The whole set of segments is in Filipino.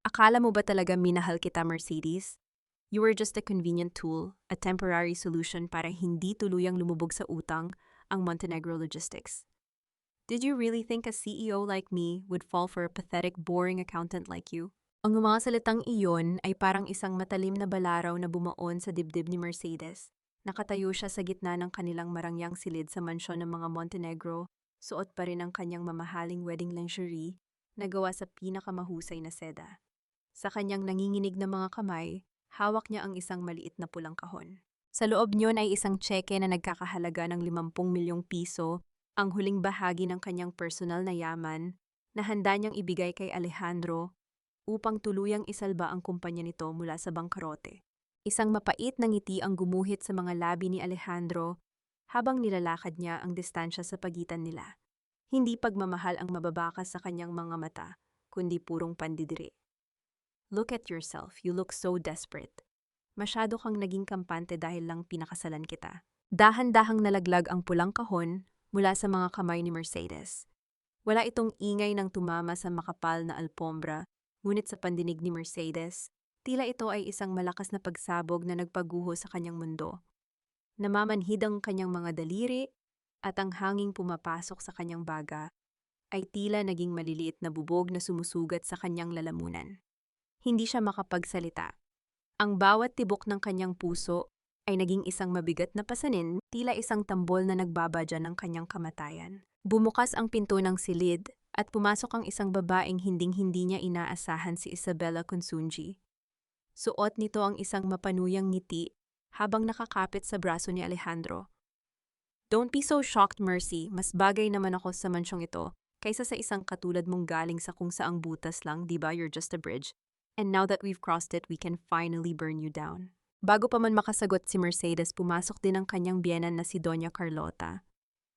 Akala mo ba talaga minahal kita, Mercedes? You were just a convenient tool, a temporary solution para hindi tuluyang lumubog sa utang ang Montenegro Logistics. Did you really think a CEO like me would fall for a pathetic, boring accountant like you? Ang mga salitang iyon ay parang isang matalim na balaraw na bumaon sa dibdib ni Mercedes. Nakatayo siya sa gitna ng kanilang marangyang silid sa mansyon ng mga Montenegro, suot pa rin ang kanyang mamahaling wedding lingerie na gawa sa pinakamahusay na seda. Sa kanyang nanginginig na mga kamay, hawak niya ang isang maliit na pulang kahon. Sa loob niyon ay isang tseke na nagkakahalaga ng 50 milyong piso, ang huling bahagi ng kanyang personal na yaman na handa niyang ibigay kay Alejandro upang tuluyang isalba ang kumpanya nito mula sa bangkarote. Isang mapait na ngiti ang gumuhit sa mga labi ni Alejandro habang nilalakad niya ang distansya sa pagitan nila. Hindi pagmamahal ang mababakas sa kanyang mga mata, kundi purong pandidiri. Look at yourself, you look so desperate. Masyado kang naging kampante dahil lang pinakasalan kita. Dahan-dahang nalaglag ang pulang kahon mula sa mga kamay ni Mercedes. Wala itong ingay ng tumama sa makapal na alpombra, ngunit sa pandinig ni Mercedes, tila ito ay isang malakas na pagsabog na nagpaguho sa kanyang mundo. Namamanhid ang kanyang mga daliri at ang hanging pumapasok sa kanyang baga ay tila naging maliliit na bubog na sumusugat sa kanyang lalamunan. Hindi siya makapagsalita. Ang bawat tibok ng kanyang puso ay naging isang mabigat na pasanin, tila isang tambol na nagbabadya ng kanyang kamatayan. Bumukas ang pinto ng silid at pumasok ang isang babaeng hinding-hindi niya inaasahan, si Isabella Consunji. Suot nito ang isang mapanuyang ngiti habang nakakapit sa braso ni Alejandro. Don't be so shocked, Mercy. Mas bagay naman ako sa mansyong ito kaysa sa isang katulad mong galing sa kung saang butas lang, di ba? You're just a bridge. And now that we've crossed it, we can finally burn you down. Bago pa man makasagot si Mercedes, pumasok din ang kanyang biyenan na si Doña Carlota.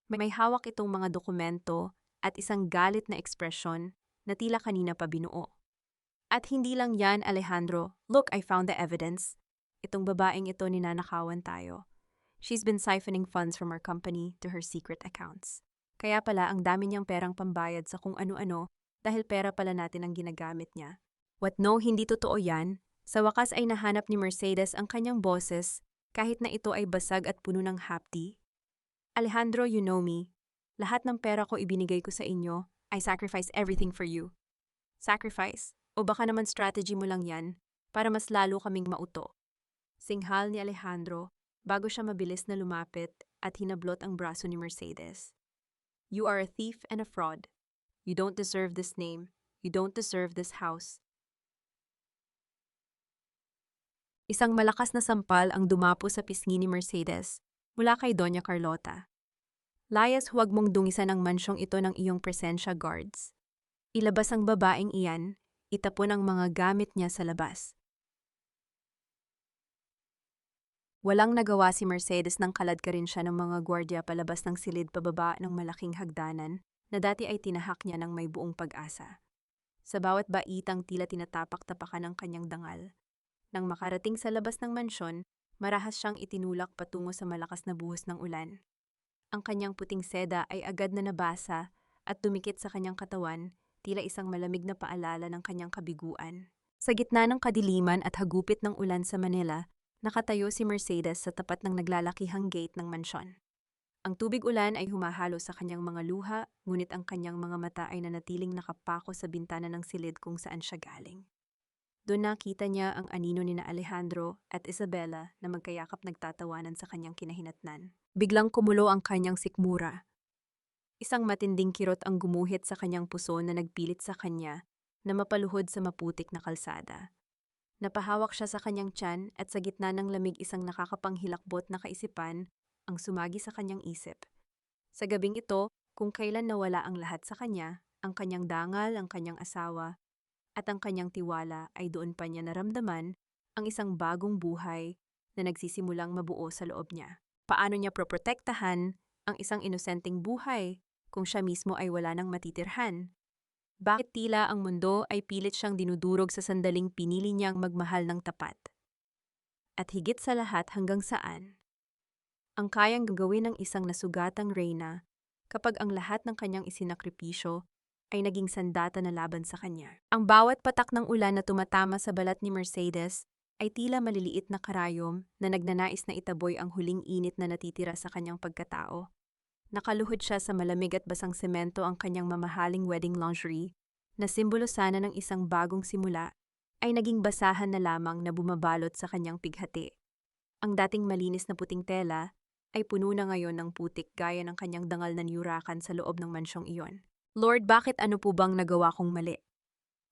May hawak itong mga dokumento at isang galit na ekspresyon na tila kanina pa binuo. At hindi lang yan, Alejandro. Look, I found the evidence. Itong babaeng ito, ninanakawan tayo. She's been siphoning funds from our company to her secret accounts. Kaya pala ang dami niyang perang pambayad sa kung ano-ano dahil pera pala natin ang ginagamit niya. What no, hindi totoo yan. Sa wakas ay nahanap ni Mercedes ang kanyang boses kahit na ito ay basag at puno ng hapdi. Alejandro, you know me. Lahat ng pera ko ibinigay ko sa inyo. I sacrifice everything for you. Sacrifice? O baka naman strategy mo lang yan para mas lalo kaming mauto. Singhal ni Alejandro bago siya mabilis na lumapit at hinablot ang braso ni Mercedes. You are a thief and a fraud. You don't deserve this name. You don't deserve this house. Isang malakas na sampal ang dumapo sa pisngi ni Mercedes mula kay Doña Carlota. Layas, huwag mong dungisan ang mansyong ito ng iyong presensya, guards. Ilabas ang babaeng iyan, itapon ang mga gamit niya sa labas. Walang nagawa si Mercedes nang kalad ka rin siya ng mga gwardya palabas ng silid pababa ng malaking hagdanan na dati ay tinahak niya ng may buong pag-asa. Sa bawat baitang tila tinatapak-tapakan ng kanyang dangal. Nang makarating sa labas ng mansyon, marahas siyang itinulak patungo sa malakas na buhos ng ulan. Ang kanyang puting seda ay agad na nabasa at dumikit sa kanyang katawan, tila isang malamig na paalala ng kanyang kabiguan. Sa gitna ng kadiliman at hagupit ng ulan sa Manila, nakatayo si Mercedes sa tapat ng naglalakihang gate ng mansyon. Ang tubig ulan ay humahalo sa kanyang mga luha, ngunit ang kanyang mga mata ay nanatiling nakapako sa bintana ng silid kung saan siya galing. Doon nakita niya ang anino ni na Alejandro at Isabella na magkayakap nagtatawanan sa kanyang kinahinatnan. Biglang kumulo ang kanyang sikmura. Isang matinding kirot ang gumuhit sa kanyang puso na nagpilit sa kanya na mapaluhod sa maputik na kalsada. Napahawak siya sa kanyang tiyan at sa gitna ng lamig isang nakakapanghilakbot na kaisipan ang sumagi sa kanyang isip. Sa gabing ito, kung kailan nawala ang lahat sa kanya, ang kanyang dangal, ang kanyang asawa, at ang kanyang tiwala ay doon pa niya naramdaman ang isang bagong buhay na nagsisimulang mabuo sa loob niya. Paano niya proprotektahan ang isang inosenteng buhay kung siya mismo ay wala nang matitirhan? Bakit tila ang mundo ay pilit siyang dinudurog sa sandaling pinili niyang magmahal ng tapat? At higit sa lahat, hanggang saan ang kayang gagawin ng isang nasugatang reyna kapag ang lahat ng kanyang isinakripisyo ay naging sandata na laban sa kanya. Ang bawat patak ng ulan na tumatama sa balat ni Mercedes ay tila maliliit na karayom na nagnanais na itaboy ang huling init na natitira sa kanyang pagkatao. Nakaluhod siya sa malamig at basang semento ang kanyang mamahaling wedding lingerie, na simbolo sana ng isang bagong simula, ay naging basahan na lamang na bumabalot sa kanyang pighati. Ang dating malinis na puting tela ay puno na ngayon ng putik gaya ng kanyang dangal na niyurakan sa loob ng mansyong iyon. Lord, bakit ano po bang nagawa kong mali?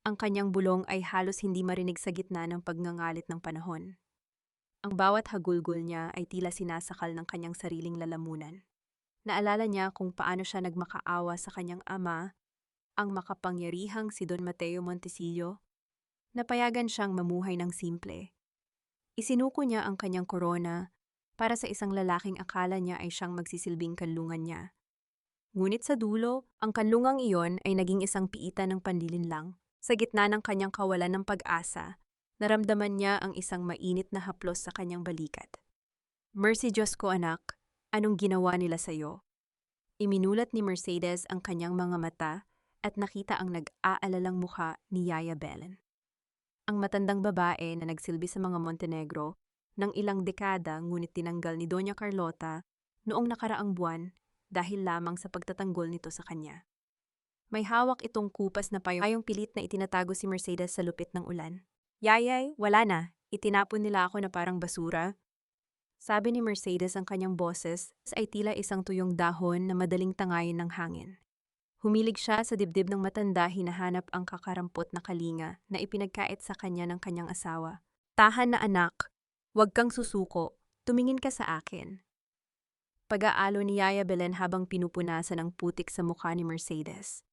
Ang kanyang bulong ay halos hindi marinig sa gitna ng pagngangalit ng panahon. Ang bawat hagulgol niya ay tila sinasakal ng kanyang sariling lalamunan. Naalala niya kung paano siya nagmakaawa sa kanyang ama, ang makapangyarihang si Don Mateo Montesillo, na payagan siyang mamuhay ng simple. Isinuko niya ang kanyang korona para sa isang lalaking akala niya ay siyang magsisilbing kanlungan niya. Ngunit sa dulo, ang kanlungang iyon ay naging isang piitan ng panlilinlang. Sa gitna ng kanyang kawalan ng pag-asa, naramdaman niya ang isang mainit na haplos sa kanyang balikat. Mercy, Diyos ko anak, anong ginawa nila sa'yo? Iminulat ni Mercedes ang kanyang mga mata at nakita ang nag-aalalang mukha ni Yaya Belen. Ang matandang babae na nagsilbi sa mga Montenegro ng ilang dekada ngunit tinanggal ni Doña Carlota noong nakaraang buwan dahil lamang sa pagtatanggol nito sa kanya. May hawak itong kupas na payong pilit na itinatago si Mercedes sa lupit ng ulan. Yayay, wala na. Itinapon nila ako na parang basura. Sabi ni Mercedes ang kanyang boses ay tila isang tuyong dahon na madaling tangayin ng hangin. Humilig siya sa dibdib ng matanda, hinahanap ang kakarampot na kalinga na ipinagkait sa kanya ng kanyang asawa. Tahan na anak, huwag kang susuko, tumingin ka sa akin. Pag-aalo ni Yaya Belen habang pinupunasan ang putik sa mukha ni Mercedes.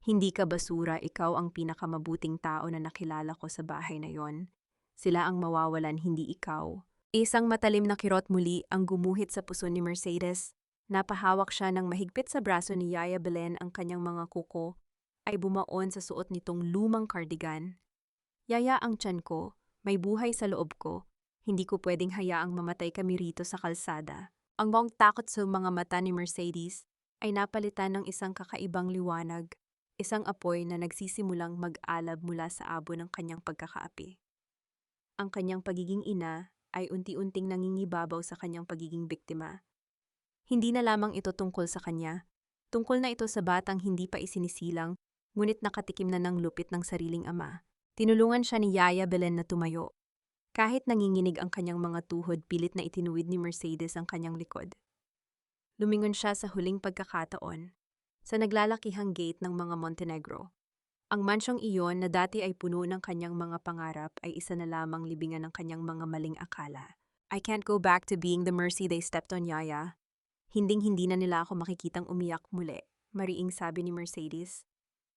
Hindi ka basura, ikaw ang pinakamabuting tao na nakilala ko sa bahay na yon. Sila ang mawawalan, hindi ikaw. Isang matalim na kirot muli ang gumuhit sa puso ni Mercedes. Napahawak siya ng mahigpit sa braso ni Yaya Belen, ang kanyang mga kuko ay bumaon sa suot nitong lumang cardigan. Yaya, ang tiyan ko, may buhay sa loob ko. Hindi ko pwedeng hayaang mamatay kami rito sa kalsada. Ang buong takot sa mga mata ni Mercedes ay napalitan ng isang kakaibang liwanag, isang apoy na nagsisimulang mag-alab mula sa abo ng kanyang pagkakaapi. Ang kanyang pagiging ina ay unti-unting nangingibabaw sa kanyang pagiging biktima. Hindi na lamang ito tungkol sa kanya. Tungkol na ito sa batang hindi pa isinisilang, ngunit nakatikim na ng lupit ng sariling ama. Tinulungan siya ni Yaya Belen na tumayo. Kahit nanginginig ang kanyang mga tuhod, pilit na itinuwid ni Mercedes ang kanyang likod. Lumingon siya sa huling pagkakataon, sa naglalakihang gate ng mga Montenegro. Ang mansyong iyon na dati ay puno ng kanyang mga pangarap ay isa na lamang libingan ng kanyang mga maling akala. I can't go back to being the Mercy they stepped on, Yaya. Hinding-hindi na nila ako makikitang umiyak muli, mariing sabi ni Mercedes.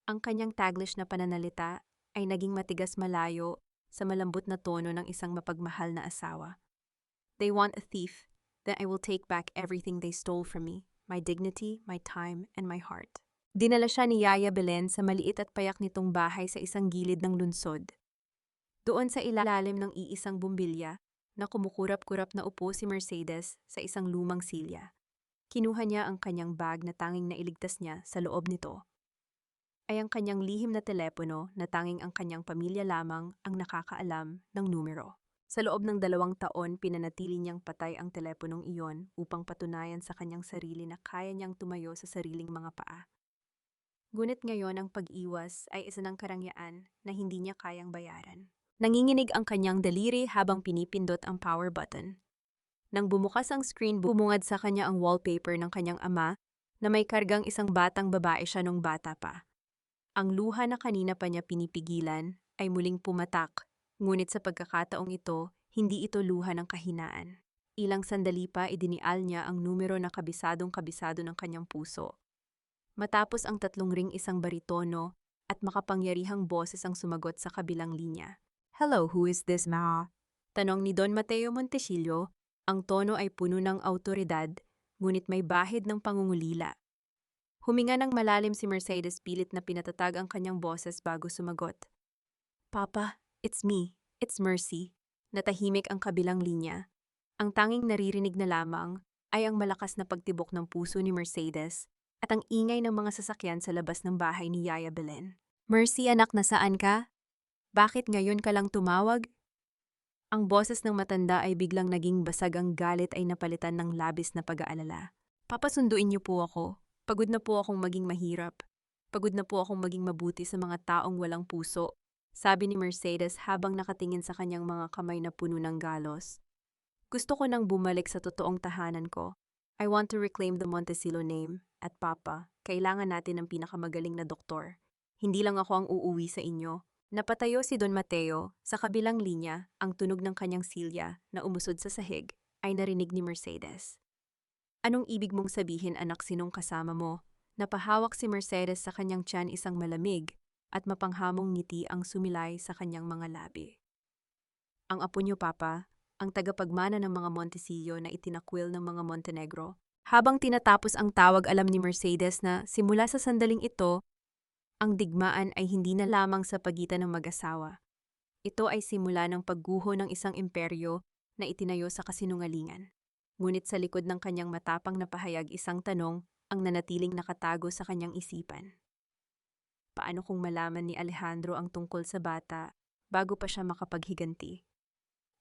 Ang kanyang Taglish na pananalita ay naging matigas malayo sa malambot na tono ng isang mapagmahal na asawa. They want a thief, then I will take back everything they stole from me, my dignity, my time, and my heart. Dinala siya ni Yaya Belen sa maliit at payak nitong bahay sa isang gilid ng lunsod. Doon sa ilalim ng iisang bumbilya, na kumukurap-kurap na upo si Mercedes sa isang lumang silya. Kinuha niya ang kanyang bag na tanging nailigtas niya sa loob nito. Ay ang kanyang lihim na telepono na tanging ang kanyang pamilya lamang ang nakakaalam ng numero. Sa loob ng 2 taon, pinanatili niyang patay ang teleponong iyon upang patunayan sa kanyang sarili na kaya niyang tumayo sa sariling mga paa. Ngunit ngayon ang pag-iwas ay isa ng karangyaan na hindi niya kayang bayaran. Nanginginig ang kanyang daliri habang pinipindot ang power button. Nang bumukas ang screen, bumungad sa kanya ang wallpaper ng kanyang ama na may kargang isang batang babae siya nung bata pa. Ang luha na kanina pa niya pinipigilan ay muling pumatak, ngunit sa pagkakataong ito, hindi ito luha ng kahinaan. Ilang sandali pa idinial niya ang numero na kabisadong-kabisado ng kanyang puso. Matapos ang 3 ring, isang baritono at makapangyarihang boses ang sumagot sa kabilang linya. Hello, who is this, ma? Tanong ni Don Mateo Montesillo. Ang tono ay puno ng awtoridad, ngunit may bahid ng pangungulila. Huminga ng malalim si Mercedes, pilit na pinatatag ang kanyang boses bago sumagot. Papa, it's me. It's Mercy. Natahimik ang kabilang linya. Ang tanging naririnig na lamang ay ang malakas na pagtibok ng puso ni Mercedes at ang ingay ng mga sasakyan sa labas ng bahay ni Yaya Belen. Mercy anak, nasaan ka? Bakit ngayon ka lang tumawag? Ang boses ng matanda ay biglang naging basag, ang galit ay napalitan ng labis na pag-aalala. Papasunduin niyo po ako. Pagod na po akong maging mahirap. Pagod na po akong maging mabuti sa mga taong walang puso, sabi ni Mercedes habang nakatingin sa kanyang mga kamay na puno ng galos. Gusto ko nang bumalik sa totoong tahanan ko. I want to reclaim the Montecillo name. At Papa, kailangan natin ng pinakamagaling na doktor. Hindi lang ako ang uuwi sa inyo. Napatayo si Don Mateo. Sa kabilang linya, ang tunog ng kanyang silya na umusod sa sahig ay narinig ni Mercedes. Anong ibig mong sabihin, anak, sinong kasama mo? Napahawak si Mercedes sa kanyang tiyan, isang malamig at mapanghamong ngiti ang sumilay sa kanyang mga labi. Ang apo niyo, Papa, ang tagapagmana ng mga Montecillo na itinakwil ng mga Montenegro. Habang tinatapos ang tawag, alam ni Mercedes na simula sa sandaling ito, ang digmaan ay hindi na lamang sa pagitan ng mag-asawa. Ito ay simula ng pagguho ng isang imperyo na itinayo sa kasinungalingan. Ngunit sa likod ng kanyang matapang na pahayag, isang tanong ang nanatiling nakatago sa kanyang isipan. Paano kung malaman ni Alejandro ang tungkol sa bata bago pa siya makapaghiganti?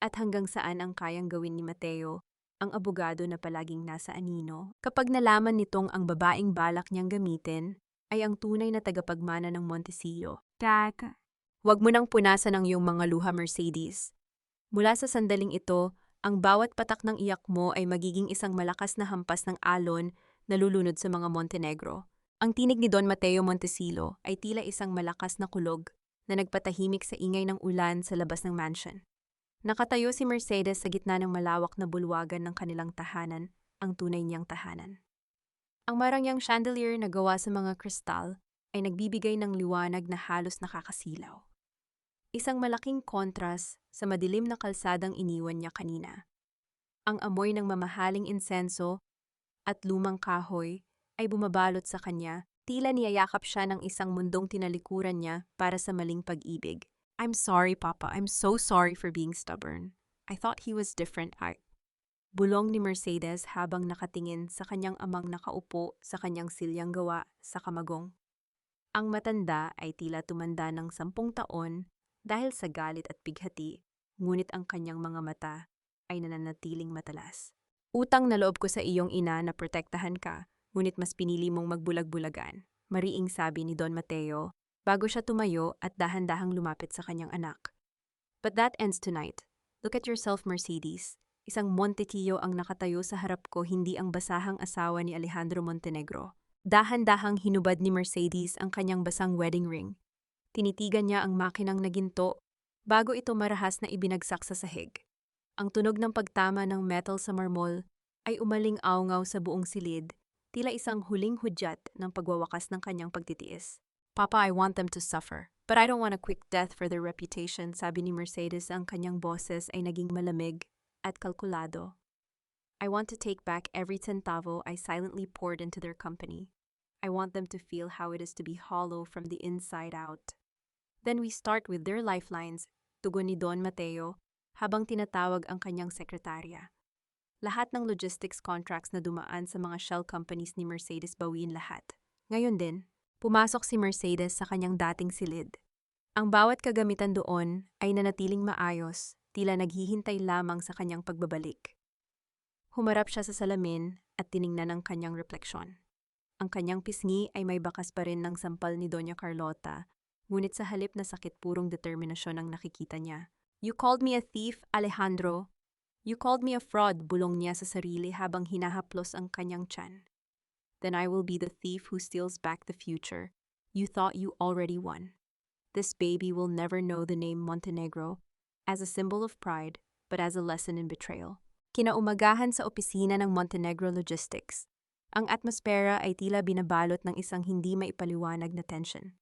At hanggang saan ang kayang gawin ni Mateo, ang abogado na palaging nasa anino, kapag nalaman nitong ang babaeng balak niyang gamitin ay ang tunay na tagapagmana ng Montecillo? Dad, huwag mo nang punasan ang iyong mga luha, Mercedes. Mula sa sandaling ito, ang bawat patak ng iyak mo ay magiging isang malakas na hampas ng alon na lulunod sa mga Montenegro. Ang tinig ni Don Mateo Montecillo ay tila isang malakas na kulog na nagpatahimik sa ingay ng ulan sa labas ng mansion. Nakatayo si Mercedes sa gitna ng malawak na bulwagan ng kanilang tahanan, ang tunay niyang tahanan. Ang marangyang chandelier na gawa sa mga kristal ay nagbibigay ng liwanag na halos nakakasilaw. Isang malaking kontras sa madilim na kalsadang iniwan niya kanina. Ang amoy ng mamahaling insenso at lumang kahoy ay bumabalot sa kanya, tila niyayakap siya ng isang mundong tinalikuran niya para sa maling pag-ibig. I'm sorry, Papa. I'm so sorry for being stubborn. I thought he was different. Bulong ni Mercedes habang nakatingin sa kanyang amang nakaupo sa kanyang silyang gawa sa kamagong. Ang matanda ay tila tumanda ng 10 taon dahil sa galit at bighati, ngunit ang kanyang mga mata ay nananatiling matalas. Utang na loob ko sa iyong ina na protektahan ka, ngunit mas pinili mong magbulag-bulagan, mariing sabi ni Don Mateo, bago siya tumayo at dahan-dahang lumapit sa kanyang anak. But that ends tonight. Look at yourself, Mercedes. Isang Montecillo ang nakatayo sa harap ko, hindi ang basahang asawa ni Alejandro Montenegro. Dahan-dahang hinubad ni Mercedes ang kanyang basang wedding ring. Tinitigan niya ang makinang na ginto bago ito marahas na ibinagsak sa sahig. Ang tunog ng pagtama ng metal sa marmol ay umaling-awngaw sa buong silid, tila isang huling hudyat ng pagwawakas ng kanyang pagtitiis. Papa, I want them to suffer. But I don't want a quick death for their reputation, sabi ni Mercedes. Ang kanyang boses ay naging malamig at kalkulado. I want to take back every centavo I silently poured into their company. I want them to feel how it is to be hollow from the inside out. Then we start with their lifelines, tugon ni Don Mateo, habang tinatawag ang kanyang sekretarya. Lahat ng logistics contracts na dumaan sa mga shell companies ni Mercedes, bawiin lahat. Ngayon din, pumasok si Mercedes sa kanyang dating silid. Ang bawat kagamitan doon ay nanatiling maayos, tila naghihintay lamang sa kanyang pagbabalik. Humarap siya sa salamin at tiningnan ang kanyang refleksyon. Ang kanyang pisngi ay may bakas pa rin ng sampal ni Doña Carlota, ngunit sa halip na sakit, purong determinasyon ang nakikita niya. You called me a thief, Alejandro. You called me a fraud, bulong niya sa sarili habang hinahaplos ang kanyang tiyan. Then I will be the thief who steals back the future. You thought you already won. This baby will never know the name Montenegro as a symbol of pride, but as a lesson in betrayal. Kinaumagahan sa opisina ng Montenegro Logistics. Ang atmosfera ay tila binabalot ng isang hindi maipaliwanag na tension.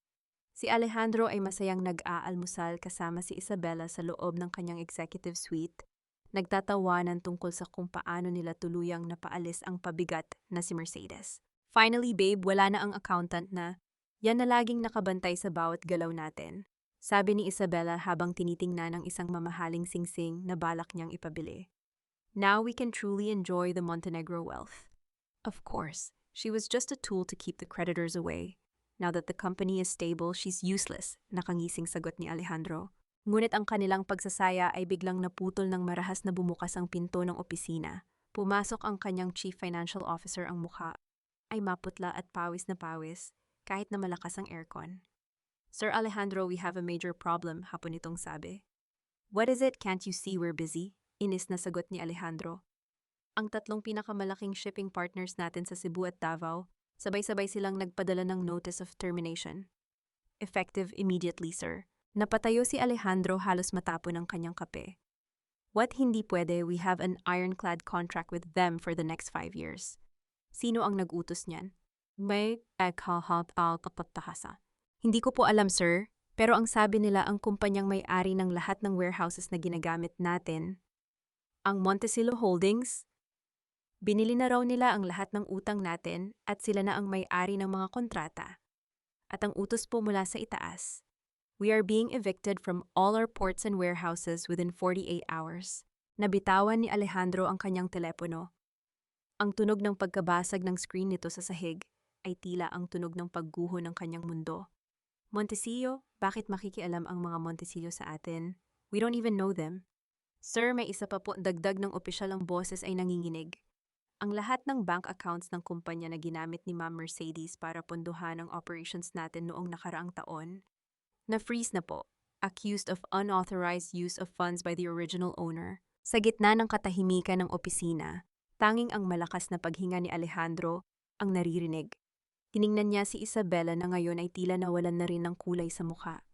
Si Alejandro ay masayang nag-aalmusal kasama si Isabela sa loob ng kanyang executive suite, nagtatawanan tungkol sa kung paano nila tuluyang napaalis ang pabigat na si Mercedes. Finally, babe, wala na ang accountant na. Yan na laging nakabantay sa bawat galaw natin, sabi ni Isabela habang tinitingnan ang isang mamahaling singsing na balak niyang ipabili. Now we can truly enjoy the Montenegro wealth. Of course, She was just a tool to keep the creditors away. Now that the company is stable, she's useless, nakangising sagot ni Alejandro. Ngunit ang kanilang pagsasaya ay biglang naputol ng marahas na bumukas ang pinto ng opisina. Pumasok ang kanyang chief financial officer, ang mukha ay maputla at pawis na pawis kahit na malakas ang aircon. Sir Alejandro, we have a major problem, hapon itong sabi. What is it? Can't you see we're busy? Inis na sagot ni Alejandro. Ang tatlong pinakamalaking shipping partners natin sa Cebu at Davao, sabay-sabay silang nagpadala ng notice of termination. Effective immediately, sir. Napatayo si Alejandro halos matapon ang kanyang kape. What hindi pwede, we have an ironclad contract with them for the next 5 years. Sino ang nag-utos niyan? May kapatahasa. Hindi ko po alam, sir, pero ang sabi nila ang kumpanyang may-ari ng lahat ng warehouses na ginagamit natin, ang Montecillo Holdings. Binili na raw nila ang lahat ng utang natin at sila na ang may-ari ng mga kontrata. At ang utos po mula sa itaas. We are being evicted from all our ports and warehouses within 48 hours. Nabitawan ni Alejandro ang kanyang telepono. Ang tunog ng pagkabasag ng screen nito sa sahig ay tila ang tunog ng pagguho ng kanyang mundo. Montecillo, bakit makikialam ang mga Montecillo sa atin? We don't even know them. Sir, may isa pa po, dagdag ng opisyal ang boses ay nanginginig. Ang lahat ng bank accounts ng kumpanya na ginamit ni Ma'am Mercedes para pondohan ang operations natin noong nakaraang taon, na-freeze na po, accused of unauthorized use of funds by the original owner. Sa gitna ng katahimikan ng opisina, tanging ang malakas na paghinga ni Alejandro ang naririnig. Tiningnan niya si Isabela na ngayon ay tila nawalan na rin ng kulay sa mukha.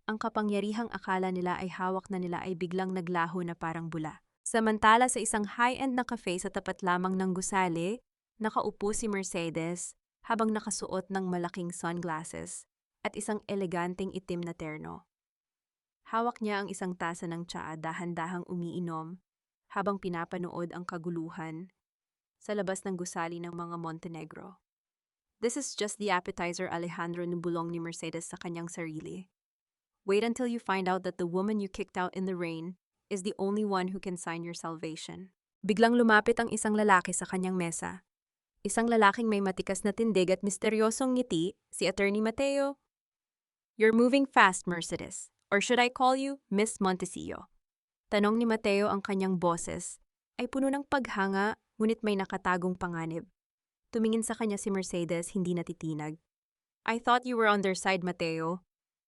Ang kapangyarihang akala nila ay hawak na nila ay biglang naglaho na parang bula. Samantala sa isang high-end na cafe sa tapat lamang ng gusali, nakaupo si Mercedes habang nakasuot ng malaking sunglasses at isang eleganteng itim na terno. Hawak niya ang isang tasa ng tsaa, dahan-dahang umiinom habang pinapanood ang kaguluhan sa labas ng gusali ng mga Montenegro. This is just the appetizer, Alejandro, nubulong ni Mercedes sa kanyang sarili. Wait until you find out that the woman you kicked out in the rain is the only one who can sign your salvation. Biglang lumapit ang isang lalaki sa kanyang mesa. Isang lalaking may matikas na tindig at misteryosong ngiti, si Attorney Mateo. You're moving fast, Mercedes. Or should I call you Miss Montecillo? Tanong ni Mateo, ang kanyang boses ay puno ng paghanga ngunit may nakatagong panganib. Tumingin sa kanya si Mercedes, hindi natitinag. I thought you were on their side, Mateo.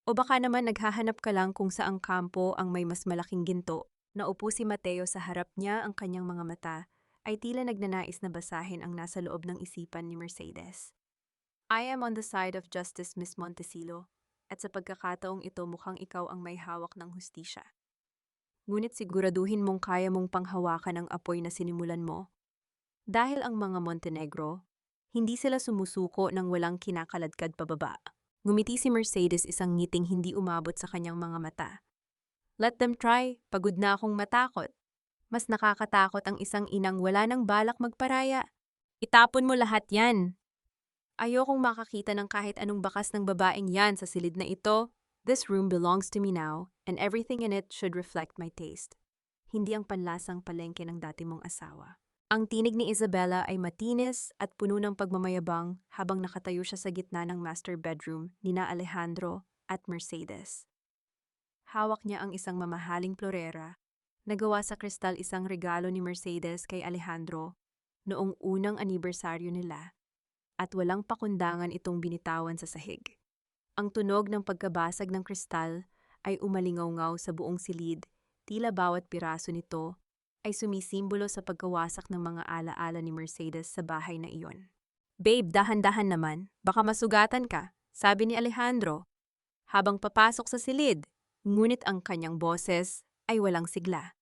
O baka naman naghahanap ka lang kung saang kampo ang may mas malaking ginto. Naupo si Mateo, sa harap niya ang kanyang mga mata ay tila nagnanais na basahin ang nasa loob ng isipan ni Mercedes. I am on the side of justice, Miss Montecillo, at sa pagkakataong ito mukhang ikaw ang may hawak ng hustisya. Ngunit siguraduhin mong kaya mong panghawakan ang apoy na sinimulan mo. Dahil ang mga Montenegro, hindi sila sumusuko ng walang kinakaladkad pababa. Ngumiti si Mercedes, isang ngiting hindi umabot sa kanyang mga mata. Let them try, pagod na akong matakot. Mas nakakatakot ang isang inang wala nang balak magparaya. Itapon mo lahat yan. Ayokong makakita ng kahit anong bakas ng babaeng yan sa silid na ito. This room belongs to me now, and everything in it should reflect my taste. Hindi ang panlasang palengke ng dati mong asawa. Ang tinig ni Isabela ay matinis at puno ng pagmamayabang habang nakatayo siya sa gitna ng master bedroom nina Alejandro at Mercedes. Hawak niya ang isang mamahaling florera na gawa sa kristal, isang regalo ni Mercedes kay Alejandro noong unang anibersaryo nila, at walang pakundangan itong binitawan sa sahig. Ang tunog ng pagkabasag ng kristal ay umalingaw-ngaw sa buong silid, tila bawat piraso nito ay sumisimbolo sa pagkawasak ng mga alaala ni Mercedes sa bahay na iyon. Babe, dahan-dahan naman, baka masugatan ka, sabi ni Alejandro habang papasok sa silid. Ngunit ang kanyang boses ay walang sigla.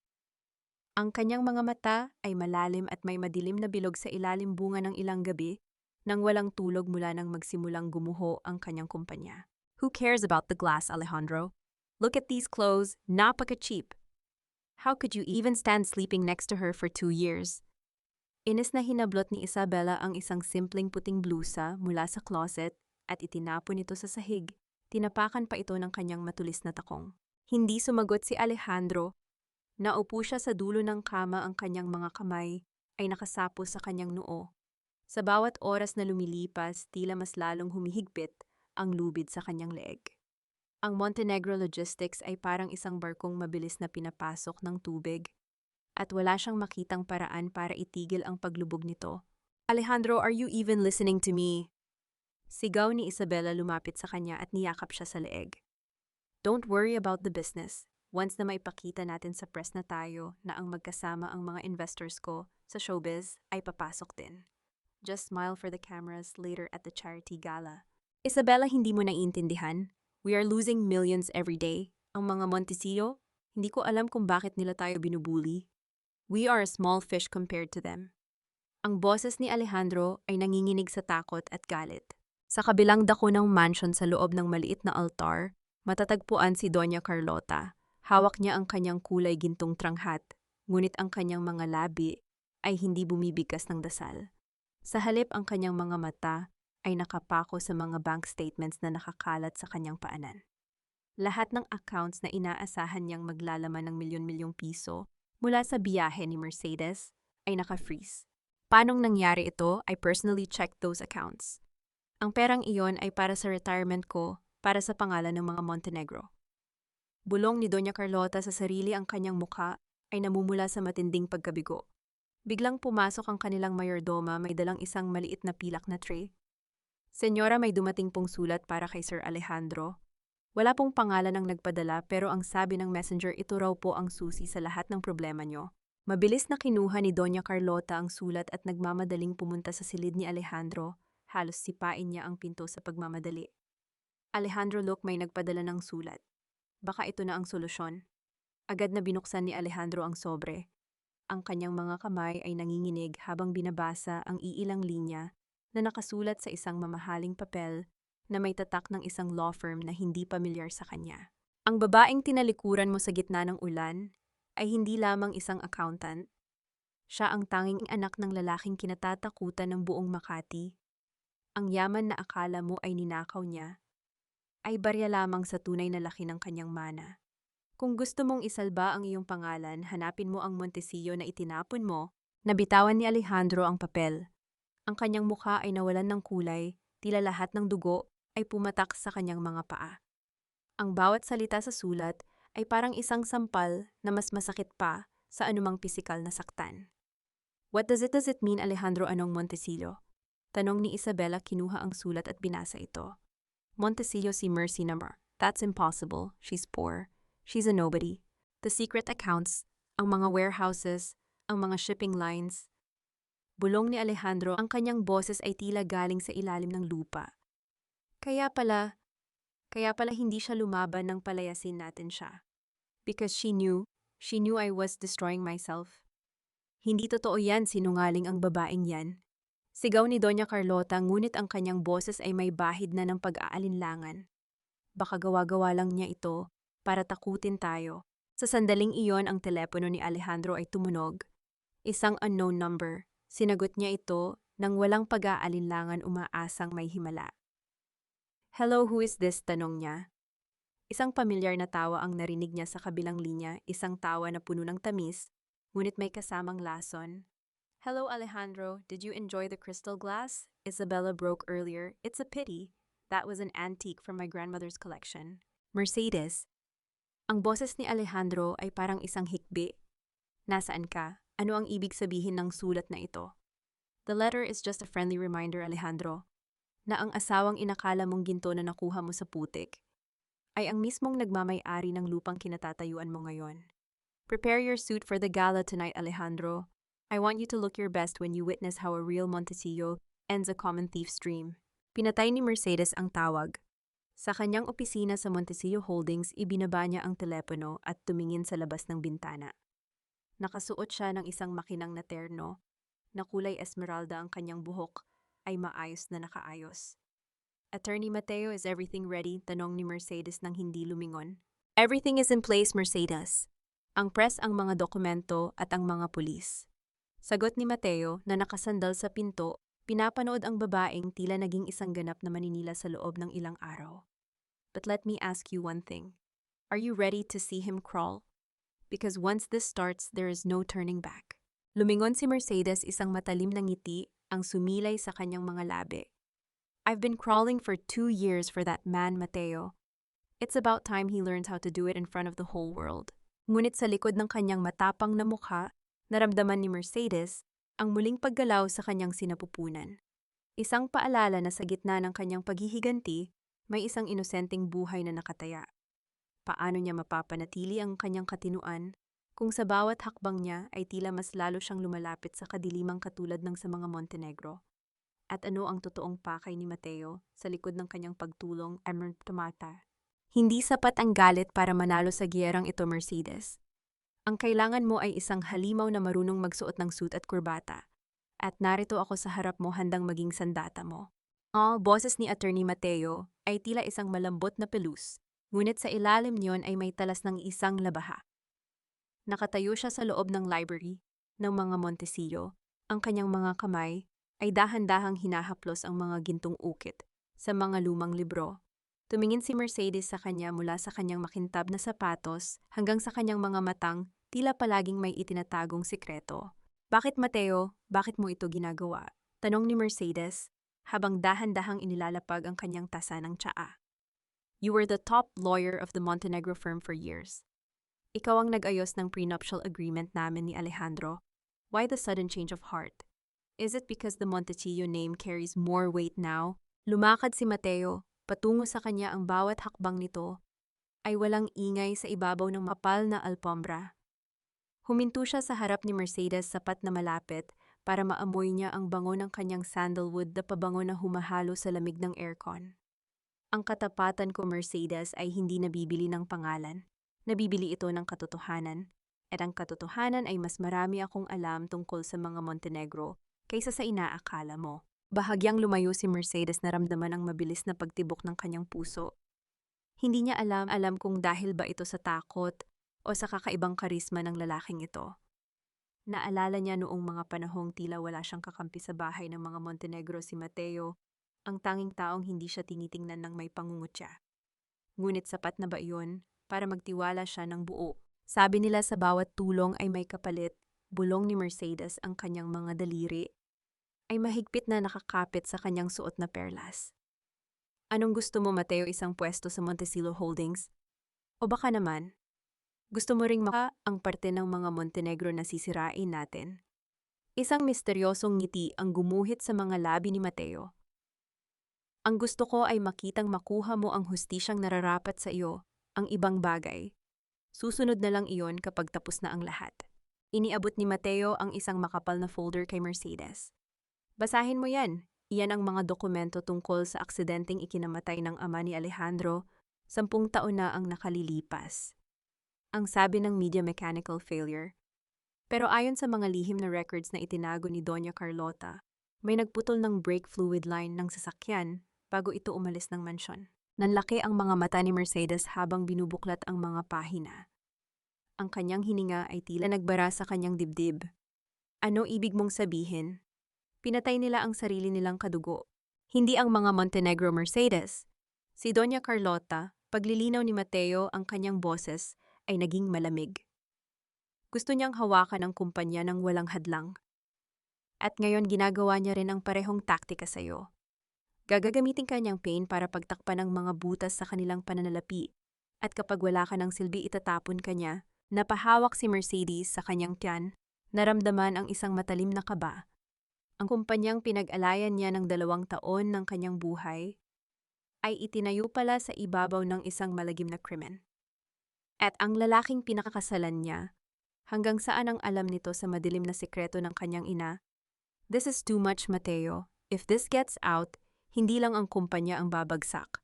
Ang kanyang mga mata ay malalim at may madilim na bilog sa ilalim bunga ng ilang gabi nang walang tulog mula nang magsimulang gumuho ang kanyang kumpanya. Who cares about the glass, Alejandro? Look at these clothes, napaka-cheap. How could you even stand sleeping next to her for 2 years? Inis na hinablot ni Isabela ang isang simpleng puting blusa mula sa closet at itinapon ito sa sahig. Tinapakan pa ito ng kanyang matulis na takong. Hindi sumagot si Alejandro. Naupo siya sa dulo ng kama, ang kanyang mga kamay ay nakasapo sa kanyang noo. Sa bawat oras na lumilipas, tila mas lalong humihigpit ang lubid sa kanyang leeg. Ang Montenegro Logistics ay parang isang barkong mabilis na pinapasok ng tubig at wala siyang makitang paraan para itigil ang paglubog nito. Alejandro, are you even listening to me? Sigaw ni Isabela lumapit sa kanya at niyakap siya sa leeg. Don't worry about the business. Once na maipakita natin sa press na tayo na ang magkasama ang mga investors ko sa showbiz ay papasok din. Just smile for the cameras later at the charity gala. Isabella, hindi mo naiintindihan. We are losing millions every day. Ang mga Montecillo, hindi ko alam kung bakit nila tayo binubuli. We are a small fish compared to them. Ang boses ni Alejandro ay nanginginig sa takot at galit. Sa kabilang dako ng mansion sa loob ng maliit na altar, matatagpuan si Doña Carlota. Hawak niya ang kanyang kulay gintong tranghat, ngunit ang kanyang mga labi ay hindi bumibigkas ng dasal. Sa halip, ang kanyang mga mata ay nakapako sa mga bank statements na nakakalat sa kanyang paanan. Lahat ng accounts na inaasahan niyang maglalaman ng milyon-milyong piso mula sa biyahe ni Mercedes ay naka-freeze. Paanong nangyari ito? I personally checked those accounts. Ang perang iyon ay para sa retirement ko, para sa pangalan ng mga Montenegro. Bulong ni Doña Carlota, sa sarili ang kanyang mukha ay namumula sa matinding pagkabigo. Biglang pumasok ang kanilang mayordoma, may dalang isang maliit na pilak na tray. Senyora, may dumating pong sulat para kay Sir Alejandro. Wala pong pangalan ang nagpadala pero ang sabi ng messenger, ito raw po ang susi sa lahat ng problema nyo. Mabilis na kinuha ni Doña Carlota ang sulat at nagmamadaling pumunta sa silid ni Alejandro. Halos sipain niya ang pinto sa pagmamadali. Alejandro, look, may nagpadala ng sulat. Baka ito na ang solusyon. Agad na binuksan ni Alejandro ang sobre. Ang kanyang mga kamay ay nanginginig habang binabasa ang iilang linya na nakasulat sa isang mamahaling papel na may tatak ng isang law firm na hindi pamilyar sa kanya. Ang babaeng tinalikuran mo sa gitna ng ulan ay hindi lamang isang accountant. Siya ang tanging anak ng lalaking kinatatakutan ng buong Makati. Ang yaman na akala mo ay ninakaw niya ay barya lamang sa tunay na laki ng kanyang mana. Kung gusto mong isalba ang iyong pangalan, hanapin mo ang Montecillo na itinapon mo. Nabitawan ni Alejandro ang papel. Ang kanyang mukha ay nawalan ng kulay, tila lahat ng dugo ay pumatak sa kanyang mga paa. Ang bawat salita sa sulat ay parang isang sampal na mas masakit pa sa anumang pisikal na saktan. What does it mean, Alejandro? Anong Montecillo? Tanong ni Isabella, kinuha ang sulat at binasa ito. Montecillo si Mercy number. That's impossible. She's poor. She's a nobody. The secret accounts, ang mga warehouses, ang mga shipping lines. Bulong ni Alejandro, ang kanyang boses ay tila galing sa ilalim ng lupa. Kaya pala hindi siya lumaban nang palayasin natin siya. Because she knew I was destroying myself. Hindi totoo yan, sinungaling ang babaeng yan. Sigaw ni Doña Carlota, ngunit ang kanyang boses ay may bahid na ng pag-aalinlangan. Baka gawa-gawa lang niya ito para takutin tayo. Sa sandaling iyon, ang telepono ni Alejandro ay tumunog. Isang unknown number. Sinagot niya ito nang walang pag-aalinlangan, umaasang may himala. Hello, who is this? Tanong niya. Isang pamilyar na tawa ang narinig niya sa kabilang linya, isang tawa na puno ng tamis, ngunit may kasamang lason. Hello, Alejandro. Did you enjoy the crystal glass? Isabella broke earlier. It's a pity. That was an antique from my grandmother's collection. Mercedes. Ang boses ni Alejandro ay parang isang hikbi. Nasaan ka? Ano ang ibig sabihin ng sulat na ito? The letter is just a friendly reminder, Alejandro, na ang asawang inakala mong ginto na nakuha mo sa putik ay ang mismong nagmamay-ari ng lupang kinatatayuan mo ngayon. Prepare your suit for the gala tonight, Alejandro. I want you to look your best when you witness how a real Montecillo ends a common thief's dream. Pinatay ni Mercedes ang tawag. Sa kanyang opisina sa Montecillo Holdings, ibinaba niya ang telepono at tumingin sa labas ng bintana. Nakasuot siya ng isang makinang na terno, na kulay esmeralda, ang kanyang buhok ay maayos na nakaayos. Attorney Mateo, is everything ready? Tanong ni Mercedes nang hindi lumingon. Everything is in place, Mercedes. Ang press, ang mga dokumento at ang mga pulis. Sagot ni Mateo na nakasandal sa pinto, pinapanood ang babaeng tila naging isang ganap na maninila sa loob ng ilang araw. But let me ask you one thing. Are you ready to see him crawl? Because once this starts, there is no turning back. Lumingon si Mercedes, isang matalim na ngiti ang sumilay sa kanyang mga labi. I've been crawling for 2 years for that man, Mateo. It's about time he learns how to do it in front of the whole world. Ngunit sa likod ng kanyang matapang na mukha, naramdaman ni Mercedes ang muling paggalaw sa kanyang sinapupunan. Isang paalala na sa gitna ng kanyang paghihiganti, may isang inosenteng buhay na nakataya. Paano niya mapapanatili ang kanyang katinuan kung sa bawat hakbang niya ay tila mas lalo siyang lumalapit sa kadilimang katulad ng sa mga Montenegro? At ano ang totoong pakay ni Mateo sa likod ng kanyang pagtulong ay tumata? Hindi sapat ang galit para manalo sa giyerang ito, Mercedes. Ang kailangan mo ay isang halimaw na marunong magsuot ng suit at kurbata. At narito ako sa harap mo handang maging sandata mo. Ang boses ni Attorney Mateo ay tila isang malambot na pelus, ngunit sa ilalim niyon ay may talas ng isang labaha. Nakatayo siya sa loob ng library ng mga Montesillo. Ang kanyang mga kamay ay dahan-dahang hinahaplos ang mga gintong ukit sa mga lumang libro. Tumingin si Mercedes sa kanya mula sa kanyang makintab na sapatos hanggang sa kanyang mga matang tila palaging may itinatagong sikreto. Bakit, Mateo? Bakit mo ito ginagawa? Tanong ni Mercedes habang dahan-dahang inilalapag ang kanyang tasa ng tsaa. You were the top lawyer of the Montenegro firm for years. Ikaw ang nag-ayos ng prenuptial agreement namin ni Alejandro. Why the sudden change of heart? Is it because the Montecillo name carries more weight now? Lumakad si Mateo. Patungo sa kanya ang bawat hakbang nito ay walang ingay sa ibabaw ng mapal na alpombra. Huminto siya sa harap ni Mercedes sapat na malapit para maamoy niya ang bango ng kanyang sandalwood na pabango na humahalo sa lamig ng aircon. Ang katapatan ko, Mercedes, ay hindi nabibili ng pangalan. Nabibili ito ng katotohanan. At ang katotohanan ay mas marami akong alam tungkol sa mga Montenegro kaysa sa inaakala mo. Bahagyang lumayo si Mercedes na ramdaman ang mabilis na pagtibok ng kanyang puso. Hindi niya alam kung dahil ba ito sa takot o sa kakaibang karisma ng lalaking ito. Naalala niya noong mga panahong tila wala siyang kakampi sa bahay ng mga Montenegro si Mateo, ang tanging taong hindi siya tinitingnan ng may pangungutya. Ngunit sapat na ba iyon para magtiwala siya ng buo? Sabi nila sa bawat tulong ay may kapalit, bulong ni Mercedes ang kanyang mga daliri ay mahigpit na nakakapit sa kanyang suot na perlas. Anong gusto mo, Mateo, isang pwesto sa Montecillo Holdings? O baka naman, gusto mo ring ang parte ng mga Montenegro na sisirain natin? Isang misteryosong ngiti ang gumuhit sa mga labi ni Mateo. Ang gusto ko ay makitang makuha mo ang hustisyang nararapat sa iyo, ang ibang bagay. Susunod na lang iyon kapag tapos na ang lahat. Iniabot ni Mateo ang isang makapal na folder kay Mercedes. Basahin mo yan. Iyan ang mga dokumento tungkol sa aksidenteng ikinamatay ng ama ni Alejandro, 10 taon na ang nakalilipas. Ang sabi ng media mechanical failure. Pero ayon sa mga lihim na records na itinago ni Doña Carlota, may nagputol ng brake fluid line ng sasakyan bago ito umalis ng mansyon. Nanlaki ang mga mata ni Mercedes habang binubuklat ang mga pahina. Ang kanyang hininga ay tila nagbara sa kanyang dibdib. Ano ibig mong sabihin? Pinatay nila ang sarili nilang kadugo. Hindi ang mga Montenegro, Mercedes. Si Doña Carlota, paglilinaw ni Mateo ang kanyang boses ay naging malamig. Gusto niyang hawakan ang kumpanya ng walang hadlang. At ngayon ginagawa niya rin ang parehong taktika sa iyo. Gagagamitin ka niyang pain para pagtakpan ng mga butas sa kanilang pananalapi. At kapag wala ka ng silbi itatapon ka niya, napahawak si Mercedes sa kanyang tiyan, naramdaman ang isang matalim na kaba. Ang kumpanyang pinag-alayan niya ng 2 taon ng kanyang buhay ay itinayo pala sa ibabaw ng isang malagim na krimen. At ang lalaking pinakakasalan niya, hanggang saan ang alam nito sa madilim na sikreto ng kanyang ina? This is too much, Mateo. If this gets out, hindi lang ang kumpanya ang babagsak.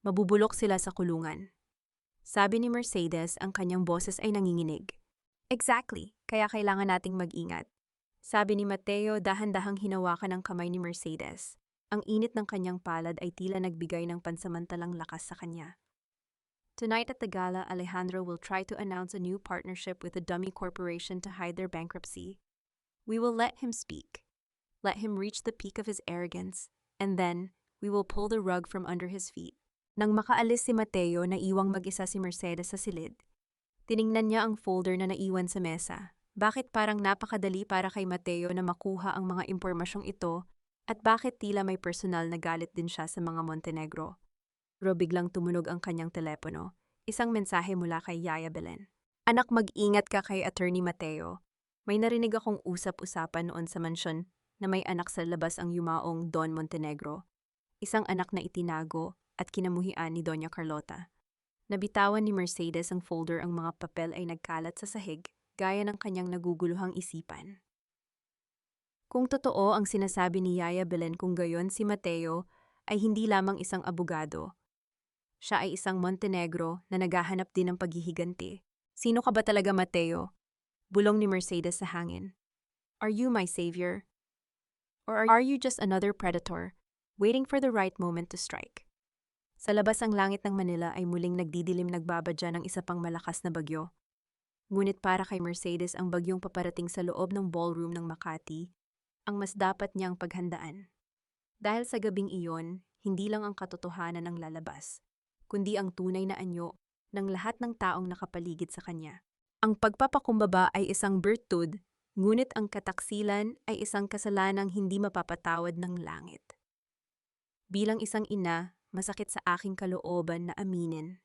Mabubulok sila sa kulungan. Sabi ni Mercedes, ang kanyang boses ay nanginginig. Exactly, kaya kailangan nating mag-ingat. Sabi ni Mateo, dahan-dahang hinawakan ang kamay ni Mercedes. Ang init ng kanyang palad ay tila nagbigay ng pansamantalang lakas sa kanya. Tonight at the gala, Alejandro will try to announce a new partnership with a dummy corporation to hide their bankruptcy. We will let him speak. Let him reach the peak of his arrogance, and then we will pull the rug from under his feet. Nang makaalis si Mateo, naiwang mag-isa si Mercedes sa silid. Tiningnan niya ang folder na naiwan sa mesa. Bakit parang napakadali para kay Mateo na makuha ang mga impormasyong ito at bakit tila may personal na galit din siya sa mga Montenegro? Pero biglang tumunog ang kanyang telepono. Isang mensahe mula kay Yaya Belen. Anak, mag-ingat ka kay Attorney Mateo. May narinig akong usap-usapan noon sa mansyon na may anak sa labas ang yumaong Don Montenegro. Isang anak na itinago at kinamuhian ni Doña Carlota. Nabitawan ni Mercedes ang folder, ang mga papel ay nagkalat sa sahig, gaya ng kanyang naguguluhang isipan. Kung totoo ang sinasabi ni Yaya Belen, kung gayon si Mateo ay hindi lamang isang abogado. Siya ay isang Montenegro na naghahanap din ng paghihiganti. Sino ka ba talaga, Mateo? Bulong ni Mercedes sa hangin. Are you my savior? Or are you just another predator, waiting for the right moment to strike? Sa labas ang langit ng Manila ay muling nagdidilim, nagbabadya ng isa pang malakas na bagyo. Ngunit para kay Mercedes, ang bagyong paparating sa loob ng ballroom ng Makati ang mas dapat niyang paghandaan. Dahil sa gabing iyon, hindi lang ang katotohanan ang lalabas, kundi ang tunay na anyo ng lahat ng taong nakapaligid sa kanya. Ang pagpapakumbaba ay isang birtud, ngunit ang kataksilan ay isang kasalanang hindi mapapatawad ng langit. Bilang isang ina, masakit sa aking kalooban na aminin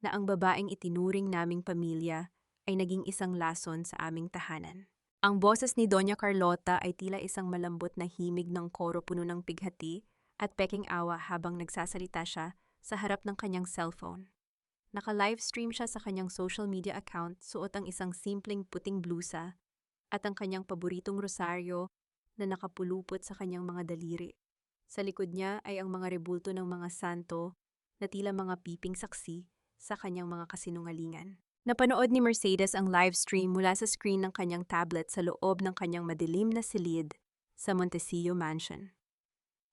na ang babaeng itinuring naming pamilya ay naging isang lason sa aming tahanan. Ang boses ni Doña Carlota ay tila isang malambot na himig ng koro puno ng pighati at peking awa habang nagsasalita siya sa harap ng kanyang cellphone. Naka-livestream siya sa kanyang social media account, suot ang isang simpleng puting blusa at ang kanyang paboritong rosaryo na nakapulupot sa kanyang mga daliri. Sa likod niya ay ang mga rebulto ng mga santo na tila mga piping saksi sa kanyang mga kasinungalingan. Napanood ni Mercedes ang livestream mula sa screen ng kanyang tablet sa loob ng kanyang madilim na silid sa Montecillo Mansion.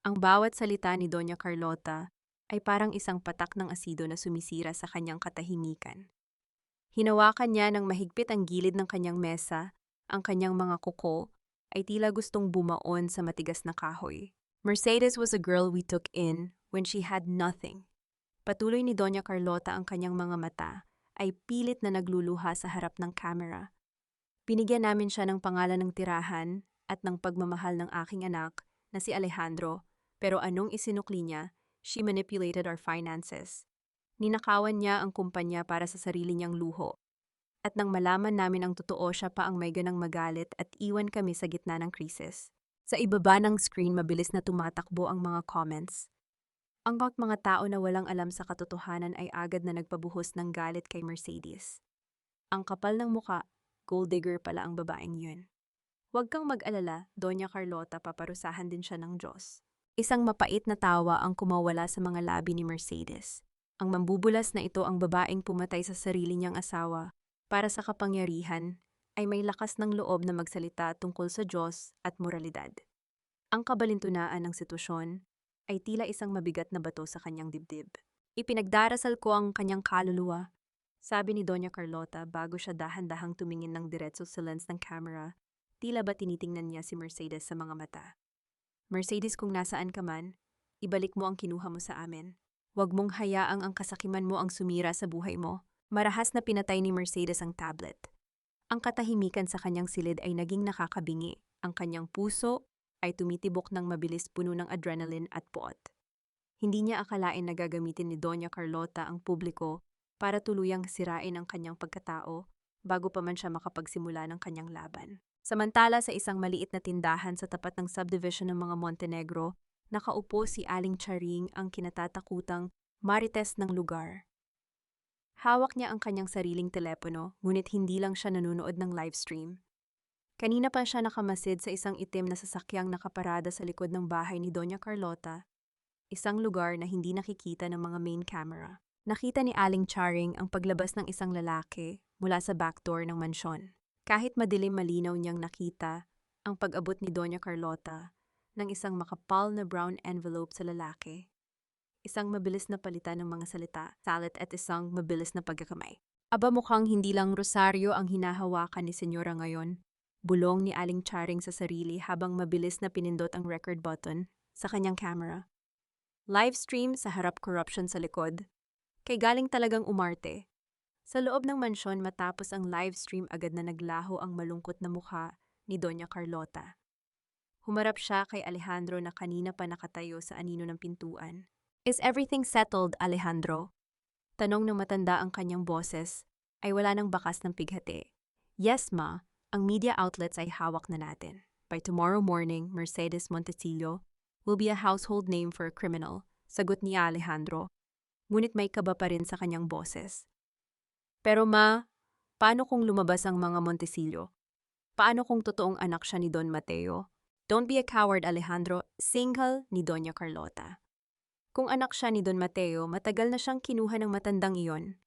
Ang bawat salita ni Doña Carlota ay parang isang patak ng asido na sumisira sa kanyang katahimikan. Hinawakan niya ng mahigpit ang gilid ng kanyang mesa, ang kanyang mga kuko ay tila gustong bumaon sa matigas na kahoy. Mercedes was a girl we took in when she had nothing. Patuloy ni Doña Carlota, ang kanyang mga mata ay pilit na nagluluha sa harap ng camera. Binigyan namin siya ng pangalan ng tirahan at ng pagmamahal ng aking anak na si Alejandro, pero anong isinukli niya? She manipulated our finances. Ninakawan niya ang kumpanya para sa sarili niyang luho. At nang malaman namin ang totoo, siya pa ang may ganang magalit at iwan kami sa gitna ng krisis. Sa ibaba ng screen, mabilis na tumatakbo ang mga comments. Ang mga tao na walang alam sa katotohanan ay agad na nagpabuhos ng galit kay Mercedes. Ang kapal ng muka, gold digger pala ang babaeng yun. Huwag kang mag-alala, Doña Carlota, paparusahan din siya ng Diyos. Isang mapait na tawa ang kumawala sa mga labi ni Mercedes. Ang mambubulas na ito, ang babaeng pumatay sa sarili niyang asawa para sa kapangyarihan, ay may lakas ng loob na magsalita tungkol sa Diyos at moralidad. Ang kabalintunaan ng sitwasyon ay tila isang mabigat na bato sa kanyang dibdib. Ipinagdarasal ko ang kanyang kaluluwa, sabi ni Doña Carlota bago siya dahan-dahang tumingin ng diretso sa lens ng camera. Tila ba tinitingnan niya si Mercedes sa mga mata. Mercedes, kung nasaan ka man, ibalik mo ang kinuha mo sa amin. Huwag mong hayaang ang kasakiman mo ang sumira sa buhay mo. Marahas na pinatay ni Mercedes ang tablet. Ang katahimikan sa kanyang silid ay naging nakakabingi. Ang kanyang puso ay tumitibok ng mabilis, puno ng adrenaline at puot. Hindi niya akalain na gagamitin ni Doña Carlota ang publiko para tuluyang sirain ang kanyang pagkatao bago pa man siya makapagsimula ng kanyang laban. Samantala, sa isang maliit na tindahan sa tapat ng subdivision ng mga Montenegro, nakaupo si Aling Charing, ang kinatatakutang marites ng lugar. Hawak niya ang kanyang sariling telepono, ngunit hindi lang siya nanonood ng livestream. Kanina pa siya nakamasid sa isang itim na sasakyang nakaparada sa likod ng bahay ni Doña Carlota, isang lugar na hindi nakikita ng mga main camera. Nakita ni Aling Charing ang paglabas ng isang lalaki mula sa backdoor ng mansyon. Kahit madilim, malinaw niyang nakita ang pag-abot ni Doña Carlota ng isang makapal na brown envelope sa lalaki. Isang mabilis na palitan ng mga salita, salit at isang mabilis na pagkakamay. Aba, mukhang hindi lang rosaryo ang hinahawakan ni Senyora ngayon. Bulong ni Aling Charing sa sarili habang mabilis na pinindot ang record button sa kanyang camera. Livestream sa harap, corruption sa likod. Kay galing talagang umarte. Sa loob ng mansyon matapos ang live stream agad na naglaho ang malungkot na mukha ni Doña Carlota. Humarap siya kay Alejandro na kanina pa nakatayo sa anino ng pintuan. Is everything settled, Alejandro? Tanong ng matanda ang kanyang boses ay wala nang bakas ng pighati. Yes, ma. Ang media outlets ay hawak na natin. By tomorrow morning, Mercedes Montecillo will be a household name for a criminal, sagot ni Alejandro. Ngunit may kaba pa rin sa kanyang boses. Pero ma, paano kung lumabas ang mga Montecillo? Paano kung totoong anak siya ni Don Mateo? Don't be a coward, Alejandro, single ni Doña Carlota. Kung anak siya ni Don Mateo, matagal na siyang kinuha ng matandang iyon.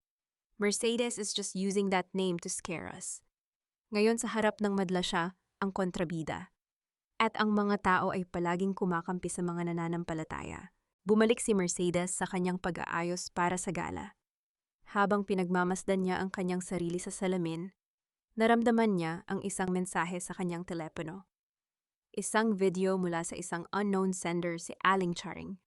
Mercedes is just using that name to scare us. Ngayon sa harap ng madla siya, ang kontrabida. At ang mga tao ay palaging kumakampi sa mga nananampalataya. Bumalik si Mercedes sa kanyang pag-aayos para sa gala. Habang pinagmamasdan niya ang kanyang sarili sa salamin, naramdaman niya ang isang mensahe sa kanyang telepono. Isang video mula sa isang unknown sender si Aling Charing.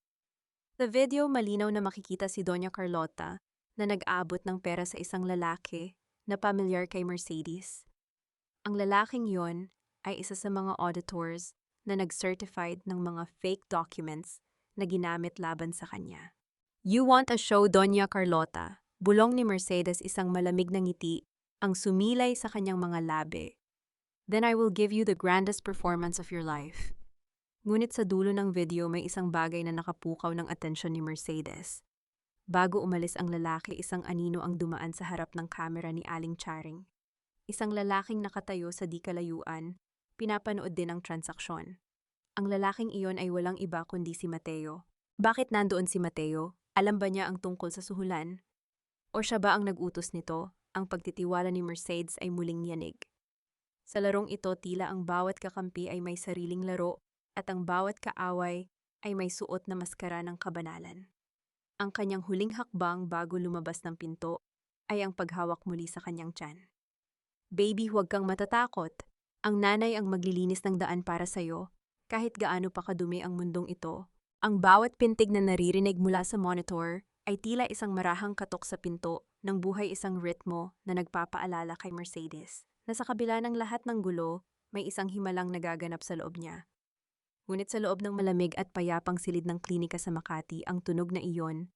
Sa video, malinaw na makikita si Doña Carlota na nag-abot ng pera sa isang lalaki na pamilyar kay Mercedes. Ang lalaking yon ay isa sa mga auditors na nag-certified ng mga fake documents na ginamit laban sa kanya. You want a show, Doña Carlota? Bulong ni Mercedes isang malamig na ngiti ang sumilay sa kanyang mga labi. Then I will give you the grandest performance of your life. Ngunit sa dulo ng video may isang bagay na nakapukaw ng atensyon ni Mercedes. Bago umalis ang lalaki, isang anino ang dumaan sa harap ng kamera ni Aling Charing. Isang lalaking nakatayo sa di kalayuan, pinapanood din ang transaksyon. Ang lalaking iyon ay walang iba kundi si Mateo. Bakit nandoon si Mateo? Alam ba niya ang tungkol sa suhulan? O siya ba ang nag-utos nito? Ang pagtitiwala ni Mercedes ay muling yanig. Sa larong ito, tila ang bawat kakampi ay may sariling laro at ang bawat kaaway ay may suot na maskara ng kabanalan. Ang kanyang huling hakbang bago lumabas ng pinto ay ang paghawak muli sa kanyang tiyan. Baby, huwag kang matatakot. Ang nanay ang maglilinis ng daan para sa'yo, kahit gaano pa kadumi ang mundong ito. Ang bawat pintig na naririnig mula sa monitor ay tila isang marahang katok sa pinto ng buhay, isang ritmo na nagpapaalala kay Mercedes na sa kabila ng lahat ng gulo, may isang himalang nagaganap sa loob niya. Ngunit sa loob ng malamig at payapang silid ng klinika sa Makati, ang tunog na iyon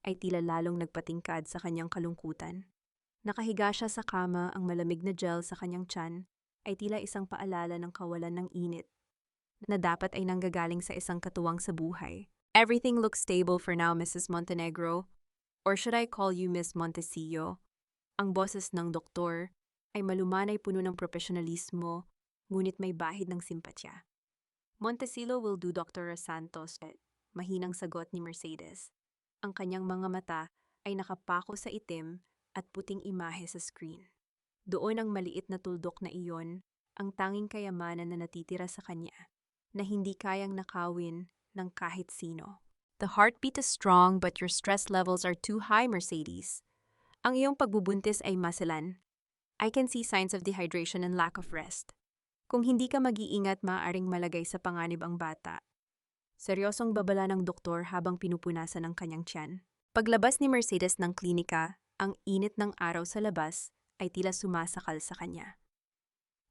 ay tila lalong nagpatingkad sa kanyang kalungkutan. Nakahiga siya sa kama, ang malamig na gel sa kanyang tiyan ay tila isang paalala ng kawalan ng init na dapat ay nanggagaling sa isang katuwang sa buhay. Everything looks stable for now, Mrs. Montenegro. Or should I call you Miss Montecillo? Ang boses ng doktor ay malumanay, puno ng profesionalismo, ngunit may bahid ng simpatya. Montecillo will do, Dr. Santos. Mahinang sagot ni Mercedes. Ang kanyang mga mata ay nakapako sa itim at puting imahe sa screen. Doon ang maliit na tuldok na iyon, ang tanging kayamanan na natitira sa kanya, na hindi kayang nakawin ng kahit sino. The heartbeat is strong but your stress levels are too high, Mercedes. Ang iyong pagbubuntis ay maselan. I can see signs of dehydration and lack of rest. Kung hindi ka mag-iingat, maaaring malagay sa panganib ang bata. Seryosong babala ng doktor habang pinupunasan ang kanyang tiyan. Paglabas ni Mercedes ng klinika, ang init ng araw sa labas ay tila sumasakal sa kanya.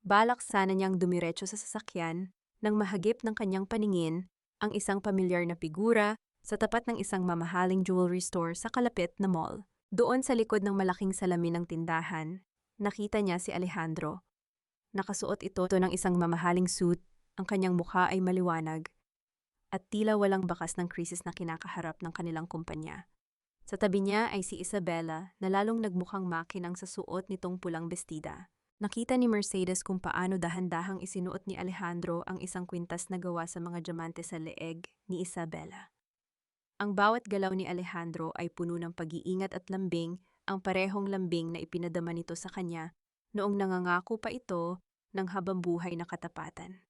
Balak sana niyang dumiretso sa sasakyan nang mahagip ng kanyang paningin ang isang pamilyar na figura sa tapat ng isang mamahaling jewelry store sa kalapit na mall. Doon sa likod ng malaking salamin ng tindahan, nakita niya si Alejandro. Nakasuot ito ng isang mamahaling suit, ang kanyang mukha ay maliwanag, at tila walang bakas ng krisis na kinakaharap ng kanilang kumpanya. Sa tabi niya ay si Isabela na lalong nagmukhang makinang sa suot nitong pulang bestida. Nakita ni Mercedes kung paano dahan-dahang isinuot ni Alejandro ang isang kwintas na gawa sa mga diamante sa leeg ni Isabela. Ang bawat galaw ni Alejandro ay puno ng pag-iingat at lambing, ang parehong lambing na ipinadama nito sa kanya noong nangangako pa ito ng habambuhay na katapatan.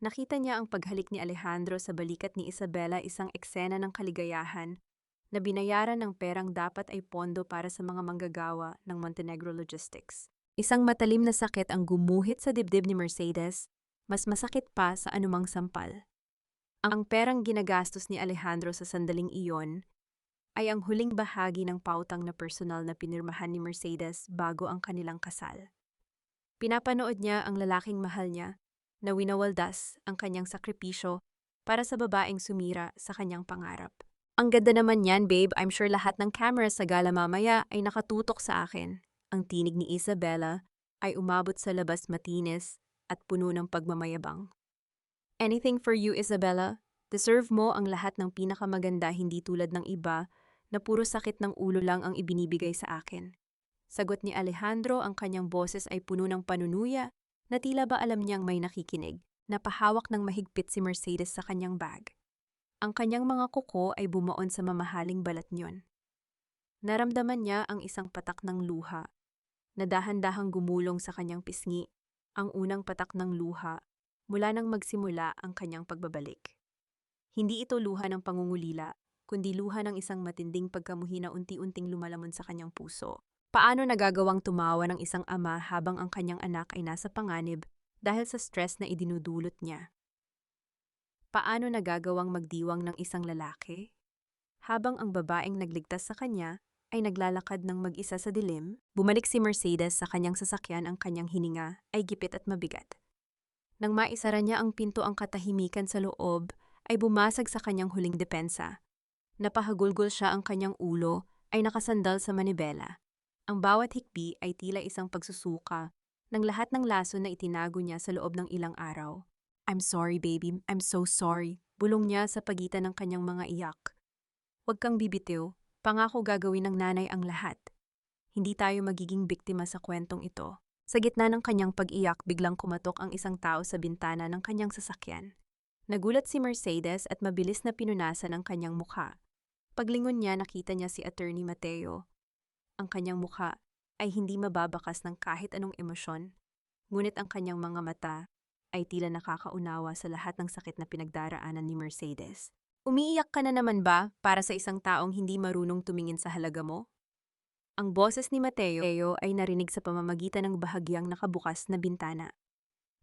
Nakita niya ang paghalik ni Alejandro sa balikat ni Isabela, isang eksena ng kaligayahan na binayaran ng perang dapat ay pondo para sa mga manggagawa ng Montenegro Logistics. Isang matalim na sakit ang gumuhit sa dibdib ni Mercedes, mas masakit pa sa anumang sampal. Ang perang ginagastos ni Alejandro sa sandaling iyon ay ang huling bahagi ng pautang na personal na pinirmahan ni Mercedes bago ang kanilang kasal. Pinapanood niya ang lalaking mahal niya na winawaldas ang kanyang sakripisyo para sa babaeng sumira sa kanyang pangarap. Ang ganda naman yan, babe. I'm sure lahat ng camera sa gala mamaya ay nakatutok sa akin. Ang tinig ni Isabella ay umabot sa labas matinis at puno ng pagmamayabang. Anything for you, Isabella. Deserve mo ang lahat ng pinakamaganda, hindi tulad ng iba na puro sakit ng ulo lang ang ibinibigay sa akin. Sagot ni Alejandro, ang kanyang boses ay puno ng panunuya na tila ba alam niyang may nakikinig. Napahawak ng mahigpit si Mercedes sa kanyang bag. Ang kanyang mga kuko ay bumaon sa mamahaling balat niyon. Naramdaman niya ang isang patak ng luha na dahan-dahang gumulong sa kanyang pisngi, ang unang patak ng luha mula nang magsimula ang kanyang pagbabalik. Hindi ito luha ng pangungulila, kundi luha ng isang matinding pagkamuhi na unti-unting lumalamon sa kanyang puso. Paano nagagawang tumawa ng isang ama habang ang kanyang anak ay nasa panganib dahil sa stress na idinudulot niya? Paano nagagawang magdiwang ng isang lalaki habang ang babaeng nagligtas sa kanya ay naglalakad ng mag-isa sa dilim? Bumalik si Mercedes sa kanyang sasakyan, ang kanyang hininga ay gipit at mabigat. Nang maisara niya ang pinto, ang katahimikan sa loob ay bumasag sa kanyang huling depensa. Napahagulgol siya, ang kanyang ulo ay nakasandal sa manibela. Ang bawat hikbi ay tila isang pagsusuka ng lahat ng laso na itinago niya sa loob ng ilang araw. I'm sorry, baby. I'm so sorry. Bulong niya sa pagitan ng kanyang mga iyak. Huwag kang bibitiw. Pangako gagawin ng nanay ang lahat. Hindi tayo magiging biktima sa kwentong ito. Sa gitna ng kanyang pag-iyak, biglang kumatok ang isang tao sa bintana ng kanyang sasakyan. Nagulat si Mercedes at mabilis na pinunasan ang kanyang mukha. Paglingon niya, nakita niya si Attorney Mateo. Ang kanyang mukha ay hindi mababakas ng kahit anong emosyon, ngunit ang kanyang mga mata ay tila nakakaunawa sa lahat ng sakit na pinagdaraanan ni Mercedes. Umiiyak ka na naman ba para sa isang taong hindi marunong tumingin sa halaga mo? Ang boses ni Mateo ay narinig sa pamamagitan ng bahagyang nakabukas na bintana.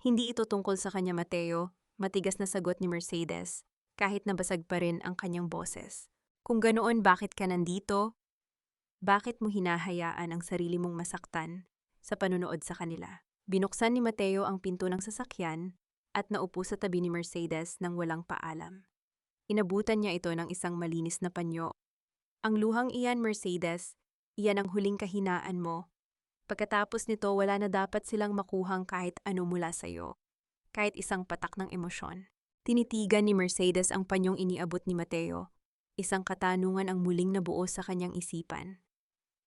Hindi ito tungkol sa kanya, Mateo. Matigas na sagot ni Mercedes, kahit nabasag pa rin ang kanyang boses. Kung ganoon, bakit ka nandito? Bakit mo hinahayaan ang sarili mong masaktan sa panunood sa kanila? Binuksan ni Mateo ang pinto ng sasakyan at naupo sa tabi ni Mercedes nang walang paalam. Inabutan niya ito ng isang malinis na panyo. Ang luhang iyan, Mercedes, iyan ang huling kahinaan mo. Pagkatapos nito, wala na dapat silang makuhang kahit ano mula sa iyo. Kahit isang patak ng emosyon. Tinitigan ni Mercedes ang panyong iniabot ni Mateo. Isang katanungan ang muling nabuo sa kanyang isipan.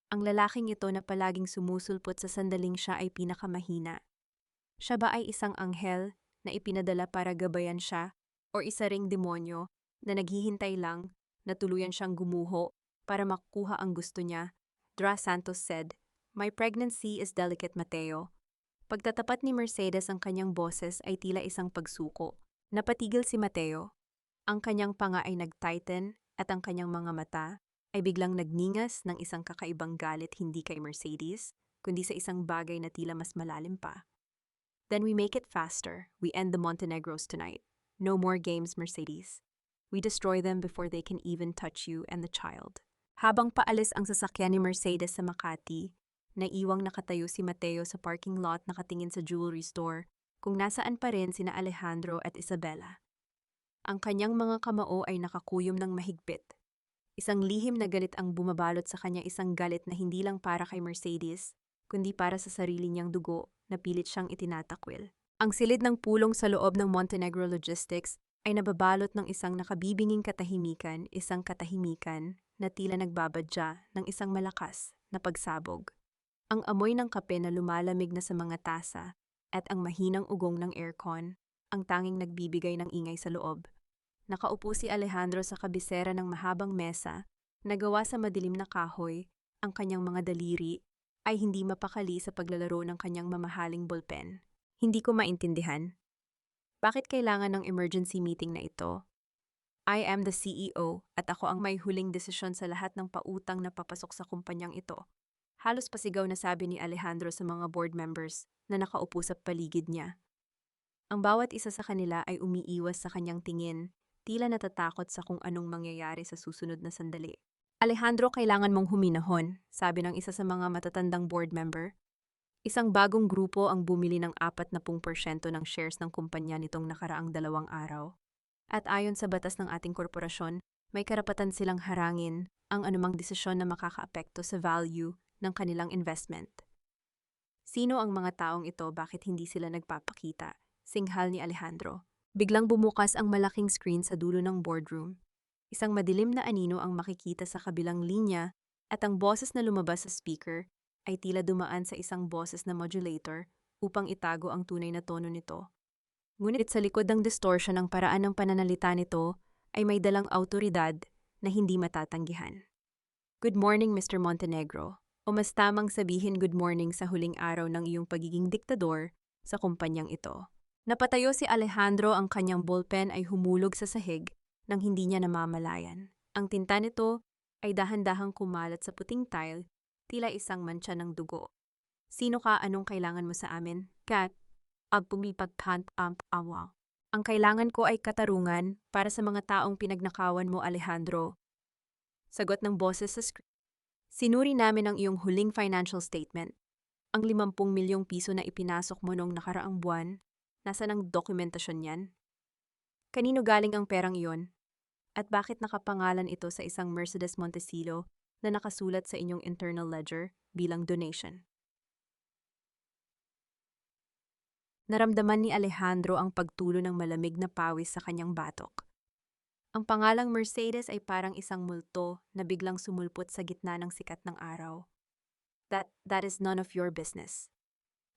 Ang lalaking ito na palaging sumusulpot sa sandaling siya ay pinakamahina. Siya ba ay isang anghel na ipinadala para gabayan siya o isa ring demonyo na naghihintay lang na tuluyan siyang gumuho para makuha ang gusto niya? Dra Santos said, "My pregnancy is delicate, Mateo." Pagtatapat ni Mercedes, ang kanyang boses ay tila isang pagsuko. Napatigil si Mateo. Ang kanyang panga ay nag-tighten at ang kanyang mga mata ay biglang nagningas ng isang kakaibang galit, hindi kay Mercedes, kundi sa isang bagay na tila mas malalim pa. Then we make it faster. We end the Montenegros tonight. No more games, Mercedes. We destroy them before they can even touch you and the child. Habang paalis ang sasakyan ni Mercedes sa Makati, naiwang nakatayo si Mateo sa parking lot, nakatingin sa jewelry store kung nasaan pa rin sina Alejandro at Isabella. Ang kanyang mga kamao ay nakakuyom ng mahigpit. Isang lihim na galit ang bumabalot sa kanya, isang galit na hindi lang para kay Mercedes, kundi para sa sarili niyang dugo na pilit siyang itinatakwil. Ang silid ng pulong sa loob ng Montenegro Logistics ay nababalot ng isang nakabibinging katahimikan, isang katahimikan na tila nagbabadya ng isang malakas na pagsabog. Ang amoy ng kape na lumalamig na sa mga tasa at ang mahinang ugong ng aircon ang tanging nagbibigay ng ingay sa loob. Nakaupo si Alejandro sa kabisera ng mahabang mesa na gawa sa madilim na kahoy. Ang kanyang mga daliri ay hindi mapakali sa paglalaro ng kanyang mamahaling ballpen. Hindi ko maintindihan. Bakit kailangan ng emergency meeting na ito? I am the CEO at ako ang may huling desisyon sa lahat ng pautang na papasok sa kumpanyang ito. Halos pasigaw na sabi ni Alejandro sa mga board members na nakaupo sa paligid niya. Ang bawat isa sa kanila ay umiiwas sa kanyang tingin, tila natatakot sa kung anong mangyayari sa susunod na sandali. Alejandro, kailangan mong huminahon, sabi ng isa sa mga matatandang board member. Isang bagong grupo ang bumili ng 40% ng shares ng kumpanya nitong nakaraang 2 araw. At ayon sa batas ng ating korporasyon, may karapatan silang harangin ang anumang desisyon na makakaapekto sa value ng kanilang investment. Sino ang mga taong ito, bakit hindi sila nagpapakita? Singhal ni Alejandro. Biglang bumukas ang malaking screen sa dulo ng boardroom. Isang madilim na anino ang makikita sa kabilang linya at ang boses na lumabas sa speaker ay tila dumaan sa isang boses na modulator upang itago ang tunay na tono nito. Ngunit sa likod ng distortion ng paraan ng pananalita nito ay may dalang autoridad na hindi matatanggihan. Good morning, Mr. Montenegro. O mas tamang sabihin good morning sa huling araw ng iyong pagiging diktador sa kumpanyang ito. Napatayo si Alejandro, ang kanyang ballpen ay humulog sa sahig nang hindi niya namamalayan. Ang tinta nito ay dahan-dahang kumalat sa puting tile, tila isang mantsa ng dugo. Sino ka? Anong kailangan mo sa amin? Kat, awa. Ang kailangan ko ay katarungan para sa mga taong pinagnakawan mo, Alejandro. Sagot ng boses sa screen. Sinuri namin ang iyong huling financial statement. Ang 50 milyong piso na ipinasok mo noong nakaraang buwan, nasa ng dokumentasyon yan? Kanino galing ang perang iyon? At bakit nakapangalan ito sa isang Mercedes Montecillo na nakasulat sa inyong internal ledger bilang donation? Naramdaman ni Alejandro ang pagtulo ng malamig na pawis sa kanyang batok. Ang pangalang Mercedes ay parang isang multo na biglang sumulpot sa gitna ng sikat ng araw. That is none of your business.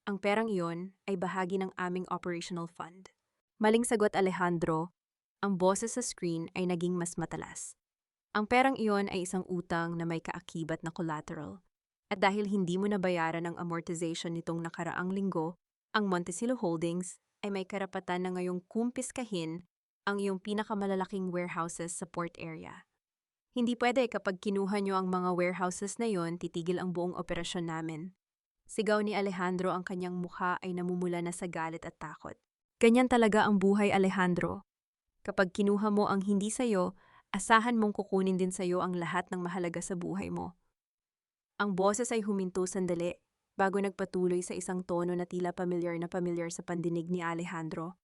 Ang perang iyon ay bahagi ng aming operational fund. Maling sagot, Alejandro. Ang boses sa screen ay naging mas matalas. Ang perang iyon ay isang utang na may kaakibat na collateral. At dahil hindi mo nabayaran ang amortization nitong nakaraang linggo, ang Montecillo Holdings ay may karapatan na ngayong kumpiskahin ang iyong pinakamalalaking warehouses sa port area. Hindi pwede, kapag kinuha nyo ang mga warehouses na yon, titigil ang buong operasyon namin. Sigaw ni Alejandro, ang kanyang mukha ay namumula na sa galit at takot. Ganyan talaga ang buhay, Alejandro. Kapag kinuha mo ang hindi sayo, asahan mong kukunin din sayo ang lahat ng mahalaga sa buhay mo. Ang boses ay huminto sandali bago nagpatuloy sa isang tono na tila pamilyar sa pandinig ni Alejandro.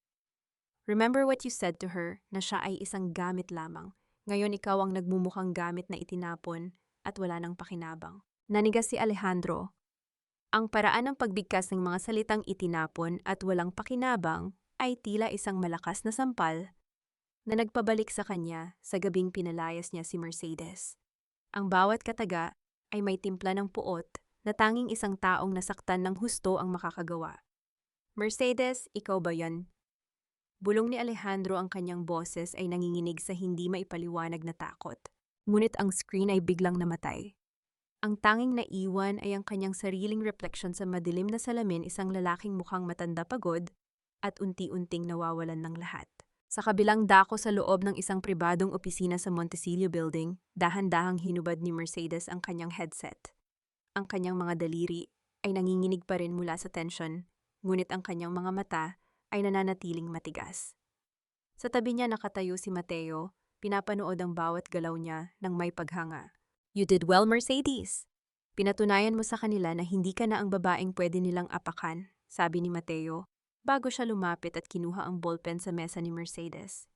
Remember what you said to her, na siya ay isang gamit lamang. Ngayon ikaw ang nagmumukhang gamit na itinapon at wala nang pakinabang. Nanigas si Alejandro. Ang paraan ng pagbigkas ng mga salitang itinapon at walang pakinabang ay tila isang malakas na sampal na nagpabalik sa kanya sa gabing pinalayas niya si Mercedes. Ang bawat kataga ay may timpla ng puot na tanging isang taong nasaktan ng husto ang makakagawa. Mercedes, ikaw ba yan? Bulong ni Alejandro, ang kanyang boses ay nanginginig sa hindi maipaliwanag na takot. Ngunit ang screen ay biglang namatay. Ang tanging naiwan ay ang kanyang sariling refleksyon sa madilim na salamin, isang lalaking mukhang matanda, pagod, at unti-unting nawawalan ng lahat. Sa kabilang dako sa loob ng isang pribadong opisina sa Montecillo Building, dahan-dahang hinubad ni Mercedes ang kanyang headset. Ang kanyang mga daliri ay nanginginig pa rin mula sa tension, ngunit ang kanyang mga mata ay nananatiling matigas. Sa tabi niya nakatayo si Mateo, pinapanood ang bawat galaw niya ng may paghanga. You did well, Mercedes. Pinatunayan mo sa kanila na hindi ka na ang babaeng pwede nilang apakan, sabi ni Mateo, bago siya lumapit at kinuha ang ballpen sa mesa ni Mercedes.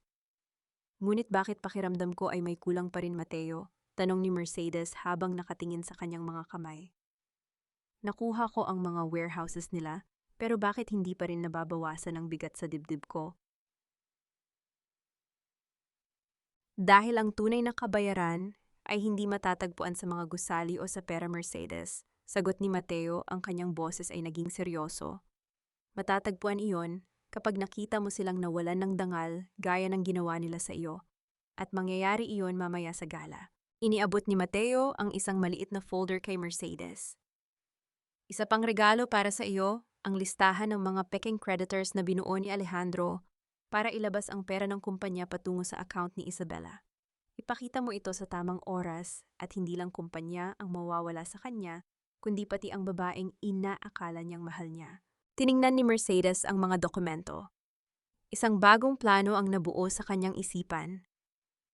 Ngunit bakit pakiramdam ko ay may kulang pa rin, Mateo? Tanong ni Mercedes habang nakatingin sa kanyang mga kamay. Nakuha ko ang mga warehouses nila, pero bakit hindi pa rin nababawasan ang bigat sa dibdib ko? Dahil ang tunay na kabayaran ay hindi matatagpuan sa mga gusali o sa pera, Mercedes. Sagot ni Mateo, ang kanyang boses ay naging seryoso. Matatagpuan iyon kapag nakita mo silang nawalan ng dangal gaya ng ginawa nila sa iyo. At mangyayari iyon mamaya sa gala. Iniabot ni Mateo ang isang maliit na folder kay Mercedes. Isa pang regalo para sa iyo, ang listahan ng mga peking creditors na binuo ni Alejandro para ilabas ang pera ng kumpanya patungo sa account ni Isabela. Ipakita mo ito sa tamang oras at hindi lang kumpanya ang mawawala sa kanya, kundi pati ang babaeng inaakala niyang mahal niya. Tiningnan ni Mercedes ang mga dokumento. Isang bagong plano ang nabuo sa kanyang isipan.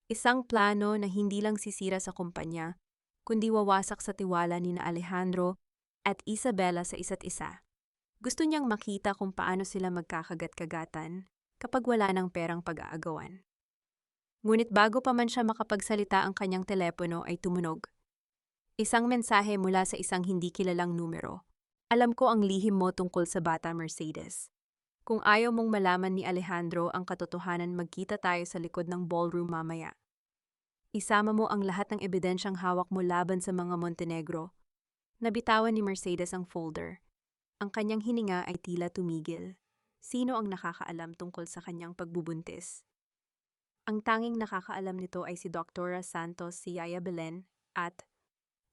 Isang plano na hindi lang sisira sa kumpanya, kundi wawasak sa tiwala ni na Alejandro at Isabela sa isa't isa. Gusto niyang makita kung paano sila magkakagat-kagatan kapag wala ng perang pag-aagawan. Ngunit bago pa man siya makapagsalita ang kanyang telepono ay tumunog. Isang mensahe mula sa isang hindi kilalang numero. Alam ko ang lihim mo tungkol sa bata Mercedes. Kung ayaw mong malaman ni Alejandro ang katotohanan, magkita tayo sa likod ng ballroom mamaya. Isama mo ang lahat ng ebidensyang hawak mo laban sa mga Montenegro. Nabitawan ni Mercedes ang folder. Ang kanyang hininga ay tila tumigil. Sino ang nakakaalam tungkol sa kanyang pagbubuntis? Ang tanging nakakaalam nito ay si Dr. Santos, si Yaya Belen, at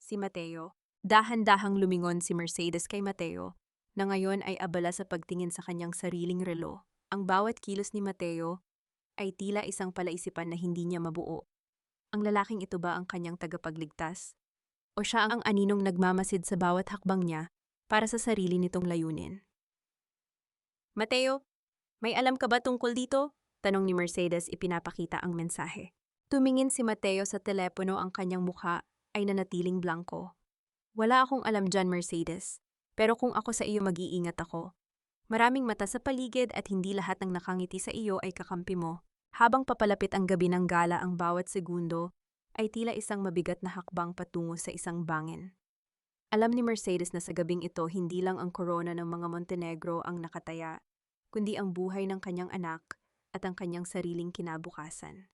si Mateo. Dahan-dahang lumingon si Mercedes kay Mateo, na ngayon ay abala sa pagtingin sa kanyang sariling relo. Ang bawat kilos ni Mateo ay tila isang palaisipan na hindi niya mabuo. Ang lalaking ito ba ang kanyang tagapagligtas? O siya ang aninong nagmamasid sa bawat hakbang niya para sa sarili nitong layunin? Mateo, may alam ka ba tungkol dito? Tanong ni Mercedes, ipinapakita ang mensahe. Tumingin si Mateo sa telepono, ang kanyang mukha ay nanatiling blanko. Wala akong alam dyan, Mercedes. Pero kung ako sa iyo, mag-iingat ako. Maraming mata sa paligid at hindi lahat ng nakangiti sa iyo ay kakampi mo. Habang papalapit ang gabi ng gala, ang bawat segundo ay tila isang mabigat na hakbang patungo sa isang bangin. Alam ni Mercedes na sa gabing ito, hindi lang ang korona ng mga Montenegro ang nakataya, kundi ang buhay ng kanyang anak at ang kanyang sariling kinabukasan.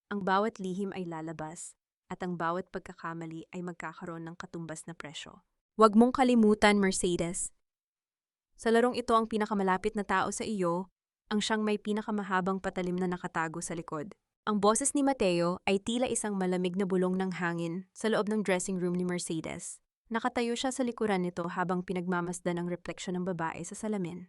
Ang bawat lihim ay lalabas at ang bawat pagkakamali ay magkakaroon ng katumbas na presyo. Huwag mong kalimutan, Mercedes. Sa larong ito, ang pinakamalapit na tao sa iyo ang siyang may pinakamahabang patalim na nakatago sa likod. Ang boses ni Mateo ay tila isang malamig na bulong ng hangin sa loob ng dressing room ni Mercedes. Nakatayo siya sa likuran nito habang pinagmamasdan ang refleksyon ng babae sa salamin.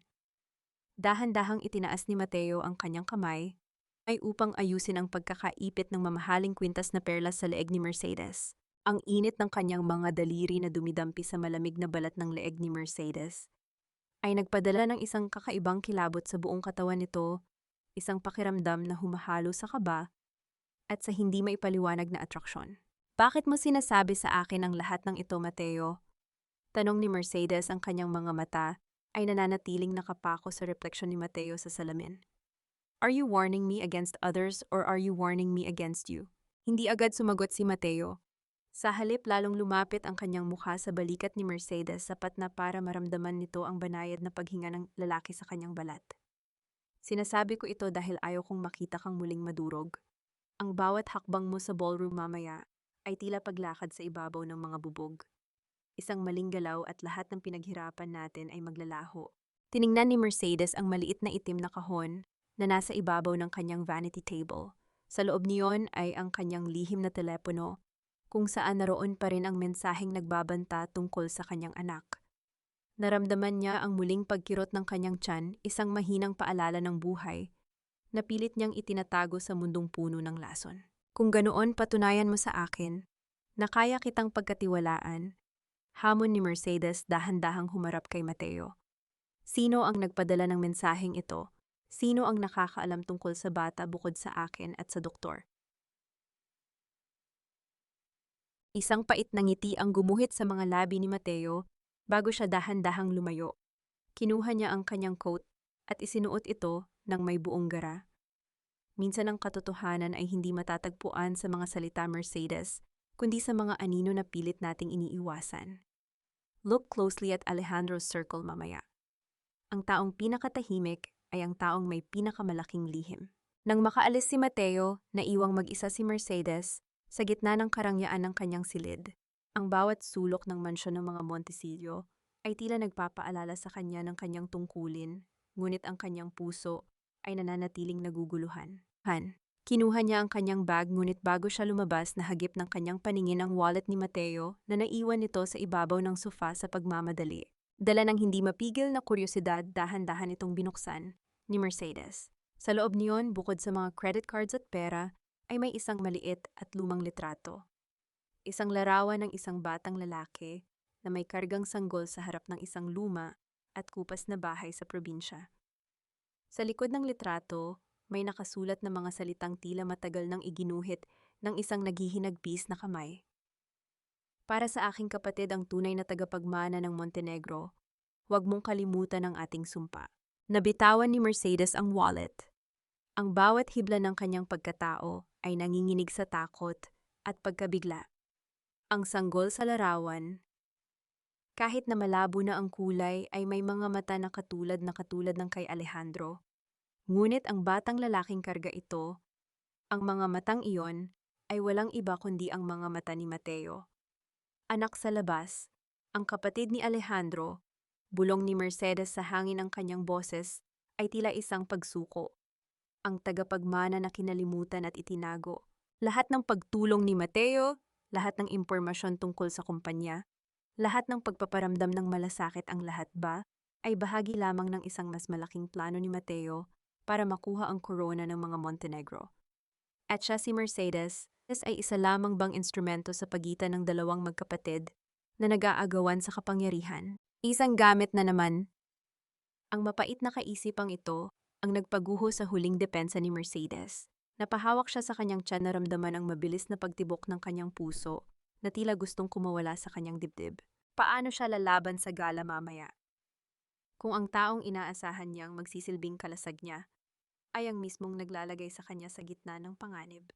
Dahan-dahang itinaas ni Mateo ang kanyang kamay ay upang ayusin ang pagkakaipit ng mamahaling kwintas na perlas sa leeg ni Mercedes. Ang init ng kanyang mga daliri na dumidampi sa malamig na balat ng leeg ni Mercedes ay nagpadala ng isang kakaibang kilabot sa buong katawan nito, isang pakiramdam na humahalo sa kaba at sa hindi maipaliwanag na atraksyon. Bakit mo sinasabi sa akin ang lahat ng ito, Mateo? Tanong ni Mercedes, ang kanyang mga mata ay nananatiling nakapako sa refleksyon ni Mateo sa salamin. Are you warning me against others or are you warning me against you? Hindi agad sumagot si Mateo. Sa halip, lalong lumapit ang kanyang mukha sa balikat ni Mercedes, sapat na para maramdaman nito ang banayad na paghinga ng lalaki sa kanyang balat. Sinasabi ko ito dahil ayaw kong makita kang muling madurog. Ang bawat hakbang mo sa ballroom mamaya ay tila paglakad sa ibabaw ng mga bubog. Isang maling galaw at lahat ng pinaghirapan natin ay maglalaho. Tiningnan ni Mercedes ang maliit na itim na kahon na nasa ibabaw ng kanyang vanity table. Sa loob niyon ay ang kanyang lihim na telepono, kung saan naroon pa rin ang mensaheng nagbabanta tungkol sa kanyang anak. Naramdaman niya ang muling pagkirot ng kanyang tiyan, isang mahinang paalala ng buhay, na pilit niyang itinatago sa mundong puno ng lason. Kung ganoon, patunayan mo sa akin na kaya kitang pagkatiwalaan, hamon ni Mercedes, dahan-dahang humarap kay Mateo. Sino ang nagpadala ng mensaheng ito? Sino ang nakakaalam tungkol sa bata bukod sa akin at sa doktor? Isang pait na ngiti ang gumuhit sa mga labi ni Mateo bago siya dahan-dahang lumayo. Kinuha niya ang kanyang coat at isinuot ito ng may buong gara. Minsan ang katotohanan ay hindi matatagpuan sa mga salita, Mercedes, kundi sa mga anino na pilit nating iniiwasan. Look closely at Alejandro's circle mamaya. Ang taong pinakatahimik ay ang taong may pinakamalaking lihim. Nang makaalis si Mateo, naiwang mag-isa si Mercedes sa gitna ng karangyaan ng kanyang silid. Ang bawat sulok ng mansyon ng mga Montesillo ay tila nagpapaalala sa kanya ng kanyang tungkulin, ngunit ang kanyang puso ay nananatiling naguguluhan. Kinuha niya ang kanyang bag, ngunit bago siya lumabas, nahagip ng kanyang paningin ang wallet ni Mateo na naiwan nito sa ibabaw ng sofa sa pagmamadali. Dala ng hindi mapigil na kuryosidad, dahan-dahan itong binuksan ni Mercedes. Sa loob niyon, bukod sa mga credit cards at pera, ay may isang maliit at lumang litrato. Isang larawan ng isang batang lalaki na may kargang sanggol sa harap ng isang luma at kupas na bahay sa probinsya. Sa likod ng litrato, may nakasulat na mga salitang tila matagal nang iginuhit ng isang naghihinagpis na kamay. Para sa aking kapatid ang tunay na tagapagmana ng Montenegro, huwag mong kalimutan ang ating sumpa. Nabitawan ni Mercedes ang wallet. Ang bawat hibla ng kanyang pagkatao ay nanginginig sa takot at pagkabigla. Ang sanggol sa larawan, kahit na malabo na ang kulay, ay may mga mata na katulad ng kay Alejandro. Ngunit ang batang lalaking karga ito, ang mga matang iyon, ay walang iba kundi ang mga mata ni Mateo. Anak sa labas, ang kapatid ni Alejandro, bulong ni Mercedes sa hangin ang kanyang boses, ay tila isang pagsuko. Ang tagapagmana na kinalimutan at itinago. Lahat ng pagtulong ni Mateo, lahat ng impormasyon tungkol sa kumpanya, lahat ng pagpaparamdam ng malasakit ang lahat ba, ay bahagi lamang ng isang mas malaking plano ni Mateo para makuha ang korona ng mga Montenegro. At siya si Mercedes ay isa lamang bang instrumento sa pagitan ng dalawang magkapatid na nag-aagawan sa kapangyarihan. Isang gamit na naman. Ang mapait na kaisipang ito ang nagpaguho sa huling depensa ni Mercedes. Napahawak siya sa kanyang tiyan, naramdaman ang mabilis na pagtibok ng kanyang puso na tila gustong kumawala sa kanyang dibdib. Paano siya lalaban sa gala mamaya? Kung ang taong inaasahan niyang magsisilbing kalasag niya ay ang mismong naglalagay sa kanya sa gitna ng panganib.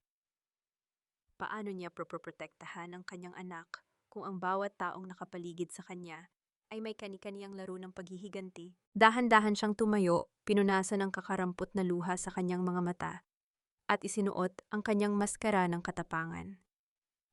Paano niya protektahan ang kanyang anak kung ang bawat taong nakapaligid sa kanya ay may kani-kaniyang laro ng paghihiganti? Dahan-dahan siyang tumayo, pinunasan ng kakarampot na luha sa kanyang mga mata, at isinuot ang kanyang maskara ng katapangan.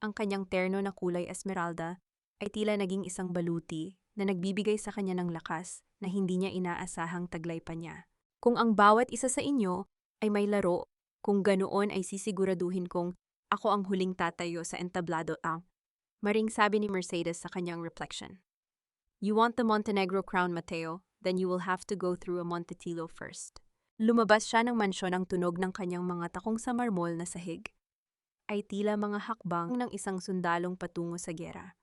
Ang kanyang terno na kulay esmeralda ay tila naging isang baluti na nagbibigay sa kanya ng lakas na hindi niya inaasahang taglay pa niya. Kung ang bawat isa sa inyo ay may laro, kung ganoon ay sisiguraduhin kong ako ang huling tatayo sa entablado maring sabi ni Mercedes sa kanyang reflection. You want the Montenegro crown, Mateo? Then you will have to go through a Montetilo first. Lumabas siya ng mansyon, ang tunog ng kanyang mga takong sa marmol na sahig ay tila mga hakbang ng isang sundalong patungo sa giyera.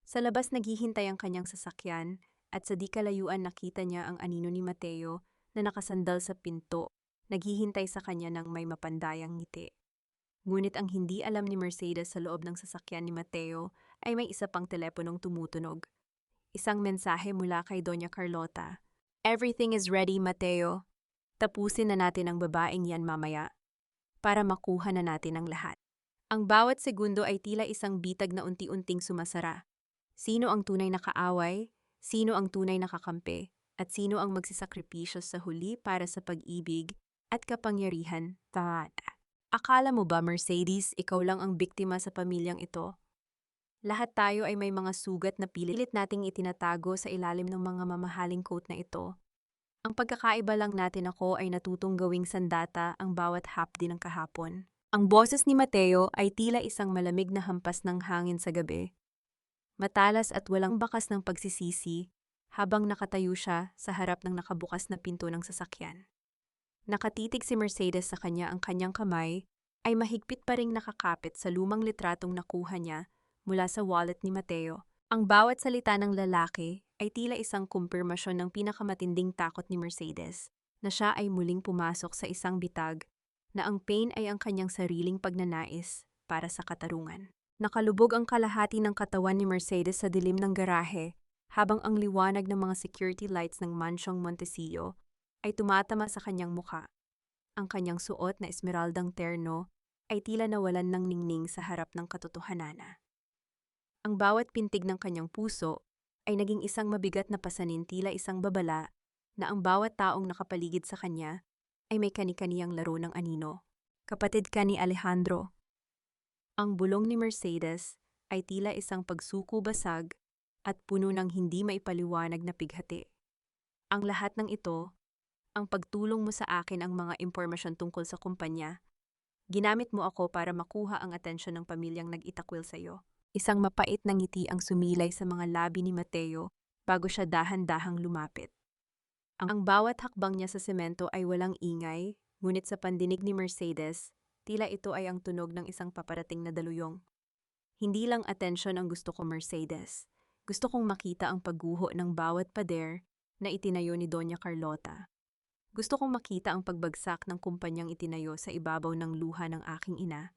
Sa labas naghihintay ang kanyang sasakyan at sa di kalayuan nakita niya ang anino ni Mateo na nakasandal sa pinto, naghihintay sa kanya ng may mapandayang ngiti. Ngunit ang hindi alam ni Mercedes, sa loob ng sasakyan ni Mateo ay may isa pang teleponong tumutunog. Isang mensahe mula kay Doña Carlota. Everything is ready, Mateo. Tapusin na natin ang babaeng yan mamaya para makuha na natin ang lahat. Ang bawat segundo ay tila isang bitag na unti-unting sumasara. Sino ang tunay na kaaway? Sino ang tunay na kakampi? At sino ang magsisakripisyo sa huli para sa pag-ibig at kapangyarihan? Akala mo ba, Mercedes, ikaw lang ang biktima sa pamilyang ito? Lahat tayo ay may mga sugat na pilit nating itinatago sa ilalim ng mga mamahaling coat na ito. Ang pagkakaiba lang natin, ako ay natutong gawing sandata ang bawat hapdi ng kahapon. Ang boses ni Mateo ay tila isang malamig na hampas ng hangin sa gabi. Matalas at walang bakas ng pagsisisi habang nakatayo siya sa harap ng nakabukas na pinto ng sasakyan. Nakatitig si Mercedes sa kanya, ang kanyang kamay ay mahigpit pa ring nakakapit sa lumang litratong nakuha niya mula sa wallet ni Mateo. Ang bawat salita ng lalaki ay tila isang kumpirmasyon ng pinakamatinding takot ni Mercedes na siya ay muling pumasok sa isang bitag na ang pain ay ang kanyang sariling pagnanais para sa katarungan. Nakalubog ang kalahati ng katawan ni Mercedes sa dilim ng garahe habang ang liwanag ng mga security lights ng Mansyong Montecillo ay tumatama sa kanyang mukha. Ang kanyang suot na esmeraldang terno ay tila nawalan ng ningning sa harap ng katotohanan. Ang bawat pintig ng kanyang puso ay naging isang mabigat na pasanin, tila isang babala na ang bawat taong nakapaligid sa kanya ay may kani-kaniyang laro ng anino. Kapatid ka ni Alejandro. Ang bulong ni Mercedes ay tila isang pagsuko basag at puno ng hindi maipaliwanag na pighati. Ang lahat ng ito, ang pagtulong mo sa akin, ang mga impormasyon tungkol sa kumpanya, ginamit mo ako para makuha ang atensyon ng pamilyang nag-itakwil sa iyo. Isang mapait na ngiti ang sumilay sa mga labi ni Mateo bago siya dahan-dahang lumapit. Ang bawat hakbang niya sa semento ay walang ingay, ngunit sa pandinig ni Mercedes, tila ito ay ang tunog ng isang paparating na daluyong. Hindi lang atensyon ang gusto ko, Mercedes. Gusto kong makita ang pagguho ng bawat pader na itinayo ni Doña Carlota. Gusto kong makita ang pagbagsak ng kumpanyang itinayo sa ibabaw ng luha ng aking ina.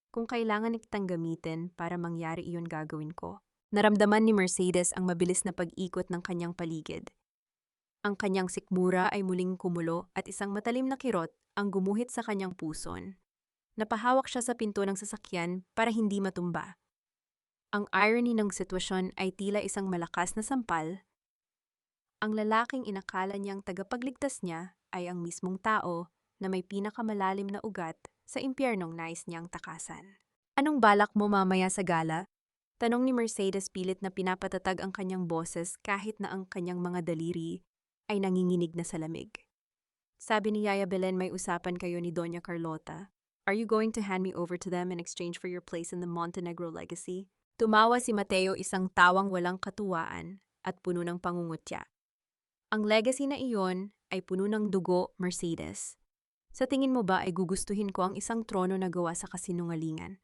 Kung kailangan kitang gamitin para mangyari iyon gagawin ko. Naramdaman ni Mercedes ang mabilis na pag-ikot ng kanyang paligid. Ang kanyang sikmura ay muling kumulo at isang matalim na kirot ang gumuhit sa kanyang puson. Napahawak siya sa pinto ng sasakyan para hindi matumba. Ang irony ng sitwasyon ay tila isang malakas na sampal. Ang lalaking inakala niyang tagapagligtas niya ay ang mismong tao na may pinakamalalim na ugat sa impyernong nais niyang takasan. Anong balak mo mamaya sa gala? Tanong ni Mercedes pilit na pinapatatag ang kanyang boses kahit na ang kanyang mga daliri ay nanginginig na sa lamig. Sabi ni Yaya Belen may usapan kayo ni Doña Carlota. Are you going to hand me over to them in exchange for your place in the Montenegro legacy? Tumawa si Mateo isang tawang walang katuwaan at puno ng pangungutya. Ang legacy na iyon ay puno ng dugo, Mercedes. Sa tingin mo ba ay gugustuhin ko ang isang trono na gawa sa kasinungalingan?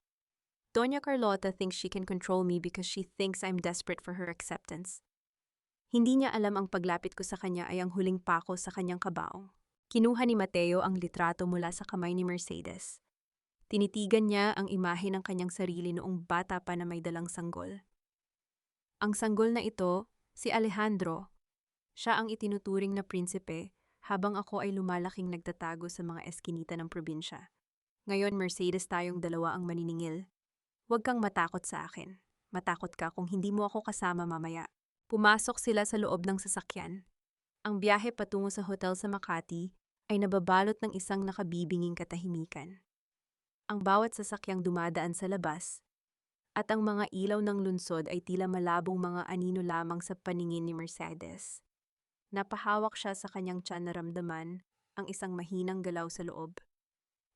Doña Carlota thinks she can control me because she thinks I'm desperate for her acceptance. Hindi niya alam ang paglapit ko sa kanya ay ang huling pako sa kanyang kabaong. Kinuha ni Mateo ang litrato mula sa kamay ni Mercedes. Tinitigan niya ang imahe ng kanyang sarili noong bata pa na may dalang sanggol. Ang sanggol na ito, si Alejandro. Siya ang itinuturing na prinsipe habang ako ay lumalaking nagtatago sa mga eskinita ng probinsya. Ngayon, Mercedes, tayong dalawa ang maniningil. Huwag kang matakot sa akin. Matakot ka kung hindi mo ako kasama mamaya. Pumasok sila sa loob ng sasakyan. Ang biyahe patungo sa hotel sa Makati ay nababalot ng isang nakabibinging katahimikan. Ang bawat sasakyang dumadaan sa labas at ang mga ilaw ng lungsod ay tila malabong mga anino lamang sa paningin ni Mercedes. Napahawak siya sa kanyang tiyan na ramdaman ang isang mahinang galaw sa loob.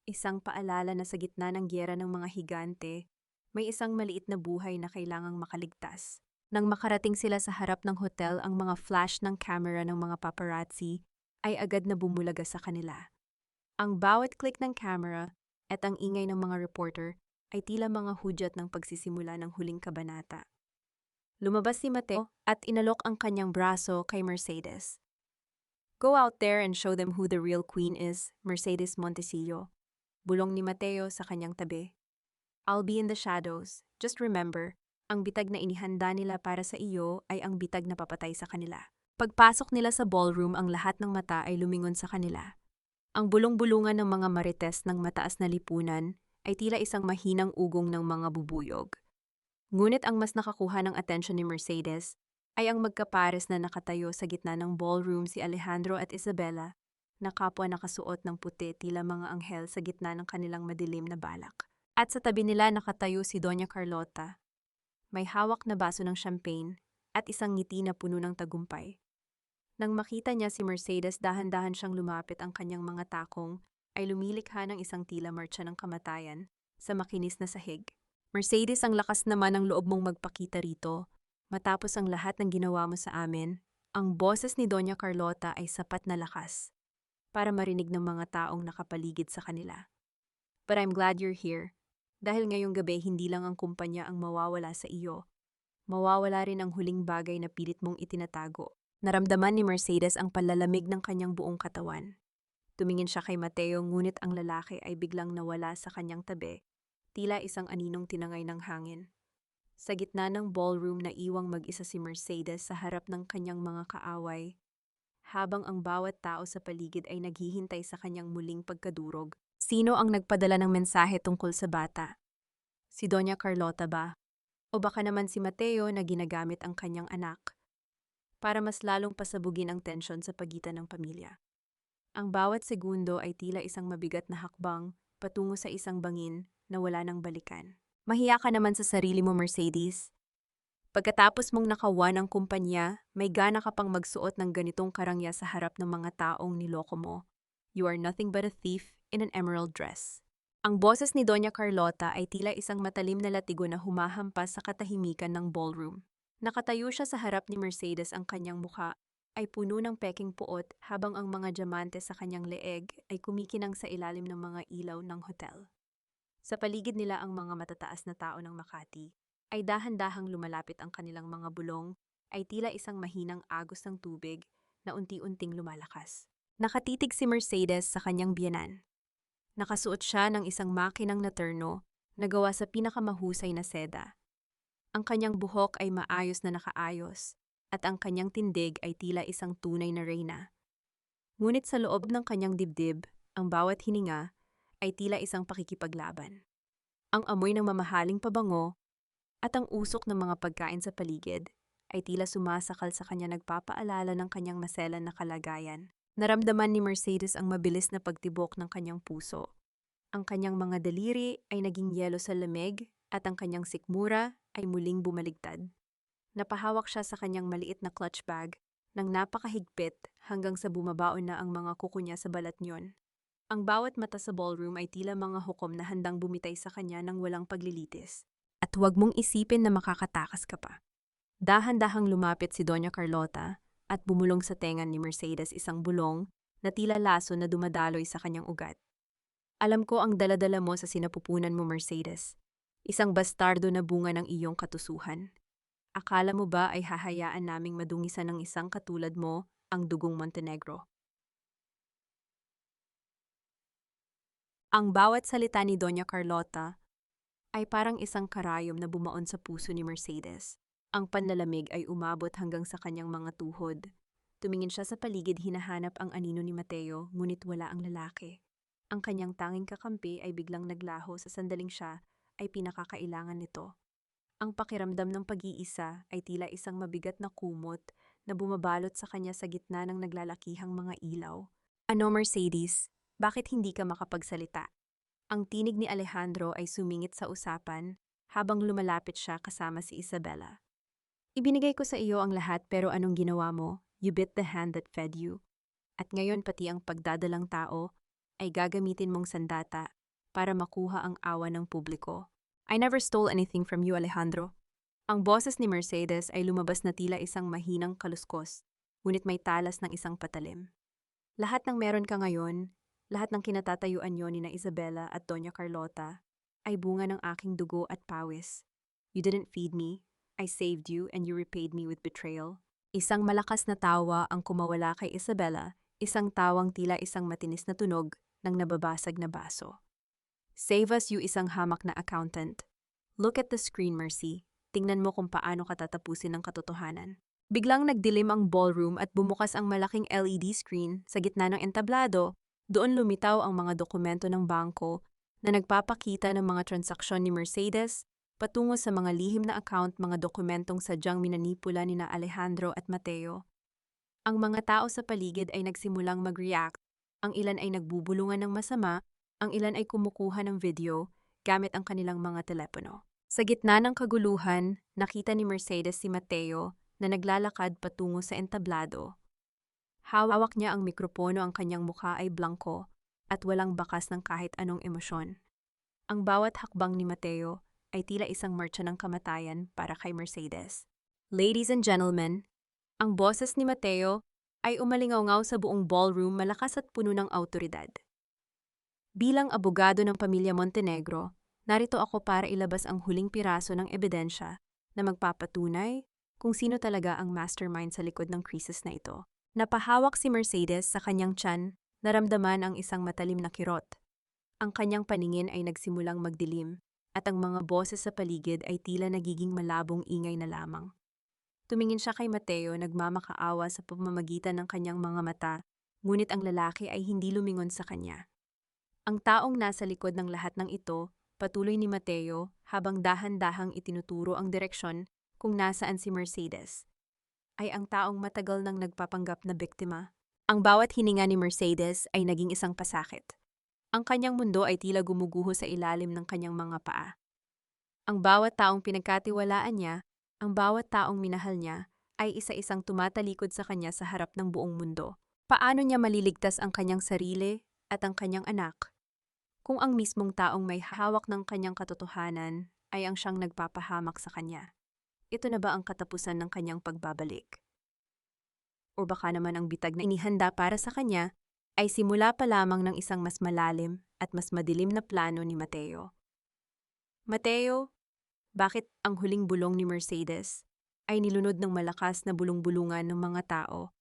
Isang paalala na sa gitna ng gyera ng mga higante, may isang maliit na buhay na kailangang makaligtas. Nang makarating sila sa harap ng hotel, ang mga flash ng camera ng mga paparazzi ay agad na bumulaga sa kanila. Ang bawat click ng camera at ang ingay ng mga reporter ay tila mga hudyat ng pagsisimula ng huling kabanata. Lumabas si Mateo at inalok ang kanyang braso kay Mercedes. Go out there and show them who the real queen is, Mercedes Montesillo. Bulong ni Mateo sa kanyang tabi. I'll be in the shadows. Just remember, ang bitag na inihanda nila para sa iyo ay ang bitag na papatay sa kanila. Pagpasok nila sa ballroom, ang lahat ng mata ay lumingon sa kanila. Ang bulong-bulungan ng mga marites ng mataas na lipunan ay tila isang mahinang ugong ng mga bubuyog. Ngunit ang mas nakakuha ng atensyon ni Mercedes ay ang magkapares na nakatayo sa gitna ng ballroom, si Alejandro at Isabela, na kapwa nakasuot ng puti tila mga anghel sa gitna ng kanilang madilim na balak. At sa tabi nila nakatayo si Doña Carlota. May hawak na baso ng champagne at isang ngiti na puno ng tagumpay. Nang makita niya si Mercedes, dahan-dahan siyang lumapit, ang kanyang mga takong ay lumilikha ng isang tila marcha ng kamatayan sa makinis na sahig. Mercedes, ang lakas naman ng loob mong magpakita rito. Matapos ang lahat ng ginawa mo sa amin, ang boses ni Doña Carlota ay sapat na lakas para marinig ng mga taong nakapaligid sa kanila. But I'm glad you're here. Dahil ngayong gabi, hindi lang ang kumpanya ang mawawala sa iyo. Mawawala rin ang huling bagay na pilit mong itinatago. Naramdaman ni Mercedes ang palalamig ng kanyang buong katawan. Tumingin siya kay Mateo, ngunit ang lalaki ay biglang nawala sa kanyang tabi, tila isang aninong tinangay ng hangin. Sa gitna ng ballroom, naiwang mag-isa si Mercedes sa harap ng kanyang mga kaaway, habang ang bawat tao sa paligid ay naghihintay sa kanyang muling pagkadurog. Sino ang nagpadala ng mensahe tungkol sa bata? Si Doña Carlota ba? O baka naman si Mateo na ginagamit ang kanyang anak para mas lalong pasabugin ang tensyon sa pagitan ng pamilya? Ang bawat segundo ay tila isang mabigat na hakbang patungo sa isang bangin na wala nang balikan. Mahiya ka naman sa sarili mo, Mercedes. Pagkatapos mong nakawan ang kumpanya, may gana ka pang magsuot ng ganitong karangya sa harap ng mga taong niloko mo. You are nothing but a thief in an emerald dress. Ang boses ni Doña Carlota ay tila isang matalim na latigo na humahampas sa katahimikan ng ballroom. Nakatayo siya sa harap ni Mercedes, ang kanyang mukha ay puno ng peking puot habang ang mga diamante sa kanyang leeg ay kumikinang sa ilalim ng mga ilaw ng hotel. Sa paligid nila, ang mga matataas na tao ng Makati ay dahan-dahang lumalapit, ang kanilang mga bulong ay tila isang mahinang agos ng tubig na unti-unting lumalakas. Nakatitig si Mercedes sa kanyang biyenan. Nakasuot siya ng isang makinang na terno na gawa sa pinakamahusay na seda. Ang kanyang buhok ay maayos na nakaayos at ang kanyang tindig ay tila isang tunay na reyna. Ngunit sa loob ng kanyang dibdib, ang bawat hininga ay tila isang pakikipaglaban. Ang amoy ng mamahaling pabango at ang usok ng mga pagkain sa paligid ay tila sumasakal sa kanya, nagpapaalala ng kanyang maselan na kalagayan. Naramdaman ni Mercedes ang mabilis na pagtibok ng kanyang puso. Ang kanyang mga daliri ay naging yelo sa lamig at ang kanyang sikmura ay muling bumaligtad. Napahawak siya sa kanyang maliit na clutch bag nang napakahigpit hanggang sa bumabaon na ang mga kuko niya sa balat niyon. Ang bawat mata sa ballroom ay tila mga hukom na handang bumitay sa kanya ng walang paglilitis. At huwag mong isipin na makakatakas ka pa. Dahan-dahang lumapit si Doña Carlota at bumulong sa tenga ni Mercedes isang bulong na tila laso na dumadaloy sa kanyang ugat. Alam ko ang daladala mo sa sinapupunan mo, Mercedes. Isang bastardo na bunga ng iyong katusuhan. Akala mo ba ay hahayaan naming madungisan ng isang katulad mo ang dugong Montenegro? Ang bawat salita ni Doña Carlota ay parang isang karayom na bumaon sa puso ni Mercedes. Ang panlalamig ay umabot hanggang sa kanyang mga tuhod. Tumingin siya sa paligid, hinahanap ang anino ni Mateo, ngunit wala ang lalaki. Ang kanyang tanging kakampi ay biglang naglaho sa sandaling siya ay pinakakailangan nito. Ang pakiramdam ng pag-iisa ay tila isang mabigat na kumot na bumabalot sa kanya sa gitna ng naglalakihang mga ilaw. Ano, Mercedes? Bakit hindi ka makapagsalita? Ang tinig ni Alejandro ay sumingit sa usapan habang lumalapit siya kasama si Isabela. Ibinigay ko sa iyo ang lahat, pero anong ginawa mo? You bit the hand that fed you. At ngayon pati ang pagdadalang tao ay gagamitin mong sandata para makuha ang awa ng publiko. I never stole anything from you, Alejandro. Ang boses ni Mercedes ay lumabas na tila isang mahinang kaluskos, ngunit may talas ng isang patalim. Lahat ng meron ka ngayon, lahat ng kinatatayuan niyo ni na Isabela at Doña Carlota, ay bunga ng aking dugo at pawis. You didn't feed me, I saved you, and you repaid me with betrayal. Isang malakas na tawa ang kumawala kay Isabela, isang tawang tila isang matinis na tunog ng nababasag na baso. Save us, you isang hamak na accountant. Look at the screen, Mercy. Tingnan mo kung paano katatapusin ang katotohanan. Biglang nagdilim ang ballroom at bumukas ang malaking LED screen sa gitna ng entablado. Doon lumitaw ang mga dokumento ng bangko na nagpapakita ng mga transaksyon ni Mercedes patungo sa mga lihim na account, mga dokumentong sadyang minanipula ni na Alejandro at Mateo. Ang mga tao sa paligid ay nagsimulang mag-react. Ang ilan ay nagbubulungan ng masama, ang ilan ay kumukuha ng video gamit ang kanilang mga telepono. Sa gitna ng kaguluhan, nakita ni Mercedes si Mateo na naglalakad patungo sa entablado. Hawak niya ang mikropono, ang kanyang mukha ay blanko at walang bakas ng kahit anong emosyon. Ang bawat hakbang ni Mateo ay tila isang marcha ng kamatayan para kay Mercedes. Ladies and gentlemen, ang boses ni Mateo ay umalingaw sa buong ballroom, malakas at puno ng awtoridad. Bilang abogado ng pamilya Montenegro, narito ako para ilabas ang huling piraso ng ebidensya na magpapatunay kung sino talaga ang mastermind sa likod ng krisis na ito. Napahawak si Mercedes sa kanyang tiyan, naramdaman ang isang matalim na kirot. Ang kanyang paningin ay nagsimulang magdilim, at ang mga boses sa paligid ay tila nagiging malabong ingay na lamang. Tumingin siya kay Mateo, nagmamakaawa sa pamamagitan ng kanyang mga mata, ngunit ang lalaki ay hindi lumingon sa kanya. Ang taong nasa likod ng lahat ng ito, patuloy ni Mateo habang dahan-dahang itinuturo ang direksyon kung nasaan si Mercedes, ay ang taong matagal nang nagpapanggap na biktima. Ang bawat hininga ni Mercedes ay naging isang pasakit. Ang kanyang mundo ay tila gumuguho sa ilalim ng kanyang mga paa. Ang bawat taong pinagkatiwalaan niya, ang bawat taong minahal niya, ay isa-isang tumatalikod sa kanya sa harap ng buong mundo. Paano niya maliligtas ang kanyang sarili at ang kanyang anak kung ang mismong taong may hawak ng kanyang katotohanan ay ang siyang nagpapahamak sa kanya? Ito na ba ang katapusan ng kanyang pagbabalik? O baka naman ang bitag na inihanda para sa kanya ay simula pa lamang ng isang mas malalim at mas madilim na plano ni Mateo. Mateo, bakit ang huling bulong ni Mercedes ay nilunod ng malakas na bulong-bulungan ng mga tao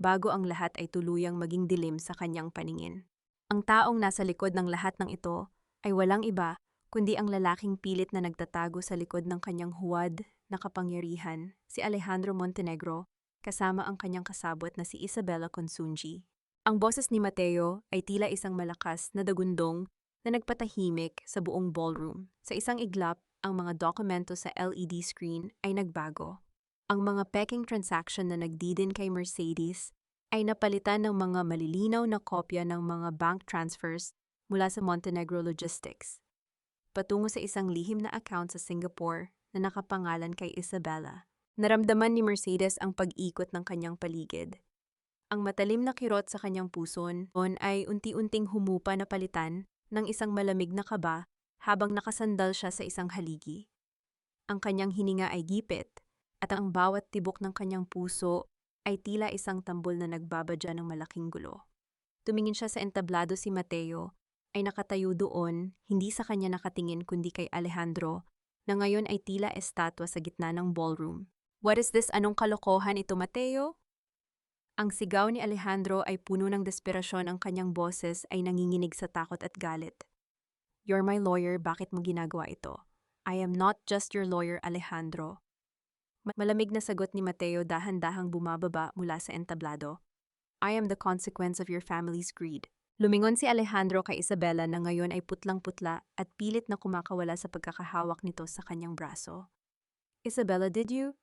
bago ang lahat ay tuluyang maging dilim sa kanyang paningin. Ang taong nasa likod ng lahat ng ito ay walang iba kundi ang lalaking pilit na nagtatago sa likod ng kanyang huwad na kapangyarihan, si Alejandro Montenegro, kasama ang kanyang kasabot na si Isabela Consunji. Ang boses ni Mateo ay tila isang malakas na dagundong na nagpatahimik sa buong ballroom. Sa isang iglap, ang mga dokumento sa LED screen ay nagbago. Ang mga peking transaction na nagdidin kay Mercedes ay napalitan ng mga malilinaw na kopya ng mga bank transfers mula sa Montenegro Logistics patungo sa isang lihim na account sa Singapore na nakapangalan kay Isabela. Naramdaman ni Mercedes ang pag-ikot ng kanyang paligid. Ang matalim na kirot sa kanyang puson ay unti-unting humupa na palitan ng isang malamig na kaba habang nakasandal siya sa isang haligi. Ang kanyang hininga ay gipit at ang bawat tibok ng kanyang puso ay tila isang tambol na nagbabadya ng malaking gulo. Tumingin siya sa entablado si Mateo ay nakatayo doon, hindi sa kanya nakatingin kundi kay Alejandro, na ngayon ay tila estatwa sa gitna ng ballroom. What is this? Anong kalokohan ito, Mateo? Ang sigaw ni Alejandro ay puno ng desperasyon, ang kanyang boses ay nanginginig sa takot at galit. You're my lawyer, bakit mo ginagawa ito? I am not just your lawyer, Alejandro. Malamig na sagot ni Mateo dahan-dahang bumababa mula sa entablado. I am the consequence of your family's greed. Lumingon si Alejandro kay Isabela na ngayon ay putlang-putla at pilit na kumakawala sa pagkakahawak nito sa kanyang braso. Isabela, did you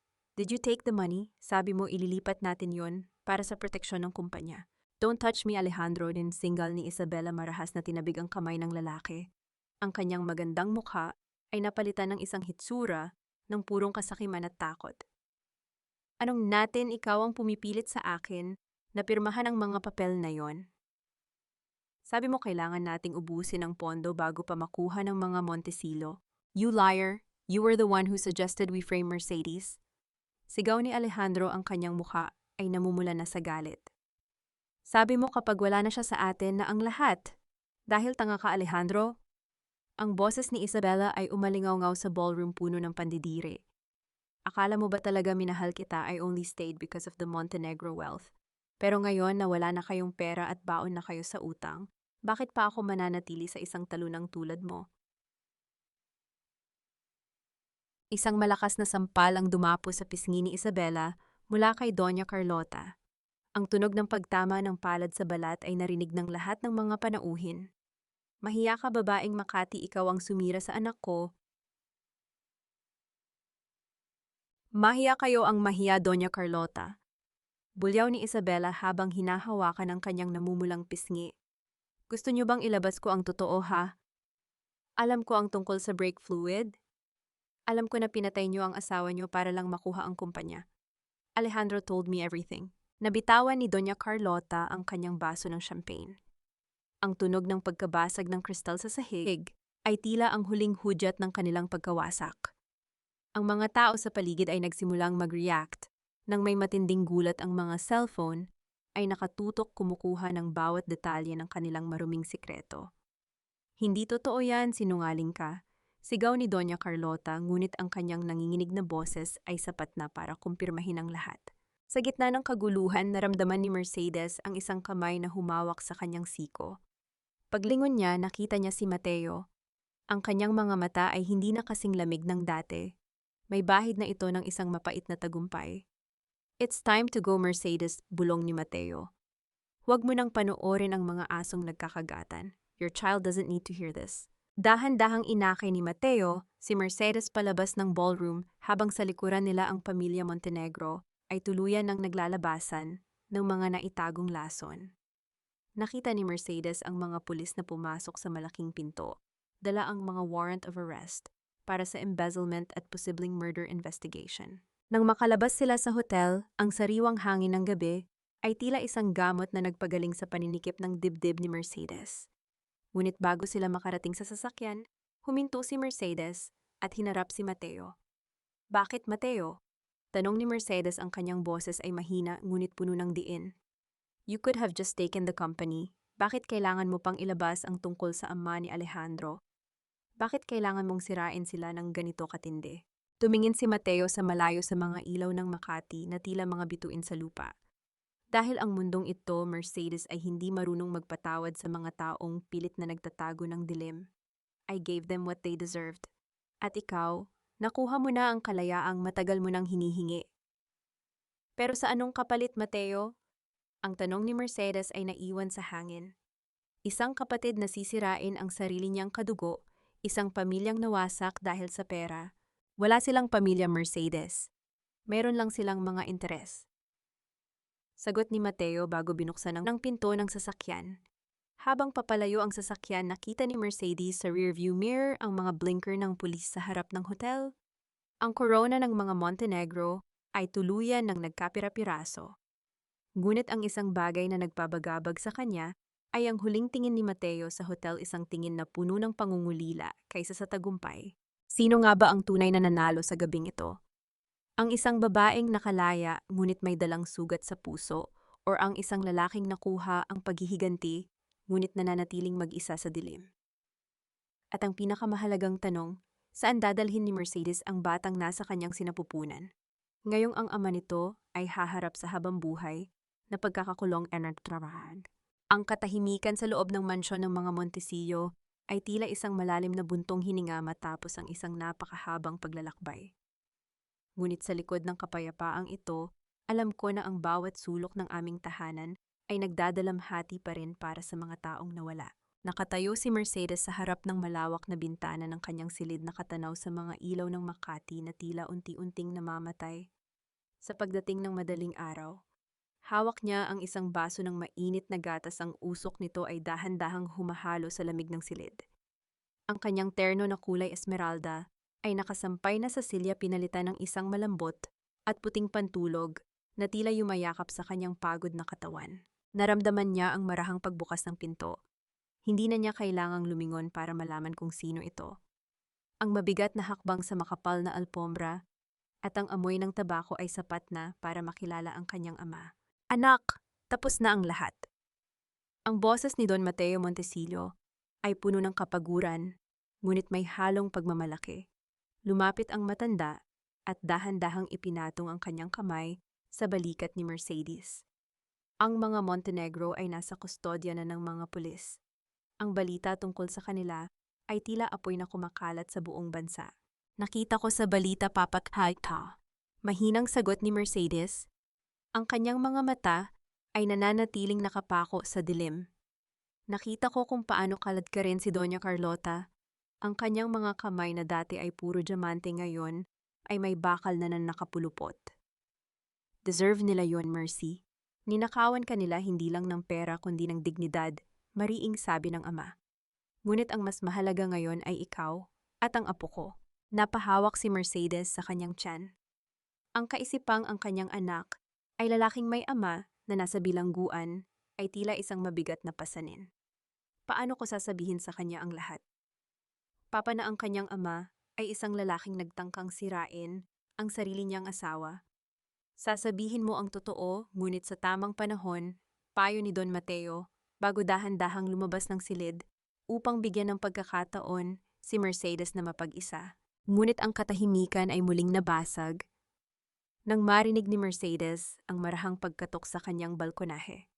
take the money? Sabi mo ililipat natin yon para sa proteksyon ng kumpanya. Don't touch me, Alejandro, din singal ni Isabela marahas na tinabig ang kamay ng lalaki. Ang kanyang magandang mukha ay napalitan ng isang hitsura ng purong kasakiman at takot. Anong natin ikaw ang pumipilit sa akin na pirmahan ang mga papel na yon? Sabi mo kailangan nating ubusin ang pondo bago pa makuha ng mga Montesilo. You liar! You were the one who suggested we frame Mercedes. Sigaw ni Alejandro, ang kanyang mukha ay namumula na sa galit. Sabi mo kapag wala na siya sa atin na ang lahat. Dahil tanga ka, Alejandro? Ang boses ni Isabela ay umalingaw-ngaw sa ballroom puno ng pandidiri. Akala mo ba talaga minahal kita? I only stayed because of the Montenegro wealth. Pero ngayon na wala na kayong pera at baon na kayo sa utang, bakit pa ako mananatili sa isang talunang tulad mo? Isang malakas na sampal ang dumapo sa pisngi ni Isabela mula kay Doña Carlota. Ang tunog ng pagtama ng palad sa balat ay narinig ng lahat ng mga panauhin. Mahiya ka, babaeng Makati, ikaw ang sumira sa anak ko. Mahiya kayo, ang mahiya, Doña Carlota. Bulyaw ni Isabela habang hinahawakan ang kanyang namumulang pisngi. Gusto niyo bang ilabas ko ang totoo, ha? Alam ko ang tungkol sa brake fluid. Alam ko na pinatay niyo ang asawa niyo para lang makuha ang kumpanya. Alejandro told me everything. Nabitawan ni Doña Carlota ang kanyang baso ng champagne. Ang tunog ng pagkabasag ng kristal sa sahig ay tila ang huling hudyat ng kanilang pagkawasak. Ang mga tao sa paligid ay nagsimulang mag-react nang may matinding gulat ang mga cellphone ay nakatutok kumukuha ng bawat detalye ng kanilang maruming sikreto. Hindi totoo yan, sinungaling ka. Sigaw ni Doña Carlota, ngunit ang kanyang nanginginig na boses ay sapat na para kumpirmahin ang lahat. Sa gitna ng kaguluhan, naramdaman ni Mercedes ang isang kamay na humawak sa kanyang siko. Paglingon niya, nakita niya si Mateo. Ang kanyang mga mata ay hindi na kasing lamig ng dati. May bahid na ito ng isang mapait na tagumpay. It's time to go, Mercedes, bulong ni Mateo. Huwag mo nang panoorin ang mga asong nagkakagatan. Your child doesn't need to hear this. Dahan-dahang inakay ni Mateo si Mercedes palabas ng ballroom habang sa likuran nila ang pamilya Montenegro ay tuluyan ng naglalabasan ng mga naitagong lason. Nakita ni Mercedes ang mga pulis na pumasok sa malaking pinto, dala ang mga warrant of arrest para sa embezzlement at posibleng murder investigation. Nang makalabas sila sa hotel, ang sariwang hangin ng gabi ay tila isang gamot na nagpagaling sa paninikip ng dibdib ni Mercedes. Ngunit bago sila makarating sa sasakyan, huminto si Mercedes at hinarap si Mateo. Bakit, Mateo? Tanong ni Mercedes, ang kanyang boses ay mahina ngunit puno ng diin. You could have just taken the company. Bakit kailangan mo pang ilabas ang tungkol sa ama ni Alejandro? Bakit kailangan mong sirain sila ng ganito katindi? Tumingin si Mateo sa malayo sa mga ilaw ng Makati na tila mga bituin sa lupa. Dahil ang mundong ito, Mercedes, ay hindi marunong magpatawad sa mga taong pilit na nagtatago ng dilim. I gave them what they deserved. At ikaw, nakuha mo na ang kalayaang matagal mo nang hinihingi. Pero sa anong kapalit, Mateo? Ang tanong ni Mercedes ay naiwan sa hangin. Isang kapatid na sisirain ang sarili niyang kadugo, isang pamilyang nawasak dahil sa pera. Wala silang pamilya, Mercedes. Meron lang silang mga interes. Sagot ni Mateo bago binuksan ng pinto ng sasakyan. Habang papalayo ang sasakyan, nakita ni Mercedes sa rearview mirror ang mga blinker ng pulis sa harap ng hotel. Ang corona ng mga Montenegro ay tuluyan ng nagkapira-piraso. Ngunit ang isang bagay na nagpabagabag sa kanya ay ang huling tingin ni Mateo sa hotel, isang tingin na puno ng pangungulila kaysa sa tagumpay. Sino nga ba ang tunay na nanalo sa gabing ito? Ang isang babaeng nakalaya ngunit may dalang sugat sa puso, or ang isang lalaking nakuha ang paghihiganti ngunit nananatiling mag-isa sa dilim? At ang pinakamahalagang tanong, saan dadalhin ni Mercedes ang batang nasa kanyang sinapupunan? Ngayong ang ama nito ay haharap sa habang buhay na pagkakakulong at trabahan. Ang katahimikan sa loob ng mansyon ng mga Montesillo ay tila isang malalim na buntong hininga matapos ang isang napakahabang paglalakbay. Ngunit sa likod ng kapayapaang ito, alam ko na ang bawat sulok ng aming tahanan ay nagdadalamhati pa rin para sa mga taong nawala. Nakatayo si Mercedes sa harap ng malawak na bintana ng kanyang silid, nakatanaw sa mga ilaw ng Makati na tila unti-unting namamatay. Sa pagdating ng madaling araw, hawak niya ang isang baso ng mainit na gatas. Ang usok nito ay dahan-dahang humahalo sa lamig ng silid. Ang kanyang terno na kulay esmeralda ay nakasampay na sa silya, pinalitan ng isang malambot at puting pantulog na tila yumayakap sa kanyang pagod na katawan. Naramdaman niya ang marahang pagbukas ng pinto. Hindi na niya kailangang lumingon para malaman kung sino ito. Ang mabigat na hakbang sa makapal na alpombra at ang amoy ng tabako ay sapat na para makilala ang kanyang ama. Anak, tapos na ang lahat. Ang boses ni Don Mateo Montesillo ay puno ng kapaguran, ngunit may halong pagmamalaki. Lumapit ang matanda at dahan-dahang ipinatong ang kanyang kamay sa balikat ni Mercedes. Ang mga Montenegro ay nasa kustodya na ng mga pulis. Ang balita tungkol sa kanila ay tila apoy na kumakalat sa buong bansa. Nakita ko sa balita, papakhaita. Mahinang sagot ni Mercedes. Ang kanyang mga mata ay nananatiling nakapako sa dilim. Nakita ko kung paano kaladkarin si Doña Carlota. Ang kanyang mga kamay na dati ay puro diamante ngayon ay may bakal na nakapulupot. Deserve nila yon, Mercy. Ninakawan kanila hindi lang ng pera kundi ng dignidad, mariing sabi ng ama. Ngunit ang mas mahalaga ngayon ay ikaw at ang apo ko. Napahawak si Mercedes sa kanyang tiyan. Ang kaisipang ang kanyang anak ay lalaking may ama na nasa bilangguan ay tila isang mabigat na pasanin. Paano ko sasabihin sa kanya ang lahat? Papa, na ang kanyang ama ay isang lalaking nagtangkang sirain ang sarili niyang asawa. Sasabihin mo ang totoo, ngunit sa tamang panahon, payo ni Don Mateo, bago dahan-dahang lumabas ng silid, upang bigyan ng pagkakataon si Mercedes na mapag-isa. Ngunit ang katahimikan ay muling nabasag nang marinig ni Mercedes ang marahang pagkatok sa kanyang balkonahe.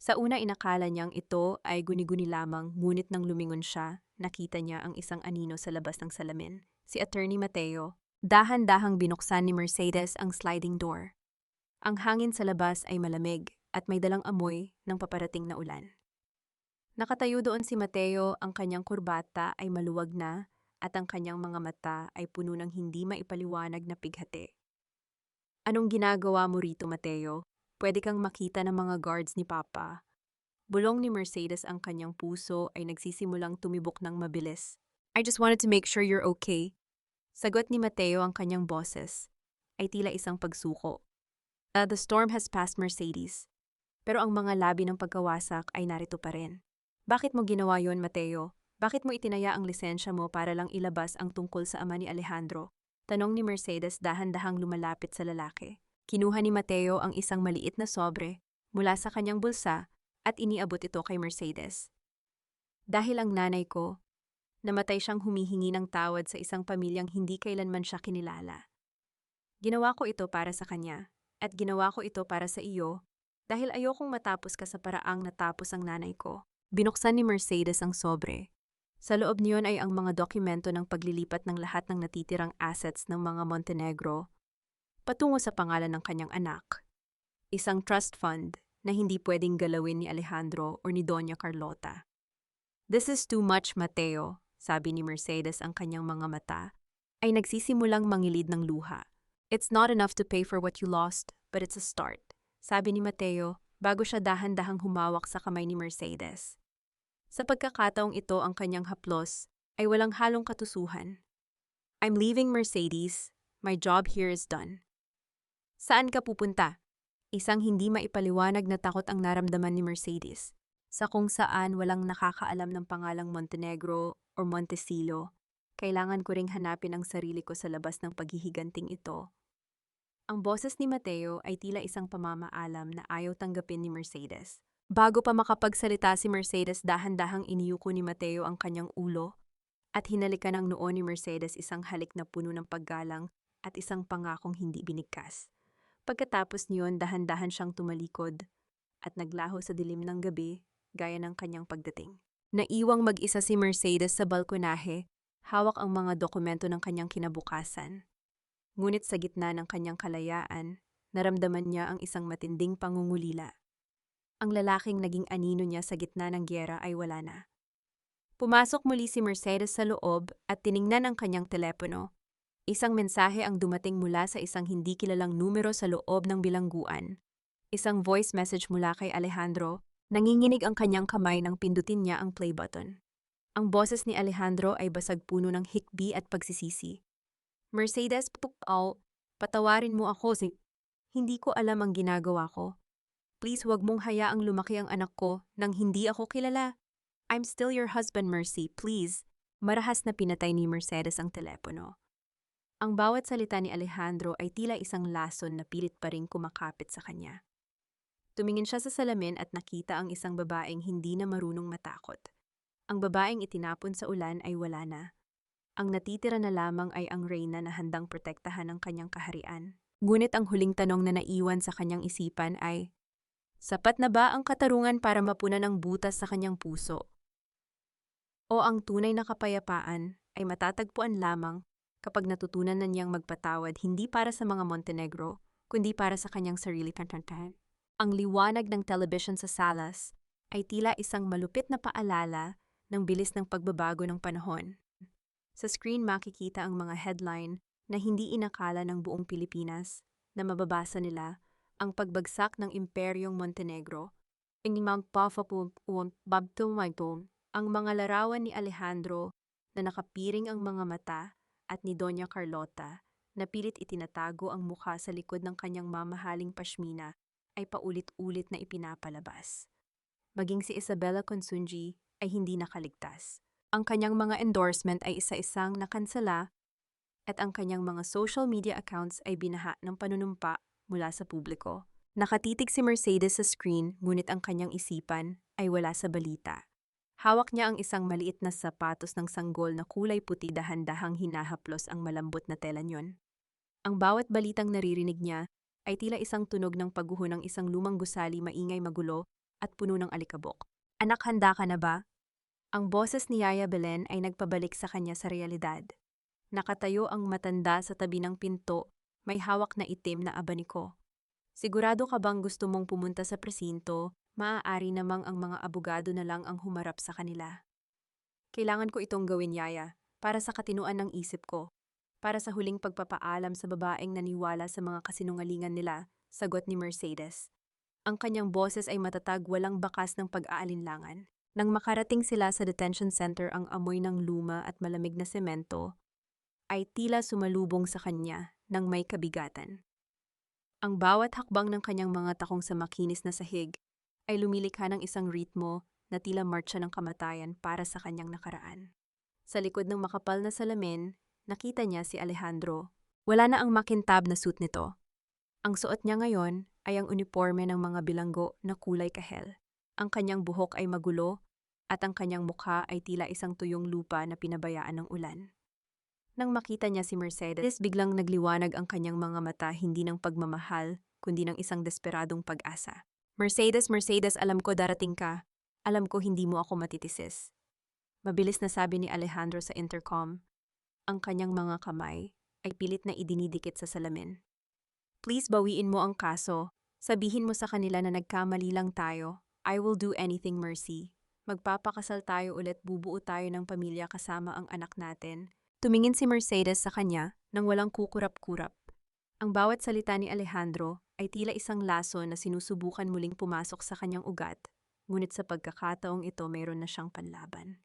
Sa una inakala niyang ito ay guni-guni lamang, ngunit nang lumingon siya, nakita niya ang isang anino sa labas ng salamin, si Attorney Mateo. Dahan-dahang binuksan ni Mercedes ang sliding door. Ang hangin sa labas ay malamig at may dalang amoy ng paparating na ulan. Nakatayo doon si Mateo, ang kanyang kurbata ay maluwag na at ang kanyang mga mata ay puno ng hindi maipaliwanag na pighati. Anong ginagawa mo rito, Mateo? Pwede kang makita ng mga guards ni Papa. Bulong ni Mercedes, ang kanyang puso ay nagsisimulang tumibok ng mabilis. I just wanted to make sure you're okay. Sagot ni Mateo, ang kanyang boses ay tila isang pagsuko. The storm has passed, Mercedes. Pero ang mga labi ng pagkawasak ay narito pa rin. Bakit mo ginawa yon, Mateo? Bakit mo itinaya ang lisensya mo para lang ilabas ang tungkol sa ama ni Alejandro? Tanong ni Mercedes, dahan-dahang lumalapit sa lalaki. Kinuha ni Mateo ang isang maliit na sobre mula sa kanyang bulsa at iniabot ito kay Mercedes. Dahil ang nanay ko, namatay siyang humihingi ng tawad sa isang pamilyang hindi kailanman siya kinilala. Ginawa ko ito para sa kanya, at ginawa ko ito para sa iyo, Dahil ayokong matapos ka sa paraang natapos ang nanay ko. Binuksan ni Mercedes ang sobre. Sa loob niyon ay ang mga dokumento ng paglilipat ng lahat ng natitirang assets ng mga Montenegro patungo sa pangalan ng kanyang anak. Isang trust fund na hindi pwedeng galawin ni Alejandro o ni Doña Carlota. "This is too much, Mateo," sabi ni Mercedes ang kanyang mga mata, ay nagsisimulang mangilid ng luha. "It's not enough to pay for what you lost, but it's a start," sabi ni Mateo bago siya dahan-dahang humawak sa kamay ni Mercedes. Sa pagkakataong ito ang kanyang haplos ay walang halong katusuhan. "I'm leaving, Mercedes. My job here is done." "Saan ka pupunta?" Isang hindi maipaliwanag na takot ang naramdaman ni Mercedes, sa kung saan walang nakakaalam ng pangalang Montenegro o Montecillo. "Kailangan ko ring hanapin ang sarili ko sa labas ng paghihiganting ito." Ang boses ni Mateo ay tila isang pamamaalam na ayaw tanggapin ni Mercedes. Bago pa makapagsalita si Mercedes, dahan-dahang iniyuko ni Mateo ang kanyang ulo at hinalikan ng noo ni Mercedes isang halik na puno ng paggalang at isang pangakong hindi binigkas. Pagkatapos niyon, dahan-dahan siyang tumalikod at naglaho sa dilim ng gabi gaya ng kanyang pagdating. Naiwang mag-isa si Mercedes sa balkonahe, hawak ang mga dokumento ng kanyang kinabukasan. Ngunit sa gitna ng kanyang kalayaan, naramdaman niya ang isang matinding pangungulila. Ang lalaking naging anino niya sa gitna ng giyera ay wala na. Pumasok muli si Mercedes sa loob at tiningnan ang kanyang telepono. Isang mensahe ang dumating mula sa isang hindi kilalang numero sa loob ng bilangguan. Isang voice message mula kay Alejandro. Nanginginig ang kanyang kamay nang pindutin niya ang play button. Ang boses ni Alejandro ay basag puno ng hikbi at pagsisisi. "Mercedes, patawarin mo ako. Hindi ko alam ang ginagawa ko. Please, wag mong hayaang lumaki ang anak ko nang hindi ako kilala. I'm still your husband, Mercy, please." Marahas na pinatay ni Mercedes ang telepono. Ang bawat salita ni Alejandro ay tila isang lason na pilit pa ring kumakapit sa kanya. Tumingin siya sa salamin at nakita ang isang babaeng hindi na marunong matakot. Ang babaeng itinapon sa ulan ay wala na. Ang natitira na lamang ay ang reyna na handang protektahan ang kanyang kaharian. Ngunit ang huling tanong na naiwan sa kanyang isipan ay, sapat na ba ang katarungan para mapunan ang butas sa kanyang puso? O ang tunay na kapayapaan ay matatagpuan lamang kapag natutunan na niyang magpatawad hindi para sa mga Montenegro, kundi para sa kanyang sarili. Ang liwanag ng television sa salas ay tila isang malupit na paalala ng bilis ng pagbabago ng panahon. Sa screen makikita ang mga headline na hindi inakala ng buong Pilipinas na mababasa nila ang pagbagsak ng Imperyong Montenegro. Ang mga larawan ni Alejandro na nakapiring ang mga mata at ni Doña Carlota na pilit itinatago ang mukha sa likod ng kanyang mamahaling pashmina ay paulit-ulit na ipinapalabas. Maging si Isabella Consunji ay hindi nakaligtas. Ang kanyang mga endorsement ay isa-isang nakansela at ang kanyang mga social media accounts ay binaha ng panunumpa mula sa publiko. Nakatitig si Mercedes sa screen, ngunit ang kanyang isipan ay wala sa balita. Hawak niya ang isang maliit na sapatos ng sanggol na kulay puti, dahan-dahang hinahaplos ang malambot na tela niyon. Ang bawat balitang naririnig niya ay tila isang tunog ng pagguho ng isang lumang gusali, maingay, magulo at puno ng alikabok. "Anak, handa ka na ba?" Ang boses ni Yaya Belen ay nagpabalik sa kanya sa realidad. Nakatayo ang matanda sa tabi ng pinto, may hawak na itim na abaniko. "Sigurado ka bang gusto mong pumunta sa presinto? Maaari namang ang mga abogado na lang ang humarap sa kanila." "Kailangan ko itong gawin, Yaya, para sa katinuan ng isip ko. Para sa huling pagpapaalam sa babaeng naniwala sa mga kasinungalingan nila," sagot ni Mercedes. Ang kanyang boses ay matatag, walang bakas ng pag-aalinlangan. Nang makarating sila sa detention center, ang amoy ng luma at malamig na semento ay tila sumalubong sa kanya ng may kabigatan. Ang bawat hakbang ng kanyang mga takong sa makinis na sahig ay lumilikha ng isang ritmo na tila marcha ng kamatayan para sa kanyang nakaraan. Sa likod ng makapal na salamin, nakita niya si Alejandro. Wala na ang makintab na suit nito. Ang suot niya ngayon ay ang uniforme ng mga bilanggo na kulay kahel. Ang kanyang buhok ay magulo at ang kanyang mukha ay tila isang tuyong lupa na pinabayaan ng ulan. Nang makita niya si Mercedes, biglang nagliwanag ang kanyang mga mata, hindi ng pagmamahal, kundi ng isang desperadong pag-asa. Mercedes, Mercedes, alam ko darating ka. Alam ko hindi mo ako matitisis. Mabilis na sabi ni Alejandro sa intercom. Ang kanyang mga kamay ay pilit na idinidikit sa salamin. Please bawiin mo ang kaso. Sabihin mo sa kanila na nagkamali lang tayo. I will do anything, Mercy. Magpapakasal tayo ulit, bubuo tayo ng pamilya kasama ang anak natin. Tumingin si Mercedes sa kanya nang walang kukurap-kurap. Ang bawat salita ni Alejandro ay tila isang laso na sinusubukan muling pumasok sa kanyang ugat, ngunit sa pagkakataong ito mayroon na siyang panlaban.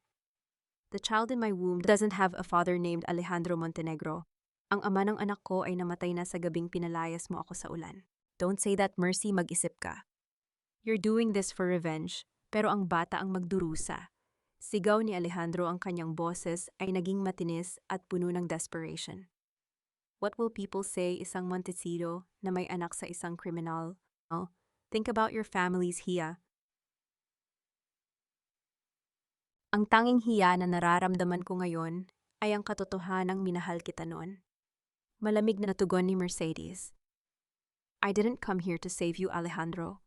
The child in my womb doesn't have a father named Alejandro Montenegro. Ang ama ng anak ko ay namatay na sa gabing pinalayas mo ako sa ulan. Don't say that, Mercy, mag-isip ka. You're doing this for revenge, pero ang bata ang magdurusa. Sigaw ni Alejandro, ang kanyang boses ay naging matinis at puno ng desperation. What will people say, isang Montecito na may anak sa isang kriminal? Oh, think about your families, Hia. Ang tanging hiya na nararamdaman ko ngayon ay ang katotohanang minahal kita noon. Malamig na tugon ni Mercedes. I didn't come here to save you, Alejandro.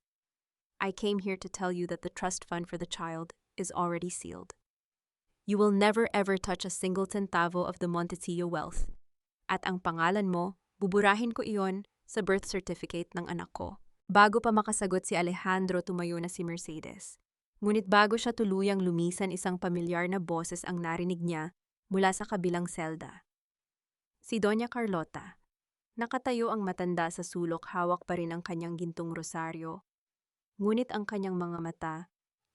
I came here to tell you that the trust fund for the child is already sealed. You will never ever touch a single centavo of the Montecillo wealth. At ang pangalan mo, buburahin ko iyon sa birth certificate ng anak ko. Bago pa makasagot si Alejandro, tumayo na si Mercedes. Ngunit bago siya tuluyang lumisan, isang pamilyar na boses ang narinig niya mula sa kabilang selda. Si Doña Carlota. Nakatayo ang matanda sa sulok, hawak pa rin ang kanyang gintong rosaryo. Ngunit ang kanyang mga mata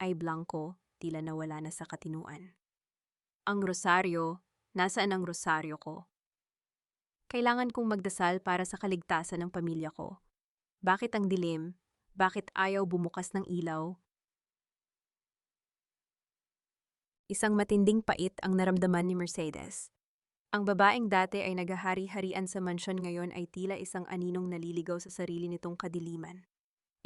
ay blanko, tila nawala na sa katinuan. Ang rosaryo, nasaan ang rosaryo ko? Kailangan kong magdasal para sa kaligtasan ng pamilya ko. Bakit ang dilim? Bakit ayaw bumukas ng ilaw? Isang matinding pait ang naramdaman ni Mercedes. Ang babaeng dati ay naghahari-harian sa mansyon ngayon ay tila isang aninong naliligaw sa sarili nitong kadiliman.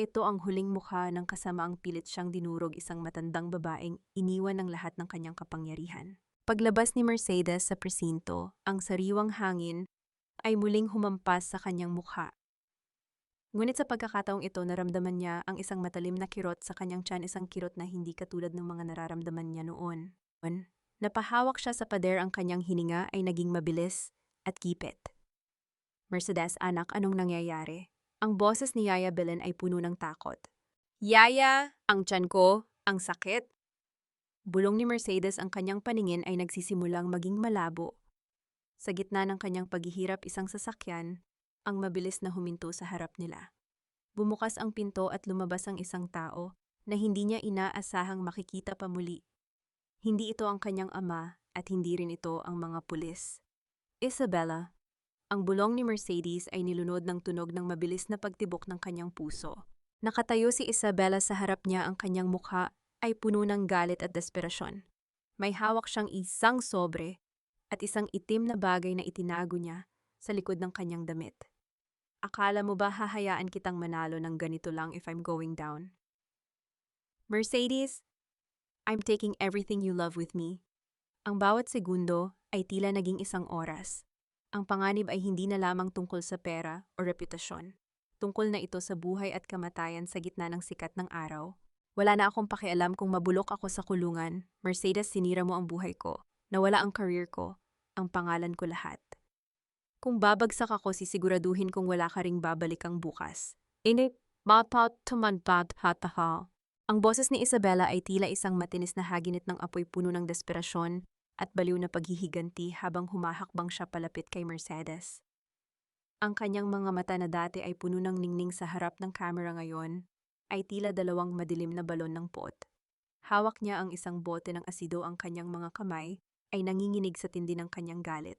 Ito ang huling mukha ng kasamaang pilit siyang dinurog, isang matandang babaeng iniwan ng lahat ng kanyang kapangyarihan. Paglabas ni Mercedes sa presinto, ang sariwang hangin ay muling humampas sa kanyang mukha. Ngunit sa pagkakataong ito, naramdaman niya ang isang matalim na kirot sa kanyang tiyan, isang kirot na hindi katulad ng mga nararamdaman niya noon. Napahawak siya sa pader, ang kanyang hininga ay naging mabilis at kipit. Mercedes, anak, anong nangyayari? Ang boses ni Yaya Belen ay puno ng takot. Yaya, ang tiyan ko, ang sakit. Bulong ni Mercedes, ang kanyang paningin ay nagsisimulang maging malabo. Sa gitna ng kanyang paghihirap, isang sasakyan ang mabilis na huminto sa harap nila. Bumukas ang pinto at lumabas ang isang tao na hindi niya inaasahang makikita pa muli. Hindi ito ang kanyang ama at hindi rin ito ang mga pulis. Isabella. Ang bulong ni Mercedes ay nilunod ng tunog ng mabilis na pagtibok ng kanyang puso. Nakatayo si Isabella sa harap niya, ang kanyang mukha ay puno ng galit at desperasyon. May hawak siyang isang sobre at isang itim na bagay na itinago niya sa likod ng kanyang damit. Akala mo ba hahayaan kitang manalo ng ganito lang if I'm going down? Mercedes, I'm taking everything you love with me. Ang bawat segundo ay tila naging isang oras. Ang panganib ay hindi na lamang tungkol sa pera o reputasyon. Tungkol na ito sa buhay at kamatayan sa gitna ng sikat ng araw. Wala na akong pakialam kung mabulok ako sa kulungan. Mercedes, sinira mo ang buhay ko. Nawala ang career ko. Ang pangalan ko, lahat. Kung babagsak ako, sisiguraduhin kong wala ka ring babalikang bukas. Ang boses ni Isabella ay tila isang matinis na haginit ng apoy, puno ng desperasyon at baliw na paghihiganti habang humahakbang siya palapit kay Mercedes. Ang kanyang mga mata na dati ay puno ng ningning sa harap ng kamera ngayon ay tila dalawang madilim na balon ng pot. Hawak niya ang isang bote ng asido, ang kanyang mga kamay ay nanginginig sa tindi ng kanyang galit.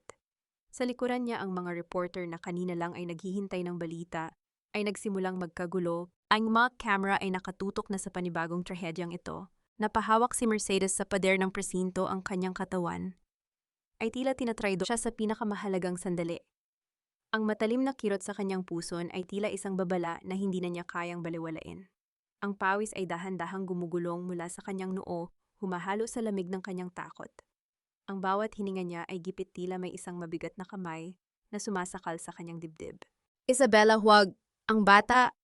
Sa likuran niya, ang mga reporter na kanina lang ay naghihintay ng balita ay nagsimulang magkagulo. Ang mga camera ay nakatutok na sa panibagong trahedyang ito. Napahawak si Mercedes sa pader ng presinto, ang kanyang katawan ay tila tinatraydo siya sa pinakamahalagang sandali. Ang matalim na kirot sa kanyang puson ay tila isang babala na hindi na niya kayang baliwalain. Ang pawis ay dahan-dahang gumugulong mula sa kanyang noo, humahalo sa lamig ng kanyang takot. Ang bawat hininga niya ay gipit, tila may isang mabigat na kamay na sumasakal sa kanyang dibdib. Isabella, huwag! Ang bata!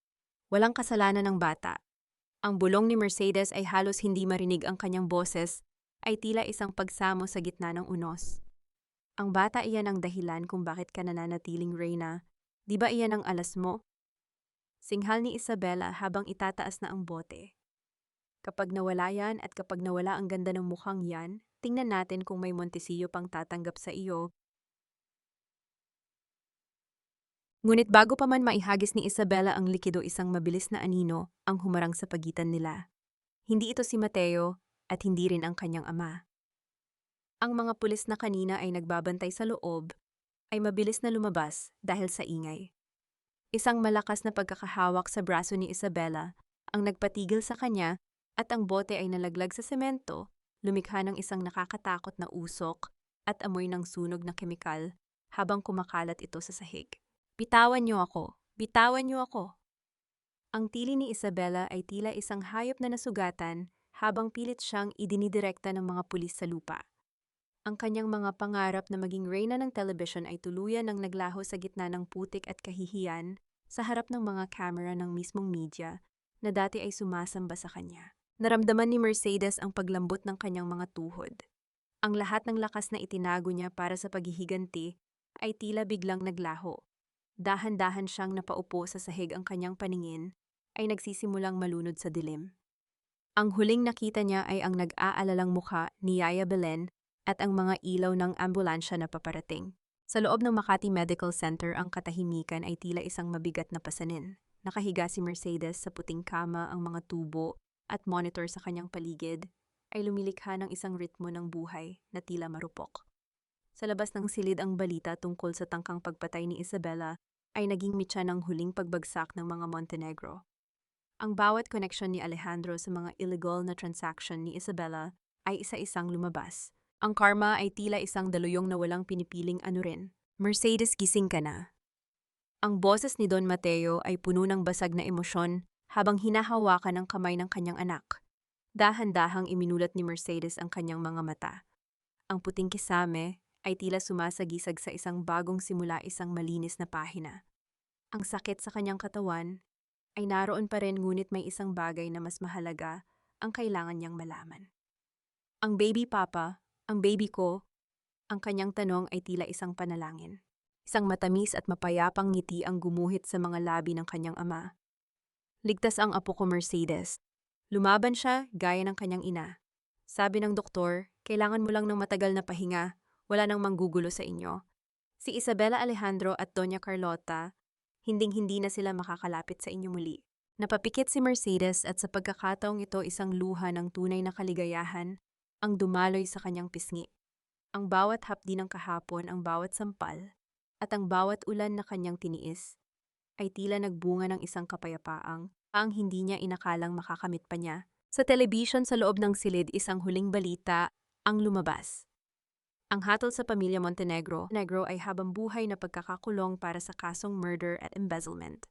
Walang kasalanan ng bata. Ang bulong ni Mercedes ay halos hindi marinig ang kanyang boses, ay tila isang pagsamo sa gitna ng unos. Ang bata iyan ang dahilan kung bakit ka nananatiling reyna. Di ba iyan ang alas mo? Singhal ni Isabela habang itataas na ang bote. Kapag nawala yan at kapag nawala ang ganda ng mukhang yan, tingnan natin kung may Montecillo pang tatanggap sa iyo. Ngunit bago pa man maihagis ni Isabela ang likido, isang mabilis na anino ang humarang sa pagitan nila. Hindi ito si Mateo at hindi rin ang kanyang ama. Ang mga pulis na kanina ay nagbabantay sa loob ay mabilis na lumabas dahil sa ingay. Isang malakas na pagkakahawak sa braso ni Isabela ang nagpatigil sa kanya at ang bote ay nalaglag sa semento, lumikha ng isang nakakatakot na usok at amoy ng sunog na kemikal habang kumakalat ito sa sahig. Bitawan niyo ako! Bitawan niyo ako! Ang tili ni Isabela ay tila isang hayop na nasugatan habang pilit siyang idinidirekta ng mga pulis sa lupa. Ang kanyang mga pangarap na maging reyna ng television ay tuluyan ng naglaho sa gitna ng putik at kahihiyan sa harap ng mga kamera ng mismong media na dati ay sumasamba sa kanya. Naramdaman ni Mercedes ang paglambot ng kanyang mga tuhod. Ang lahat ng lakas na itinago niya para sa paghihiganti ay tila biglang naglaho. Dahan-dahan siyang napaupo sa sahig, ang kanyang paningin ay nagsisimulang malunod sa dilim. Ang huling nakita niya ay ang nag-aalalang mukha ni Yaya Belen at ang mga ilaw ng ambulansya na paparating. Sa loob ng Makati Medical Center, ang katahimikan ay tila isang mabigat na pasanin. Nakahiga si Mercedes sa puting kama, ang mga tubo at monitor sa kanyang paligid ay lumilikha ng isang ritmo ng buhay na tila marupok. Sa labas ng silid, ang balita tungkol sa tangkang pagpatay ni Isabela ay naging mitya ng huling pagbagsak ng mga Montenegro. Ang bawat koneksyon ni Alejandro sa mga illegal na transaction ni Isabela ay isa-isang lumabas. Ang karma ay tila isang daluyong na walang pinipiling ano rin. Mercedes, gising ka na. Ang boses ni Don Mateo ay puno ng basag na emosyon habang hinahawakan ang kamay ng kanyang anak. Dahan-dahang iminulat ni Mercedes ang kanyang mga mata. Ang puting kisame ay tila sumasagisag sa isang bagong simula, isang malinis na pahina. Ang sakit sa kanyang katawan ay naroon pa rin, ngunit may isang bagay na mas mahalaga ang kailangan niyang malaman. Ang baby, Papa, ang baby ko, ang kanyang tanong ay tila isang panalangin. Isang matamis at mapayapang ngiti ang gumuhit sa mga labi ng kanyang ama. Ligtas ang apo ko, Mercedes. Lumaban siya gaya ng kanyang ina. Sabi ng doktor, kailangan mo lang ng matagal na pahinga, wala nang manggugulo sa inyo. Si Isabela, Alejandro at Doña Carlota, hinding-hindi na sila makakalapit sa inyo muli. Napapikit si Mercedes at sa pagkakataong ito, isang luha ng tunay na kaligayahan ang dumaloy sa kanyang pisngi. Ang bawat hapdi ng kahapon, ang bawat sampal, at ang bawat ulan na kanyang tiniis, ay tila nagbunga ng isang kapayapaang ang hindi niya inakalang makakamit pa niya. Sa telebisyon sa loob ng silid, isang huling balita ang lumabas. Ang hatol sa pamilya Montenegro ay habang-buhay na pagkakakulong para sa kasong murder at embezzlement.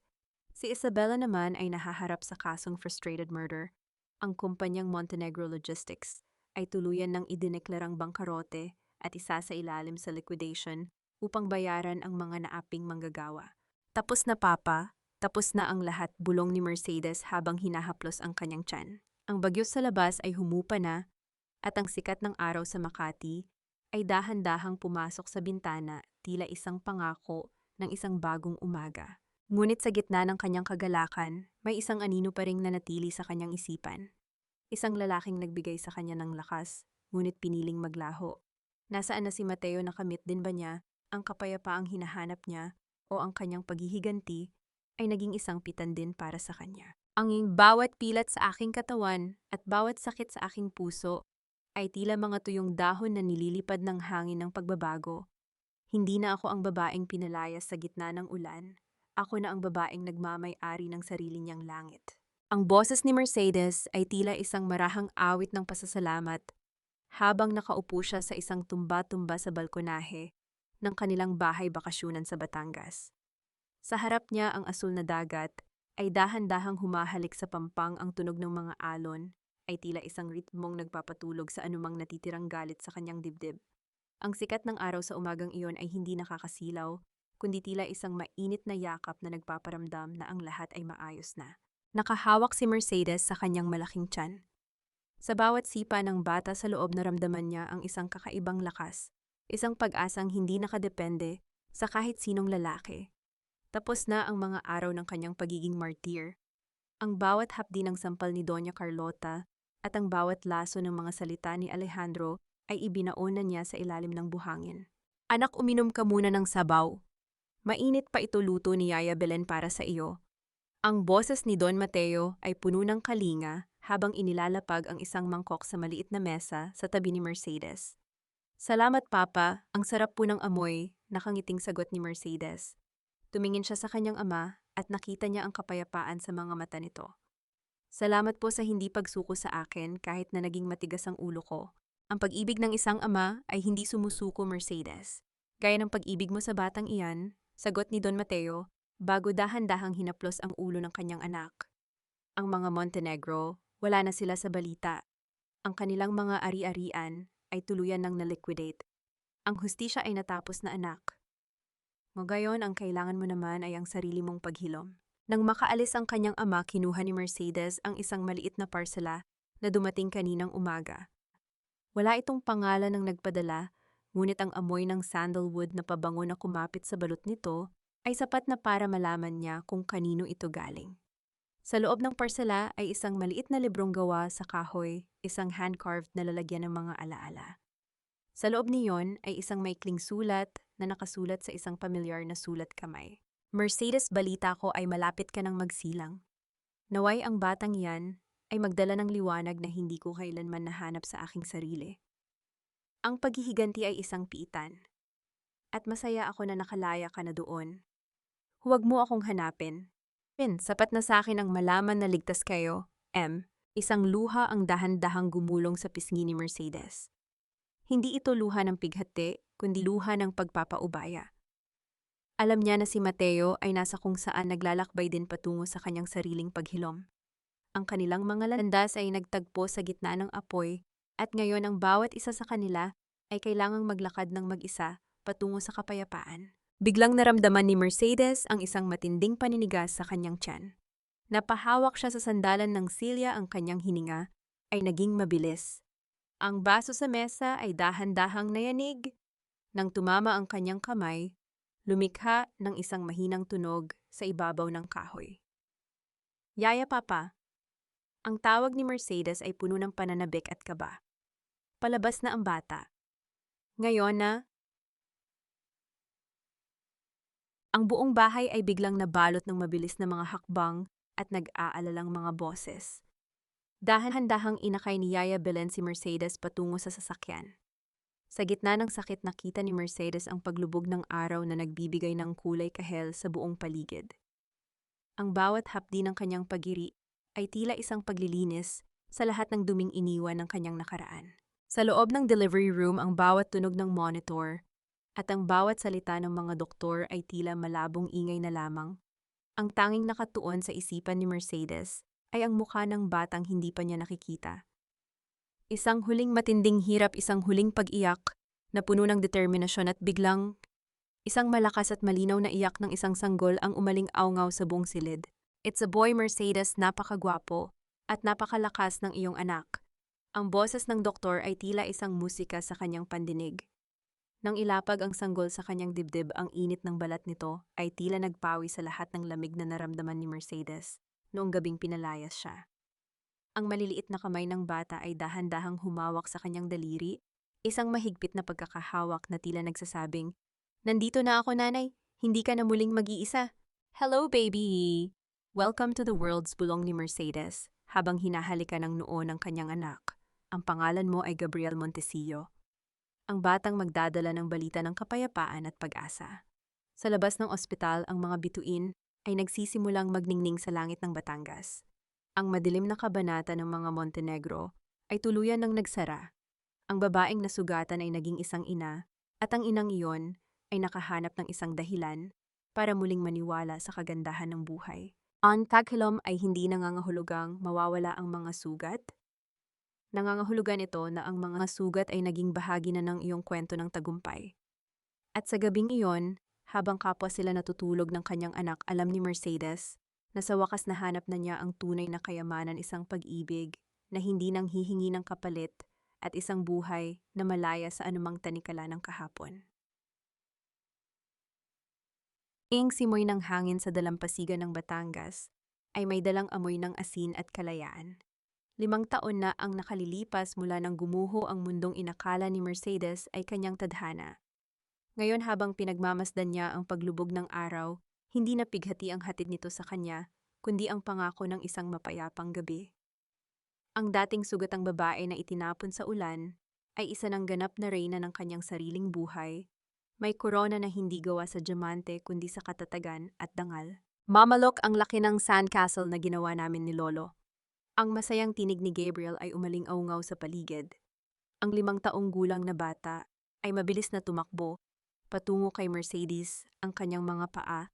Si Isabela naman ay nahaharap sa kasong frustrated murder. Ang kumpanyang Montenegro Logistics ay tuluyan ng idineklarang bangkarote at isa sa ilalim sa liquidation upang bayaran ang mga naaping manggagawa. Tapos na, Papa, tapos na ang lahat, bulong ni Mercedes habang hinahaplos ang kanyang tiyan. Ang bagyo sa labas ay humupa na at ang sikat ng araw sa Makati ay dahan-dahang pumasok sa bintana, tila isang pangako ng isang bagong umaga. Ngunit sa gitna ng kanyang kagalakan, may isang anino pa ring nanatili sa kanyang isipan. Isang lalaking nagbigay sa kanya ng lakas, ngunit piniling maglaho. Nasaan na si Mateo? Nakamit din ba niya ang kapayapaang hinahanap niya, o ang kanyang paghihiganti ay naging isang pitan din para sa kanya? Ang bawat pilat sa aking katawan at bawat sakit sa aking puso ay tila mga tuyong dahon na nililipad ng hangin ng pagbabago. Hindi na ako ang babaeng pinalayas sa gitna ng ulan. Ako na ang babaeng nagmamay-ari ng sarili niyang langit. Ang boses ni Mercedes ay tila isang marahang awit ng pasasalamat habang nakaupo siya sa isang tumba-tumba sa balkonahe ng kanilang bahay bakasyunan sa Batangas. Sa harap niya, ang asul na dagat ay dahan-dahang humahalik sa pampang, ang tunog ng mga alon ay tila isang ritmong nagpapatulog sa anumang natitirang galit sa kanyang dibdib. Ang sikat ng araw sa umagang iyon ay hindi nakakasilaw, kundi tila isang mainit na yakap na nagpaparamdam na ang lahat ay maayos na. Nakahawak si Mercedes sa kanyang malaking tiyan. Sa bawat sipa ng bata sa loob naramdaman niya ang isang kakaibang lakas, isang pag-asang hindi nakadepende sa kahit sinong lalaki. Tapos na ang mga araw ng kanyang pagiging martir. Ang bawat hapdi ng sampal ni Doña Carlota at ang bawat laso ng mga salita ni Alejandro ay ibinaon niya sa ilalim ng buhangin. Anak, uminom ka muna ng sabaw. Mainit pa ito, luto ni Yaya Belen para sa iyo. Ang boses ni Don Mateo ay puno ng kalinga habang inilalapag ang isang mangkok sa maliit na mesa sa tabi ni Mercedes. Salamat, Papa. Ang sarap po ng amoy, nakangiting sagot ni Mercedes. Tumingin siya sa kanyang ama at nakita niya ang kapayapaan sa mga mata nito. Salamat po sa hindi pagsuko sa akin kahit na naging matigas ang ulo ko. Ang pag-ibig ng isang ama ay hindi sumusuko, Mercedes. Gaya ng pag-ibig mo sa batang iyan, sagot ni Don Mateo, bago dahan-dahang hinaplos ang ulo ng kanyang anak. Ang mga Montenegro, wala na sila sa balita. Ang kanilang mga ari-arian ay tuluyan ng na-liquidate. Ang hustisya ay natapos na, anak. Ngayon, ang kailangan mo naman ay ang sarili mong paghilom. Nang makaalis ang kanyang ama, kinuha ni Mercedes ang isang maliit na parsela na dumating kaninang umaga. Wala itong pangalan ng nagpadala, ngunit ang amoy ng sandalwood na pabango na kumapit sa balot nito ay sapat na para malaman niya kung kanino ito galing. Sa loob ng parsela ay isang maliit na librong gawa sa kahoy, isang hand-carved na lalagyan ng mga alaala. Sa loob niyon ay isang maikling sulat na nakasulat sa isang pamilyar na sulat kamay. Mercedes, balita ko ay malapit ka ng magsilang. Naway ang batang iyan ay magdala ng liwanag na hindi ko kailanman nahanap sa aking sarili. Ang paghihiganti ay isang piitan. At masaya ako na nakalaya ka na doon. Huwag mo akong hanapin. Sapat na sa akin ang malaman na ligtas kayo, M. Isang luha ang dahan-dahang gumulong sa pisngi ni Mercedes. Hindi ito luha ng pighati, kundi luha ng pagpapaubaya. Alam niya na si Mateo ay nasa kung saan naglalakbay din patungo sa kanyang sariling paghilom. Ang kanilang mga landas ay nagtagpo sa gitna ng apoy at ngayon ang bawat isa sa kanila ay kailangang maglakad ng mag-isa patungo sa kapayapaan. Biglang naramdaman ni Mercedes ang isang matinding paninigas sa kanyang tiyan. Napahawak siya sa sandalan ng silya, ang kanyang hininga ay naging mabilis. Ang baso sa mesa ay dahan-dahang nayanig. Nang tumama ang kanyang kamay, lumikha ng isang mahinang tunog sa ibabaw ng kahoy. Yaya, Papa. Ang tawag ni Mercedes ay puno ng pananabik at kaba. Palabas na ang bata. Ngayon na, ang buong bahay ay biglang nabalot ng mabilis na mga hakbang at nag-aalalang mga boses. Dahan-dahang inakay ni Yaya Belen si Mercedes patungo sa sasakyan. Sa gitna ng sakit, nakita ni Mercedes ang paglubog ng araw na nagbibigay ng kulay kahel sa buong paligid. Ang bawat hapdi ng kanyang pagiri ay tila isang paglilinis sa lahat ng duming iniwan ng kanyang nakaraan. Sa loob ng delivery room, ang bawat tunog ng monitor at ang bawat salita ng mga doktor ay tila malabong ingay na lamang. Ang tanging nakatuon sa isipan ni Mercedes ay ang mukha ng batang hindi pa niya nakikita. Isang huling matinding hirap, isang huling pag-iyak na puno ng determinasyon at biglang isang malakas at malinaw na iyak ng isang sanggol ang umaling-awngaw sa buong silid. It's a boy, Mercedes, napakagwapo at napakalakas ng iyong anak. Ang boses ng doktor ay tila isang musika sa kanyang pandinig. Nang ilapag ang sanggol sa kanyang dibdib, ang init ng balat nito ay tila nagpawi sa lahat ng lamig na naramdaman ni Mercedes noong gabing pinalayas siya. Ang maliliit na kamay ng bata ay dahan-dahang humawak sa kanyang daliri, isang mahigpit na pagkakahawak na tila nagsasabing, "Nandito na ako, nanay. Hindi ka na muling mag-iisa." "Hello, baby!" Welcome to the world's bulong ni Mercedes habang hinahalikan ng noo ng kanyang anak. Ang pangalan mo ay Gabriel Montesillo. Ang batang magdadala ng balita ng kapayapaan at pag-asa. Sa labas ng ospital, ang mga bituin ay nagsisimulang magningning sa langit ng Batangas. Ang madilim na kabanata ng mga Montenegro ay tuluyan ng nagsara. Ang babaeng nasugatan ay naging isang ina at ang inang iyon ay nakahanap ng isang dahilan para muling maniwala sa kagandahan ng buhay. Ang taghilom ay hindi nangangahulugang mawawala ang mga sugat. Nangangahulugan ito na ang mga sugat ay naging bahagi na ng iyong kwento ng tagumpay. At sa gabing iyon, habang kapwa sila natutulog ng kanyang anak, alam ni Mercedes na sa wakas nahanap na niya ang tunay na kayamanan, isang pag-ibig na hindi nang hihingi ng kapalit at isang buhay na malaya sa anumang tanikala ng kahapon. Ing simoy ng hangin sa dalampasigan ng Batangas ay may dalang amoy ng asin at kalayaan. 5 taon na ang nakalilipas mula nang gumuho ang mundong inakala ni Mercedes ay kanyang tadhana. Ngayon habang pinagmamasdan niya ang paglubog ng araw, hindi na pighati ang hatid nito sa kanya, kundi ang pangako ng isang mapayapang gabi. Ang dating sugatang babae na itinapon sa ulan ay isa ng ganap na reyna ng kanyang sariling buhay. May korona na hindi gawa sa diamante kundi sa katatagan at dangal. Mamalok ang laki ng sandcastle na ginawa namin ni Lolo. Ang masayang tinig ni Gabriel ay umaling-aungaw sa paligid. Ang 5 taong gulang na bata ay mabilis na tumakbo patungo kay Mercedes. Ang kanyang mga paa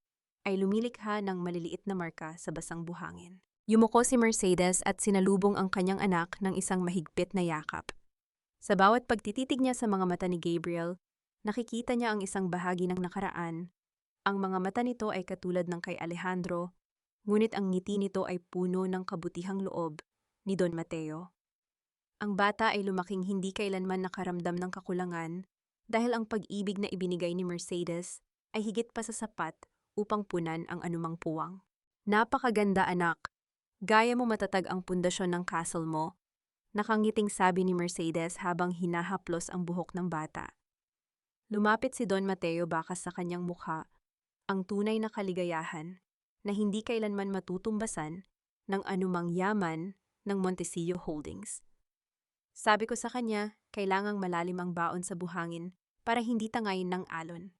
ay lumilikha ng maliliit na marka sa basang buhangin. Yumuko si Mercedes at sinalubong ang kanyang anak ng isang mahigpit na yakap. Sa bawat pagtititig niya sa mga mata ni Gabriel, nakikita niya ang isang bahagi ng nakaraan. Ang mga mata nito ay katulad ng kay Alejandro, ngunit ang ngiti nito ay puno ng kabutihang loob ni Don Mateo. Ang bata ay lumaking hindi kailanman nakaramdam ng kakulangan dahil ang pag-ibig na ibinigay ni Mercedes ay higit pa sa sapat upang punan ang anumang puwang. Napakaganda, anak. Gaya mo matatag ang pundasyon ng castle mo, nakangiting sabi ni Mercedes habang hinahaplos ang buhok ng bata. Lumapit si Don Mateo, bakas sa kanyang mukha ang tunay na kaligayahan na hindi kailanman matutumbasan ng anumang yaman ng Montecillo Holdings. Sabi ko sa kanya, kailangang malalim ang baon sa buhangin para hindi tangayin ng alon.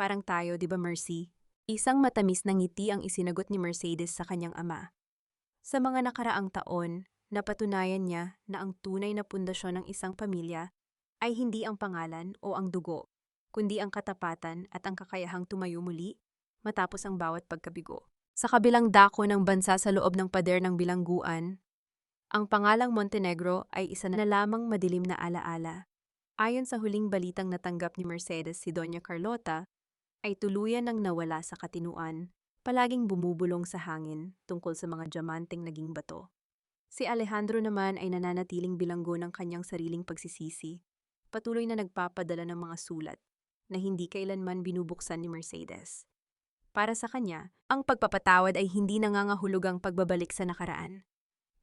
Parang tayo, di ba, Mercy? Isang matamis na ngiti ang isinagot ni Mercedes sa kanyang ama. Sa mga nakaraang taon, napatunayan niya na ang tunay na pundasyon ng isang pamilya ay hindi ang pangalan o ang dugo, kundi ang katapatan at ang kakayahang tumayo muli matapos ang bawat pagkabigo. Sa kabilang dako ng bansa sa loob ng pader ng bilangguan, ang pangalang Montenegro ay isa na lamang madilim na alaala. Ayon sa huling balitang natanggap ni Mercedes, si Doña Carlota ay tuluyan ng nawala sa katinuan, palaging bumubulong sa hangin tungkol sa mga diamanteng naging bato. Si Alejandro naman ay nananatiling bilanggo ng kanyang sariling pagsisisi, patuloy na nagpapadala ng mga sulat na hindi kailanman binubuksan ni Mercedes. Para sa kanya, ang pagpapatawad ay hindi nangangahulugang pagbabalik sa nakaraan.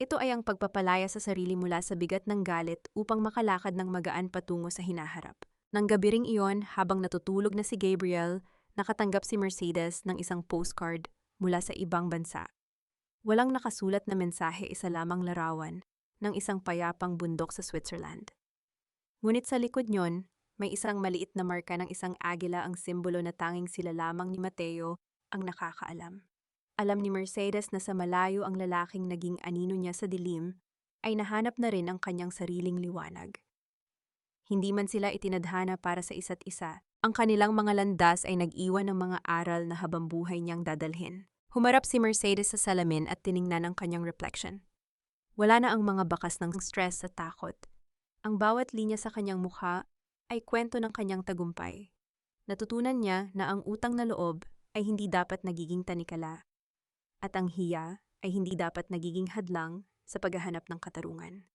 Ito ay ang pagpapalaya sa sarili mula sa bigat ng galit upang makalakad ng magaan patungo sa hinaharap. Nang gabi ring iyon, habang natutulog na si Gabriel, nakatanggap si Mercedes ng isang postcard mula sa ibang bansa. Walang nakasulat na mensahe, isa lamang larawan ng isang payapang bundok sa Switzerland. Ngunit sa likod niyon, may isang maliit na marka ng isang agila, ang simbolo na tanging sila lamang ni Mateo ang nakakaalam. Alam ni Mercedes na sa malayo ang lalaking naging anino niya sa dilim ay nahanap na rin ang kanyang sariling liwanag. Hindi man sila itinadhana para sa isa't isa, ang kanilang mga landas ay nag-iwan ng mga aral na habambuhay niyang dadalhin. Humarap si Mercedes sa salamin at tiningnan ang kanyang reflection. Wala na ang mga bakas ng stress at takot. Ang bawat linya sa kanyang mukha ay kwento ng kanyang tagumpay. Natutunan niya na ang utang na loob ay hindi dapat nagiging tanikala, at ang hiya ay hindi dapat nagiging hadlang sa paghahanap ng katarungan.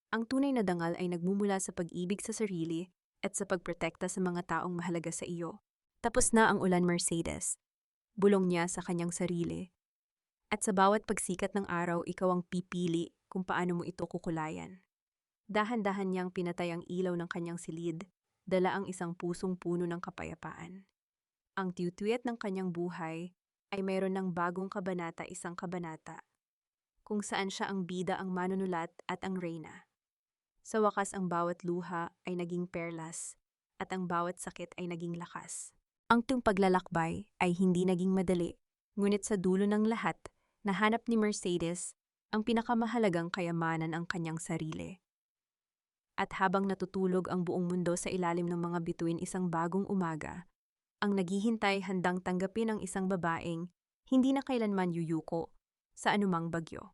Ang tunay na dangal ay nagmumula sa pag-ibig sa sarili at sa pagprotekta sa mga taong mahalaga sa iyo. Tapos na ang ulan, Mercedes. Bulong niya sa kanyang sarili. At sa bawat pagsikat ng araw, ikaw ang pipili kung paano mo ito kukulayan. Dahan-dahan niyang pinatay ang ilaw ng kanyang silid, dala ang isang pusong puno ng kapayapaan. Ang tiyutuyat ng kanyang buhay ay mayroon ng bagong kabanata, isang kabanata, kung saan siya ang bida, ang manunulat at ang reyna. Sa wakas, ang bawat luha ay naging perlas at ang bawat sakit ay naging lakas. Ang tung paglalakbay ay hindi naging madali, ngunit sa dulo ng lahat, nahanap ni Mercedes ang pinakamahalagang kayamanan, ang kanyang sarili. At habang natutulog ang buong mundo sa ilalim ng mga bituin, isang bagong umaga ang naghihintay, handang tanggapin ang isang babaeng hindi na kailanman yuyuko sa anumang bagyo.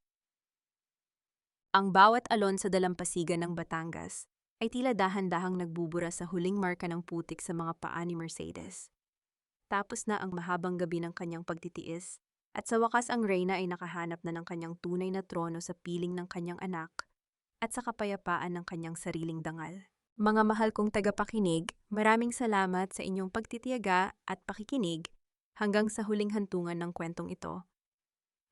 Ang bawat alon sa dalampasigan ng Batangas ay tila dahan-dahang nagbubura sa huling marka ng putik sa mga paa ni Mercedes. Tapos na ang mahabang gabi ng kanyang pagtitiis At sa wakas ang Reyna ay nakahanap na ng kanyang tunay na trono sa piling ng kanyang anak at sa kapayapaan ng kanyang sariling dangal. Mga mahal kong tagapakinig, maraming salamat sa inyong pagtitiyaga at pakikinig hanggang sa huling hantungan ng kwentong ito.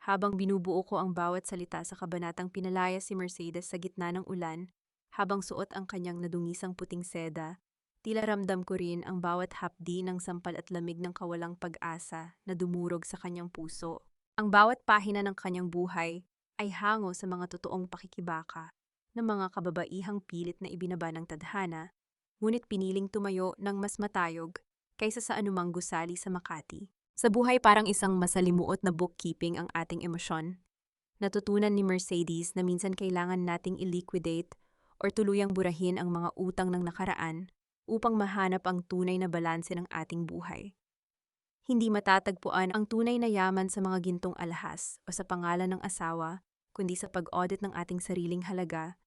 Habang binubuo ko ang bawat salita sa kabanatang pinalaya si Mercedes sa gitna ng ulan, habang suot ang kanyang nadungisang puting seda, tila ramdam ko rin ang bawat hapdi ng sampal at lamig ng kawalang pag-asa na dumurog sa kanyang puso. Ang bawat pahina ng kanyang buhay ay hango sa mga totoong pakikibaka ng mga kababaihang pilit na ibinaba ng tadhana, ngunit piniling tumayo ng mas matayog kaysa sa anumang gusali sa Makati. Sa buhay parang isang masalimuot na bookkeeping ang ating emosyon. Natutunan ni Mercedes na minsan kailangan nating i-liquidate or tuluyang burahin ang mga utang ng nakaraan upang mahanap ang tunay na balanse ng ating buhay. Hindi matatagpuan ang tunay na yaman sa mga gintong alahas o sa pangalan ng asawa, kundi sa pag-audit ng ating sariling halaga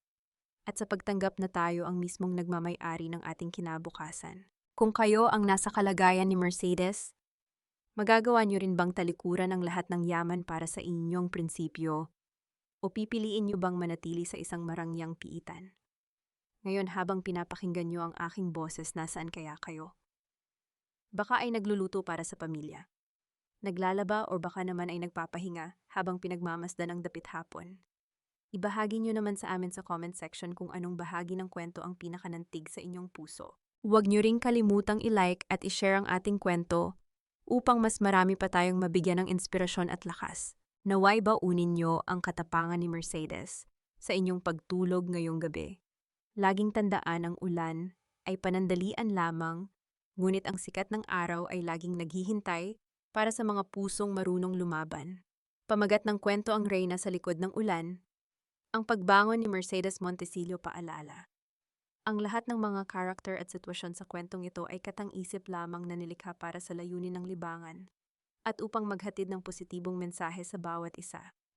at sa pagtanggap na tayo ang mismong nagmamay-ari ng ating kinabukasan. Kung kayo ang nasa kalagayan ni Mercedes, magagawa niyo rin bang talikuran ang lahat ng yaman para sa inyong prinsipyo? O pipiliin niyo bang manatili sa isang marangyang piitan? Ngayon habang pinapakinggan niyo ang aking boses, nasaan kaya kayo? Baka ay nagluluto para sa pamilya. Naglalaba o baka naman ay nagpapahinga habang pinagmamasdan ang dapit hapon. Ibahagi niyo naman sa amin sa comment section kung anong bahagi ng kwento ang pinakanantig sa inyong puso. Huwag niyo ring kalimutang i-like at i-share ang ating kwento upang mas marami pa tayong mabigyan ng inspirasyon at lakas. Naway baunin niyo ang katapangan ni Mercedes sa inyong pagtulog ngayong gabi. Laging tandaan ang ulan ay panandalian lamang, ngunit ang sikat ng araw ay laging naghihintay para sa mga pusong marunong lumaban. Pamagat ng kwento ang Reyna sa likod ng ulan, ang pagbangon ni Mercedes Montecillo paalala. Ang lahat ng mga karakter at sitwasyon sa kwentong ito ay katang-isip lamang na nilikha para sa layunin ng libangan at upang maghatid ng positibong mensahe sa bawat isa.